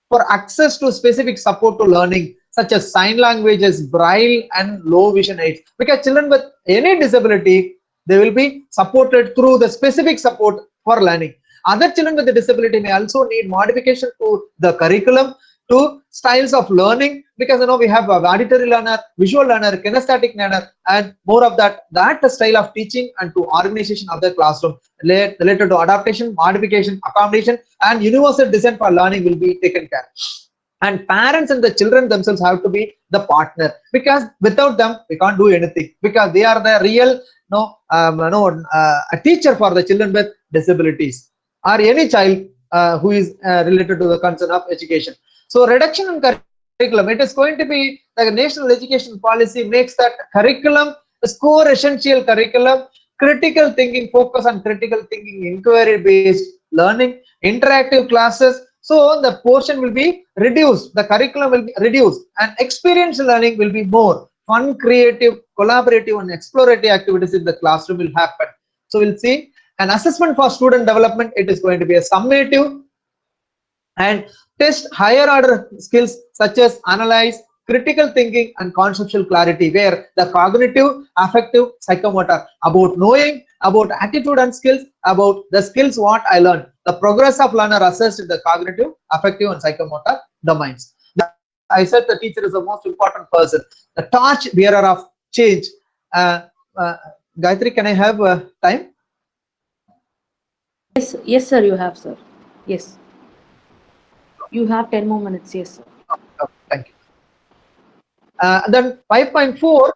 Speaker 11: for access to specific support to learning, such as sign languages, braille, and low vision aids. Because children with any disability, they will be supported through the specific support for learning. Other children with a disability may also need modification to the curriculum, to styles of learning, because we have auditory learner, visual learner, kinesthetic learner, and more of that style of teaching, and to organization of the classroom related to adaptation, modification, accommodation, and universal design for learning will be taken care. And parents and the children themselves have to be the partner, because without them we can't do anything, because they are the real a teacher for the children with disabilities or any child who is related to the concern of education. So reduction in curriculum, it is going to be the national education policy makes that curriculum score essential curriculum, critical thinking, focus on critical thinking, inquiry based learning, interactive classes. So the portion will be reduced, the curriculum will be reduced, and experiential learning will be more. Fun, creative, collaborative, and explorative activities in the classroom will happen. So we'll see an assessment for student development. It is going to be a summative and test higher order skills such as analyze, critical thinking, and conceptual clarity, where the cognitive, affective, psychomotor, about knowing, about attitude and skills, about the skills what I learned. The progress of learner assessed in the cognitive, affective, and psychomotor domains. I said the teacher is the most important person, the torch bearer of change. Gayatri, can I have time?
Speaker 1: Yes, sir, you have, sir. Yes. You have 10 more minutes, yes, sir.
Speaker 11: Okay, thank you. Then 5.4,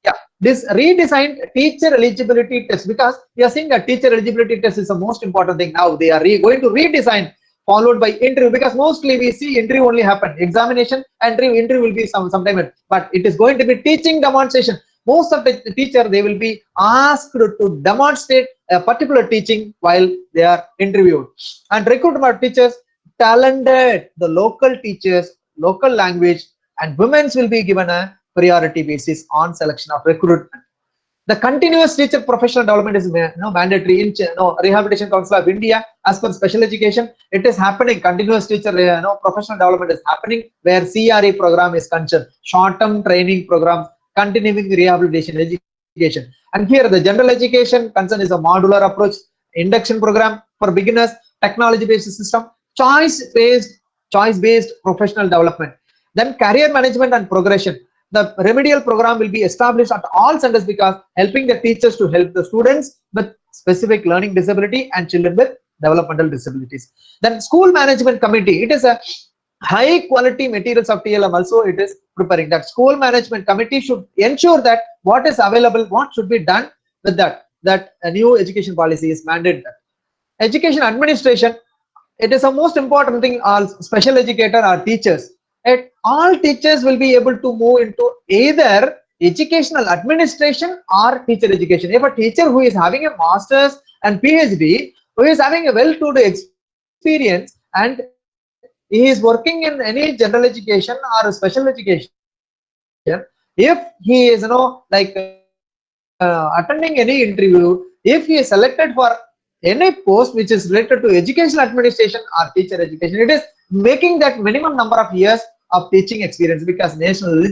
Speaker 11: yeah, this redesigned teacher eligibility test, because we are seeing that teacher eligibility test is the most important thing now. They are going to redesign, followed by interview, because mostly we see interview only happen, examination, interview will be sometime, but it is going to be teaching demonstration. Most of the teacher, they will be asked to demonstrate a particular teaching while they are interviewed. And recruitment of teachers, talented, the local teachers, local language, and women's will be given a priority basis on selection of recruitment. The continuous teacher professional development is mandatory in Rehabilitation Council of India. As per special education, it is happening. Continuous teacher professional development is happening, where CRE program is concerned, short-term training programs, continuing rehabilitation education. And here the general education concern is a modular approach, induction program for beginners, technology-based system, choice-based professional development. Then career management and progression. The remedial program will be established at all centers, because helping the teachers to help the students with specific learning disability and children with developmental disabilities. Then school management committee, it is a high quality materials of TLM also it is preparing. That school management committee should ensure that what is available, what should be done with that a new education policy is mandated. Education administration, it is the most important thing. All special educator or teachers, all teachers will be able to move into either educational administration or teacher education. If a teacher who is having a master's and PhD, who is having a well-to-do experience, and he is working in any general education or special education, if he is attending any interview, if he is selected for any post which is related to educational administration or teacher education, it is making that minimum number of years of teaching experience, because national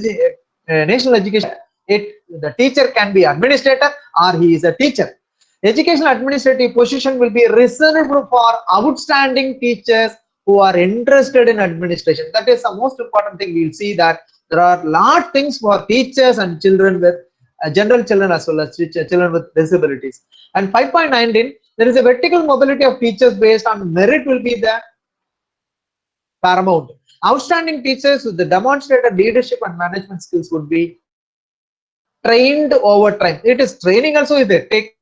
Speaker 11: education, the teacher can be administrator or he is a teacher. Educational administrative position will be reserved for outstanding teachers who are interested in administration. That is the most important thing. We'll see that there are a lot of things for teachers and children with general children as well as children with disabilities. And 5.19, there is a vertical mobility of teachers based on merit will be the paramount. Outstanding teachers with the demonstrated leadership and management skills would be trained over time. It is training also is there. Take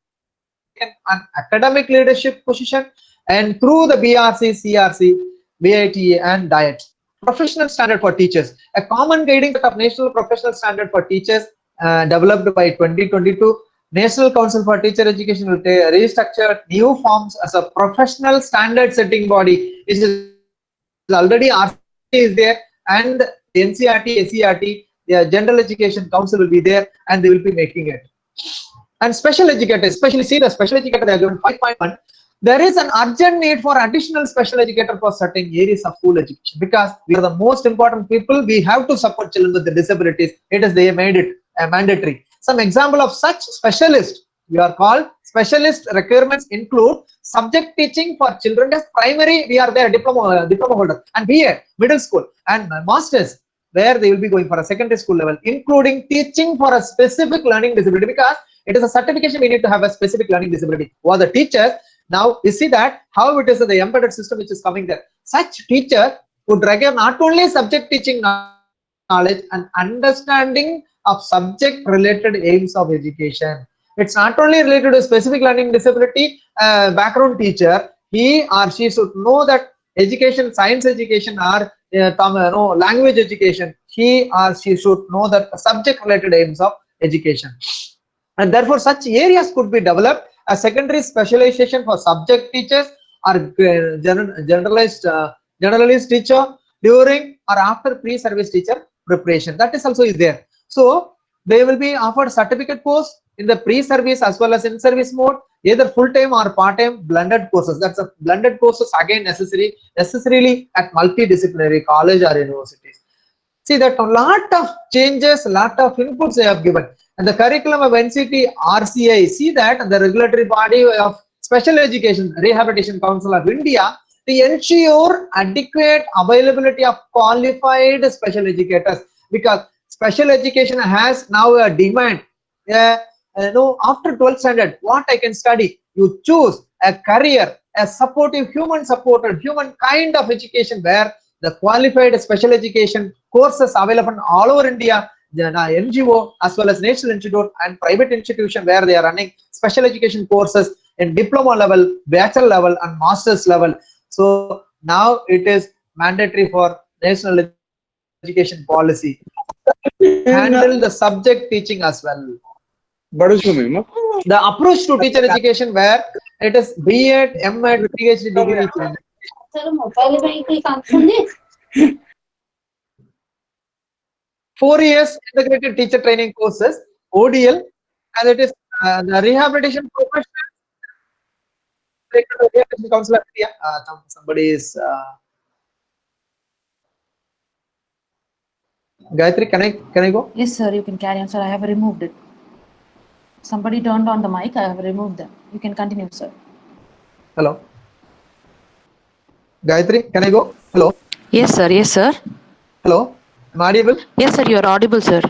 Speaker 11: an academic leadership position and through the BRC, CRC, BITA and DIET. Professional standard for teachers. A common guiding set of national professional standard for teachers developed by 2022. National Council for Teacher Education will restructure new forms as a professional standard setting body. It is already RC is there and NCRT, SCRT, the General Education Council will be there and they will be making it. And special educators, especially see the special educator, they are given 5.1. There is an urgent need for additional special educator for certain areas of school education because we are the most important people. We have to support children with the disabilities. It is they made it mandatory. Some example of such specialist we are called specialist requirements include subject teaching for children as primary. We are there diploma holder and BA middle school and masters where they will be going for a secondary school level, including teaching for a specific learning disability because it is a certification we need to have a specific learning disability. Or the teachers, now you see that how it is the embedded system which is coming there. Such teacher would require not only subject teaching knowledge and understanding of subject related aims of education. It's not only related to specific learning disability background teacher, he or she should know that education, science education or language education, he or she should know that subject related aims of education. And therefore such areas could be developed. A secondary specialization for subject teachers or generalist teacher during or after pre-service teacher preparation. That is also is there. So they will be offered certificate course in the pre-service as well as in service mode, either full-time or part-time blended courses. That's a blended courses again necessarily at multidisciplinary college or universities. See that a lot of changes, a lot of inputs they have given. And the curriculum of NCT RCI, see that the regulatory body of Special Education Rehabilitation Council of India to ensure adequate availability of qualified special educators because special education has now a demand. After 12th standard, what I can study? You choose a career, a supportive, human supported, human kind of education where the qualified special education courses available all over India, the NGO as well as National Institute and private institution where they are running special education courses in diploma level, bachelor level and master's level. So now it is mandatory for National Education Policy. Handle the subject teaching as well. The approach to teacher education where it is B.Ed, M.Ed, PhD degree. 4 years integrated teacher training courses, ODL, and it is the rehabilitation professional. Council of India. Somebody is Gayatri. Can I go?
Speaker 1: Yes, sir. You can carry on, sir. I have removed it. Somebody turned on the mic. I have removed them. You can continue, sir.
Speaker 11: Hello. Gayatri, can I go? Hello.
Speaker 1: Yes, sir. Yes, sir.
Speaker 11: Hello. Am I audible?
Speaker 1: Yes, sir. You are audible, sir.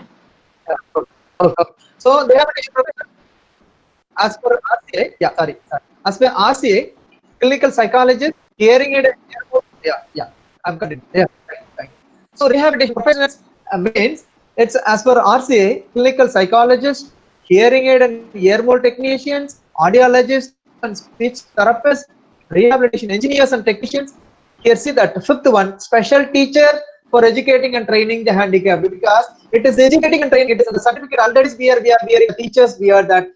Speaker 11: So they have as per RCA, as per RCA, clinical psychologist, hearing aid, I'm continuing. So rehabilitation professionals means it's as per RCA, clinical psychologist, hearing aid and ear mold technicians, audiologists and speech therapists, rehabilitation engineers and technicians. Here see that fifth one, special teacher for educating and training the handicapped because it is educating and training. It is the certificate already we are teachers. We are that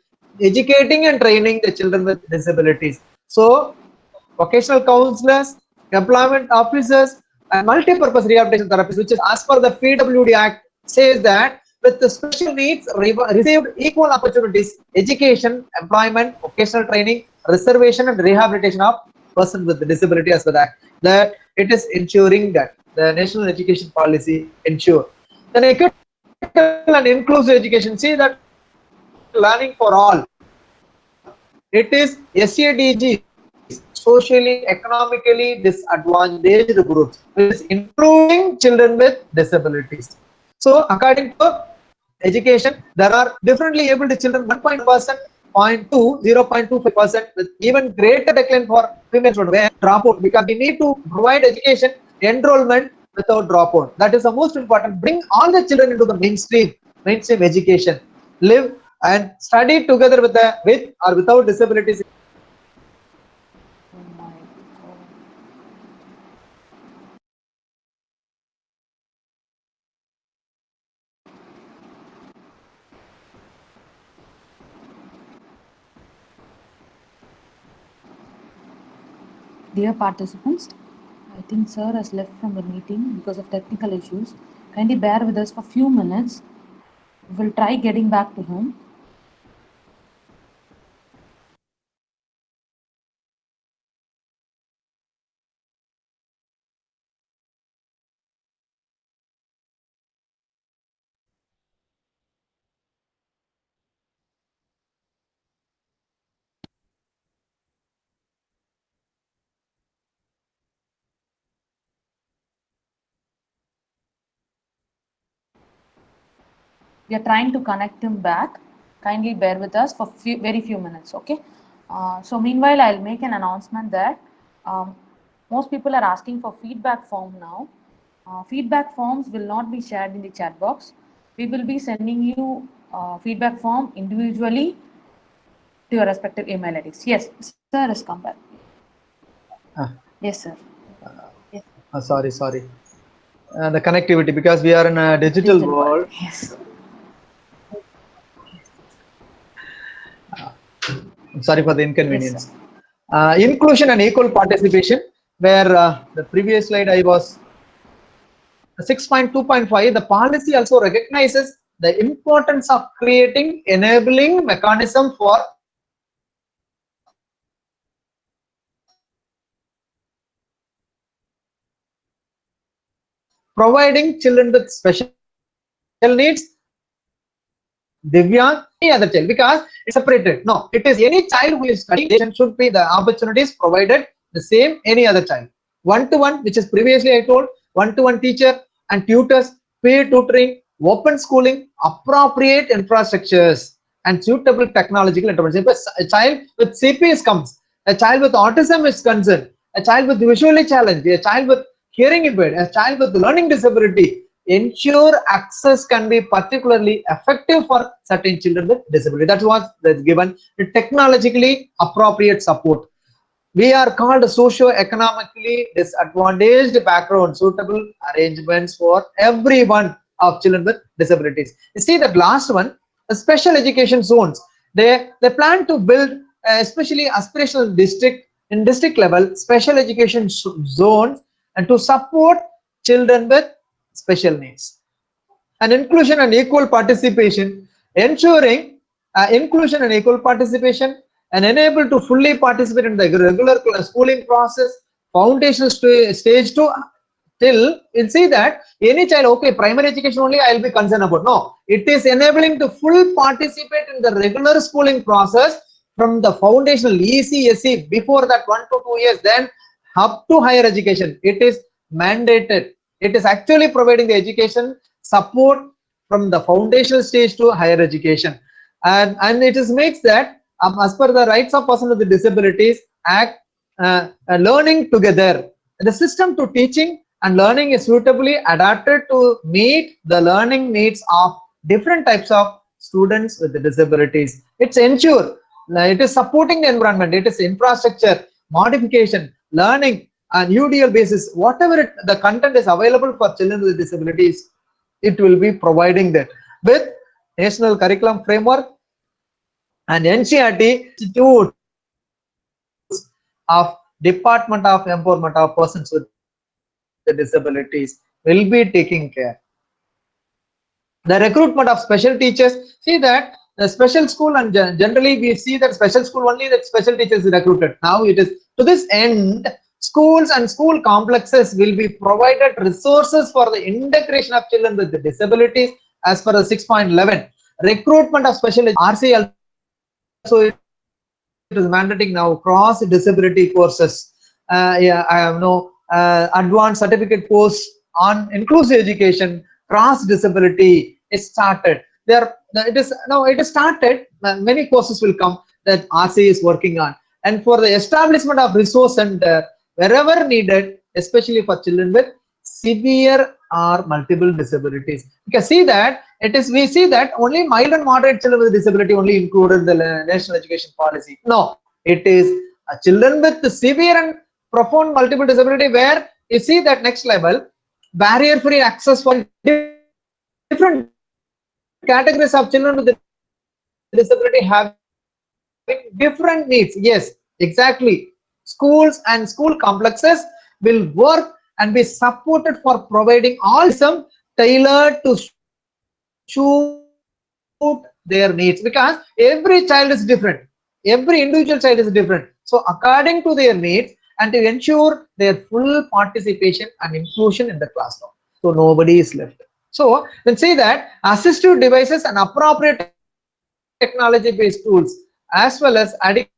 Speaker 11: educating and training the children with disabilities. So vocational counselors, employment officers, and multi-purpose rehabilitation therapists, which is as per the PWD Act, says that with the special needs received equal opportunities, education, employment, vocational training, reservation, and rehabilitation of person with disability as well. That it is ensuring that the national education policy ensure. Then equitable and inclusive education. See that learning for all. It is SADG, socially, economically disadvantaged groups, which is including children with disabilities. So according to education, there are differently abled children 1.1%, 0.2, 0.25%, with even greater decline for female children where dropout, because we need to provide education enrollment without dropout. That is the most important. Bring all the children into the mainstream education. Live and study together with or without disabilities.
Speaker 1: Dear participants, I think sir has left from the meeting because of technical issues. Kindly bear with us for a few minutes. We'll try getting back to him. We are trying to connect him back. Kindly bear with us for very few minutes, okay? So meanwhile, I'll make an announcement that most people are asking for feedback form now. Feedback forms will not be shared in the chat box. We will be sending you feedback form individually to your respective email IDs. Yes, sir has come back. Yes, sir. Yes.
Speaker 11: Sorry. The connectivity, because we are in a digital world.
Speaker 1: Yes.
Speaker 11: Sorry for the inconvenience.
Speaker 1: Yes,
Speaker 11: Inclusion and equal participation, where the previous slide I was 6.2.5, the policy also recognizes the importance of creating enabling mechanism for providing children with special needs, Divyang, any other child, because it's separated. No, it is any child who is studying should be the opportunities provided the same any other child. One-to-one, which is previously I told, one-to-one teacher and tutors, peer tutoring, open schooling, appropriate infrastructures, and suitable technological intervention. If a child with CPS comes, a child with autism is concerned, a child with visually challenged, a child with hearing impaired, a child with learning disability, ensure access can be particularly effective for certain children with disability. That's what is given. The technologically appropriate support. We are called socio-economically disadvantaged background, suitable arrangements for everyone of children with disabilities. You see that last one, the special education zones. They plan to build, especially aspirational district in district level, special education zones, and to support children with special needs. And inclusion and equal participation, ensuring inclusion and equal participation and enable to fully participate in the regular schooling process, foundational stage to till you'll see that any child, okay, primary education only I'll be concerned about. No, it is enabling to full participate in the regular schooling process from the foundational ECSE before that 1 to 2 years, then up to higher education. It is mandated. It is actually providing the education support from the foundational stage to higher education, and it is makes that as per the rights of persons with disabilities act, learning together. The system to teaching and learning is suitably adapted to meet the learning needs of different types of students with disabilities. It's ensure, it is supporting the environment, it is infrastructure, modification, learning, and UDL basis, whatever the content is available for children with disabilities, it will be providing that with national curriculum framework and NCERT institutes of Department of Empowerment of Persons with Disabilities will be taking care. The recruitment of special teachers, see that the special school, and generally we see that special school only that special teachers is recruited. Now it is to this end, schools and school complexes will be provided resources for the integration of children with disabilities as per the 6.11. Recruitment of special RC also is mandating now cross disability courses. Yeah, I have no advanced certificate course on inclusive education, cross disability is started. It is started. Many courses will come that RC is working on, and for the establishment of resource center wherever needed, especially for children with severe or multiple disabilities. You can see that we see that only mild and moderate children with disability only included in the national education policy. No, it is children with severe and profound multiple disability, where you see that next level, barrier free access for different categories of children with disability having different needs. Yes, exactly. Schools and school complexes will work and be supported for providing all some tailored to suit their needs, because every child is different, every individual child is different. So according to their needs, and to ensure their full participation and inclusion in the classroom, so nobody is left. So then say that assistive devices and appropriate technology based tools, as well as adequate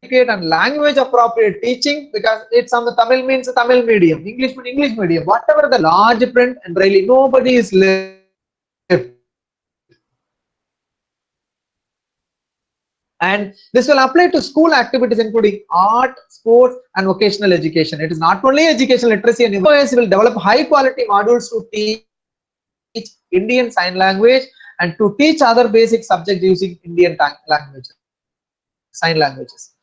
Speaker 11: and language appropriate teaching, because it's on the Tamil means Tamil medium, English means English medium, whatever the large print and braille, nobody is left. And this will apply to school activities including art, sports and vocational education. It is not only educational literacy, and universities will develop high quality modules to teach Indian Sign Language and to teach other basic subjects using Indian sign languages.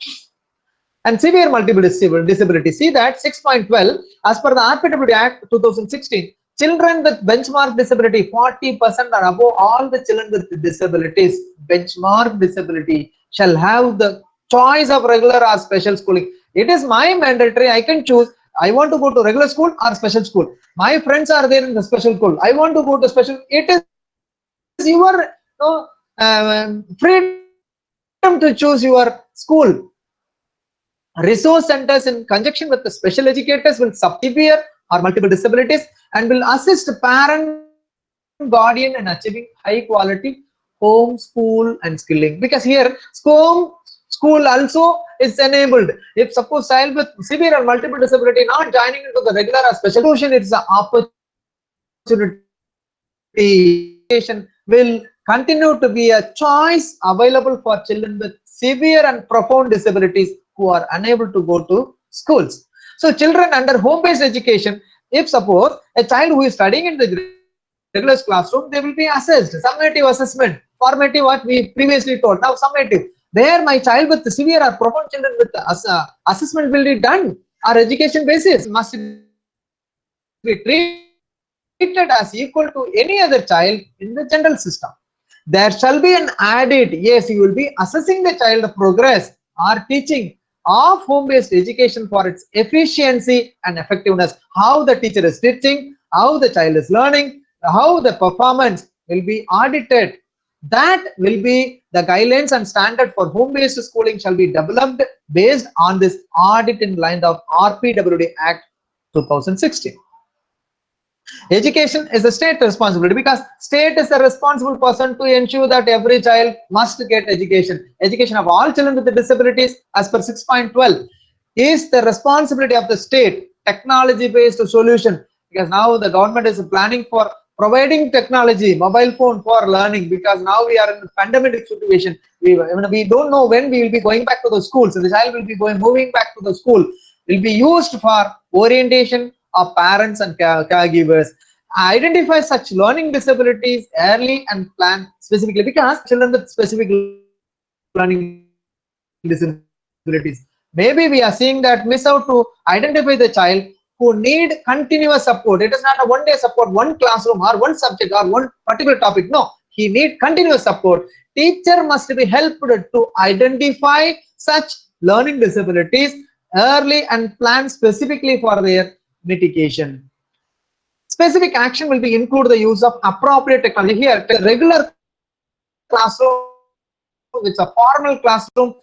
Speaker 11: And severe multiple disability. See that 6.12, as per the NIEPMD Act 2016, children with benchmark disability, 40% or above all the children with disabilities, benchmark disability, shall have the choice of regular or special schooling. It is my mandatory. I can choose. I want to go to regular school or special school. My friends are there in the special school. I want to go to special. It is your freedom to choose your school. Resource centers in conjunction with the special educators will severe or multiple disabilities and will assist parent guardian in achieving high quality home school and skilling, because here school also is enabled. If suppose child with severe or multiple disability not joining into the regular or special tuition, it's an opportunity. Education will continue to be a choice available for children with severe and profound disabilities who are unable to go to schools. So children under home-based education, if suppose a child who is studying in the regular classroom, they will be assessed. Summative assessment, formative what we previously told, now summative. There my child with severe or profound children with assessment will be done. Our education basis must be treated as equal to any other child in the general system. There shall be an added, yes, you will be assessing the child progress or teaching of home-based education for its efficiency and effectiveness. How the teacher is teaching, how the child is learning, how the performance will be audited. That will be the guidelines and standard for home-based schooling shall be developed based on this audit in line of RPWD Act 2016. Education is a state responsibility, because state is the responsible person to ensure that every child must get education. Education of all children with disabilities as per 6.12 is the responsibility of the state. Technology based solution, because now the government is planning for providing technology, mobile phone for learning, because now we are in a pandemic situation. We don't know when we will be going back to the schools. So the child will be moving back to the school, will be used for orientation of parents and caregivers. Identify such learning disabilities early and plan specifically, because children with specific learning disabilities, maybe we are seeing that miss out to identify the child who need continuous support. It is not a one-day support, one classroom or one subject or one particular topic. No, he need continuous support. Teacher must be helped to identify such learning disabilities early and plan specifically for their mitigation. Specific action will be include the use of appropriate technology. Here, the regular classroom, it's a formal classroom.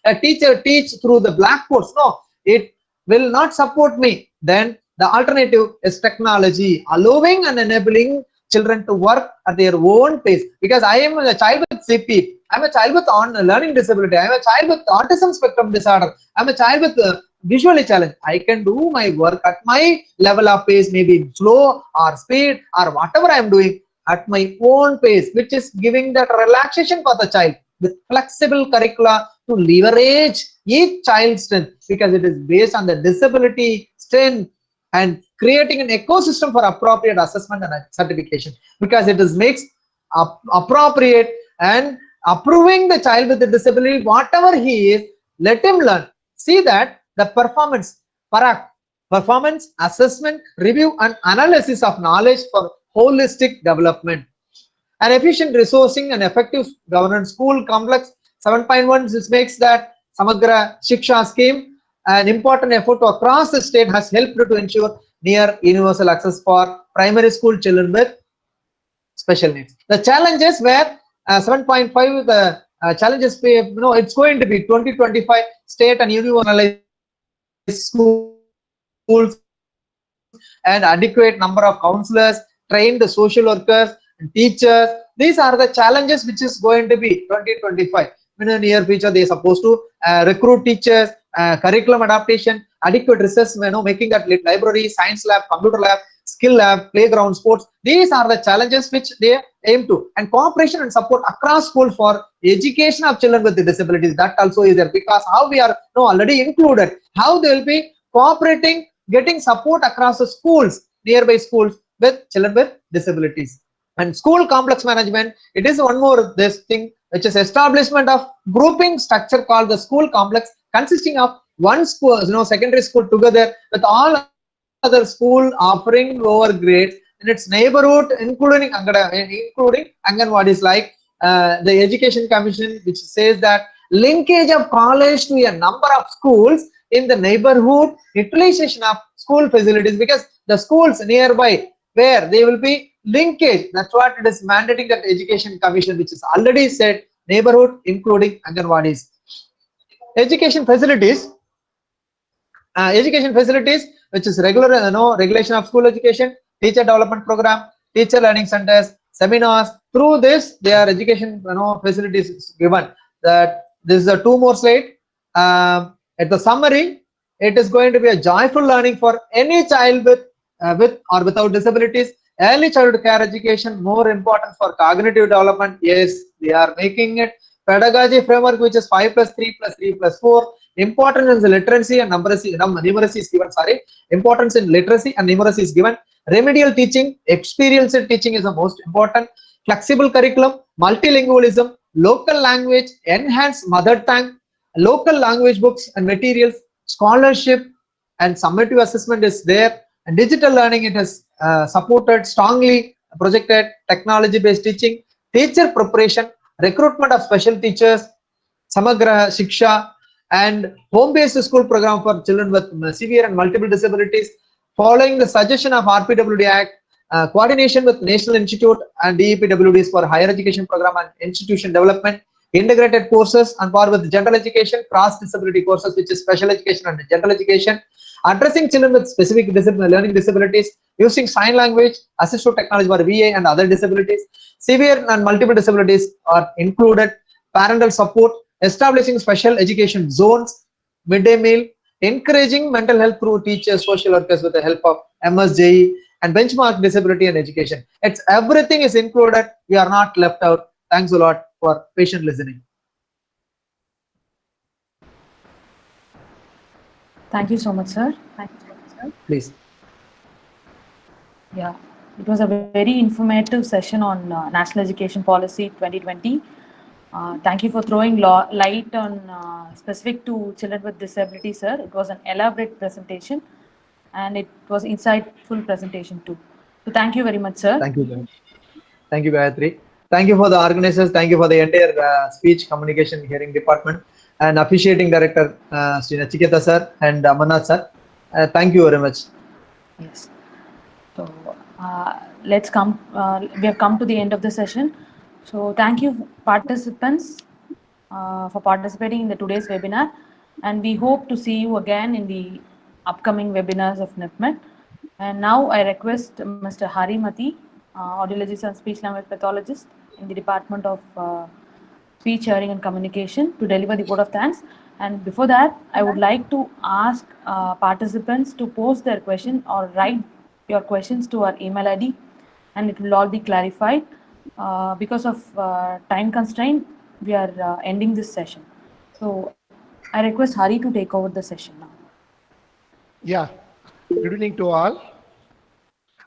Speaker 11: A teacher teach through the blackboards. No, it will not support me. Then the alternative is technology, allowing and enabling children to work at their own pace. Because I am a child with CP, I'm a child with learning disability. I'm a child with autism spectrum disorder. I'm a child with visually challenged. I can do my work at my level of pace, maybe slow or speed or whatever I'm doing at my own pace, which is giving that relaxation for the child with flexible curricula to leverage each child's strength, because it is based on the disability strength, and creating an ecosystem for appropriate assessment and certification, because it is makes appropriate and approving the child with the disability, whatever he is, let him learn. See that the performance assessment, review and analysis of knowledge for holistic development. An efficient resourcing and effective governance. School complex 7.1, this makes that Samagra Shiksha scheme an important effort across the state, has helped to ensure near universal access for primary school children with special needs. The challenges were 7.5, the challenges, it's going to be 2025 state and universalized schools and adequate number of counselors, trained social workers, and teachers. These are the challenges which is going to be 2025. In the near future, they are supposed to recruit teachers, curriculum adaptation, adequate research, making that library, science lab, computer lab, skill lab, playground, sports. These are the challenges which they aim to, and cooperation and support across school for education of children with disabilities. That also is there, because how we are already included, how they will be cooperating, getting support across the schools, nearby schools with children with disabilities. And school complex management, it is one more this thing, which is establishment of grouping structure called the school complex, consisting of one school, secondary school together with all other school offering lower grades in its neighborhood, including Anganwadis, like the Education Commission, which says that linkage of college to a number of schools in the neighborhood, utilization of school facilities, because the schools nearby where they will be linkage, that's what it is mandating, that Education Commission, which is already said neighborhood including Anganwadis. Education facilities, which is regular regulation of school education, teacher development program, teacher learning centers, seminars. Through this, their education facilities given. That this is a 2 more slide. At the summary, it is going to be a joyful learning for any child with or without disabilities. Early childhood care education more important for cognitive development. Yes, they are making it. Pedagogy framework, which is 5+3+3+4. Importance in the literacy and numeracy is given. Importance in literacy and numeracy is given. Remedial teaching, experiential teaching is the most important. Flexible curriculum, multilingualism, local language, enhanced mother tongue, local language books and materials, scholarship and summative assessment is there. And digital learning, it has supported strongly, projected technology based teaching, teacher preparation, recruitment of special teachers, Samagra Shiksha, and home-based school program for children with severe and multiple disabilities, following the suggestion of RPWD Act, coordination with National Institute and NIEPMDs for higher education program and institution development, integrated courses on par with general education, cross disability courses, which is special education and general education, addressing children with specific learning disabilities, using sign language, assistive technology for VA and other disabilities, severe and multiple disabilities are included, parental support, establishing special education zones, midday meal, encouraging mental health through teachers, social workers with the help of MSJE, and benchmark disability and education. It's everything is included. We are not left out. Thanks a lot for patient listening.
Speaker 1: Thank you so much, sir.
Speaker 11: Please.
Speaker 1: Yeah, it was a very informative session on National Education Policy 2020. Thank you for throwing light on specific to children with disability, sir. It was an elaborate presentation and it was insightful presentation too. So thank you very much, sir.
Speaker 11: Thank you. Thank you, Gayatri. Thank you for the organizers. Thank you for the entire speech communication hearing department and officiating director Sri Nachiketa sir and Amarnath sir. Thank you very much.
Speaker 1: Yes. So let's come. We have come to the end of the session. So thank you participants for participating in the today's webinar, and we hope to see you again in the upcoming webinars of NIEPMD. And now I request Mr. Hari Mati, audiologist and speech language pathologist in the Department of Speech, Hearing and Communication to deliver the vote of thanks. And before that, I would like to ask participants to post their question or write your questions to our email ID, and it will all be clarified. Because of time constraint, we are ending this session. So I request Hari to take over the session now.
Speaker 4: Yeah. Good evening to all.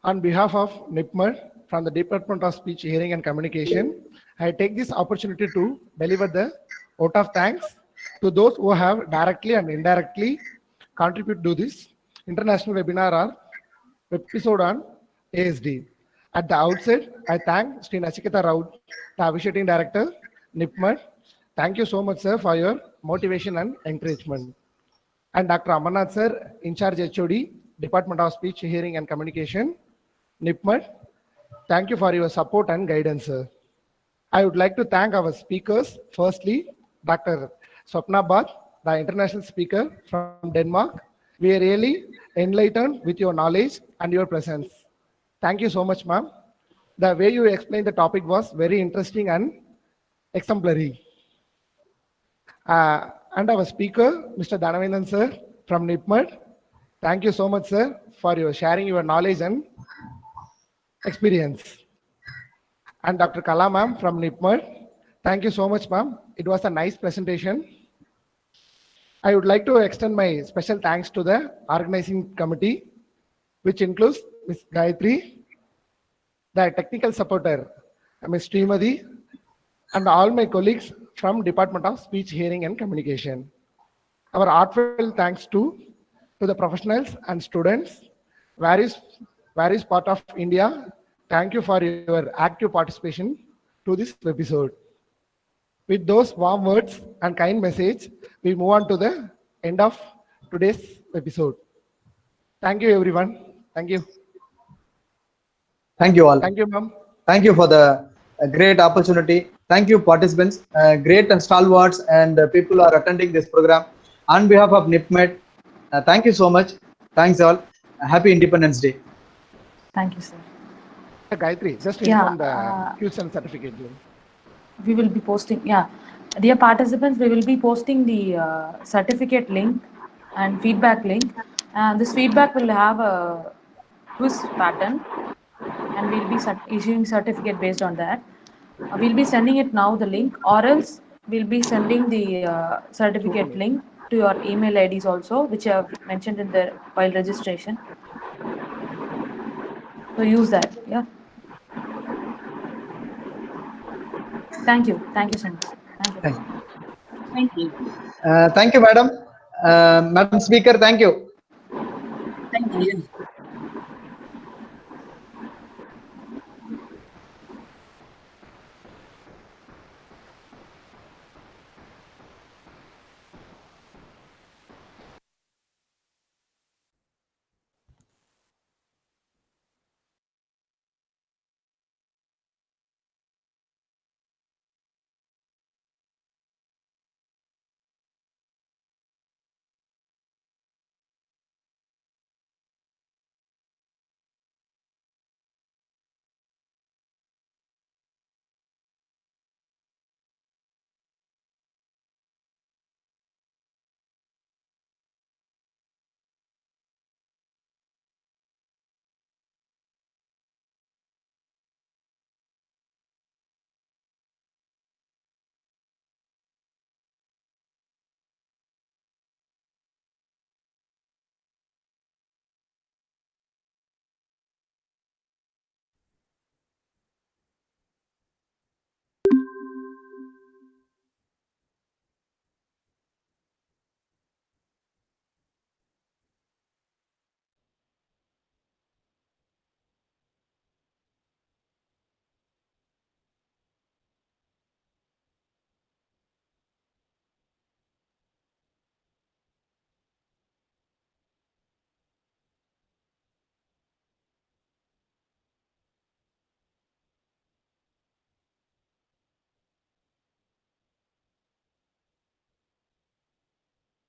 Speaker 4: On behalf of NIEPMD from the Department of Speech, Hearing and Communication, I take this opportunity to deliver the vote of thanks to those who have directly and indirectly contributed to this international webinar or episode on ASD. At the outset, I thank Sri Nachiketa Raut, the Officiating Director, NIEPMD. Thank you so much, sir, for your motivation and encouragement. And Dr. Amarnath, sir, in charge HOD, Department of Speech, Hearing and Communication, NIEPMD. Thank you for your support and guidance, sir. I would like to thank our speakers. Firstly, Dr. Swapna Bhatt, the international speaker from Denmark. We are really enlightened with your knowledge and your presence. Thank you so much, ma'am. The way you explained the topic was very interesting and exemplary. And our speaker, Mr. Dhanavendan, sir, from NIEPMD. Thank you so much, sir, for your sharing your knowledge and experience. And Dr. Kala, ma'am, from NIEPMD. Thank you so much, ma'am. It was a nice presentation. I would like to extend my special thanks to the organizing committee, which includes Ms. Gayatri, the technical supporter, Ms. Srimadi, and all my colleagues from Department of Speech, Hearing and Communication. Our heartfelt thanks to the professionals and students, various part of India. Thank you for your active participation to this episode. With those warm words and kind message, we move on to the end of today's episode. Thank you, everyone. Thank you.
Speaker 11: Thank you all.
Speaker 4: Thank you, ma'am.
Speaker 11: Thank you for the great opportunity. Thank you, participants, great and stalwarts and people who are attending this program. On behalf of NIEPMD, thank you so much. Thanks all. Happy Independence Day.
Speaker 1: Thank you, sir.
Speaker 4: Gayatri, just inform the Houston certificate.
Speaker 1: We will be posting, dear participants, we will be posting the certificate link and feedback link. This feedback will have a quiz pattern, and we'll be issuing certificate based on that. We'll be sending it now, the link, or else we'll be sending the certificate link to your email IDs also, which I have mentioned in the file registration. So use that, yeah. Thank you. Thank you so much. Thank you.
Speaker 10: Thank you.
Speaker 11: Thank you, madam. Madam Speaker, thank you.
Speaker 10: Thank you.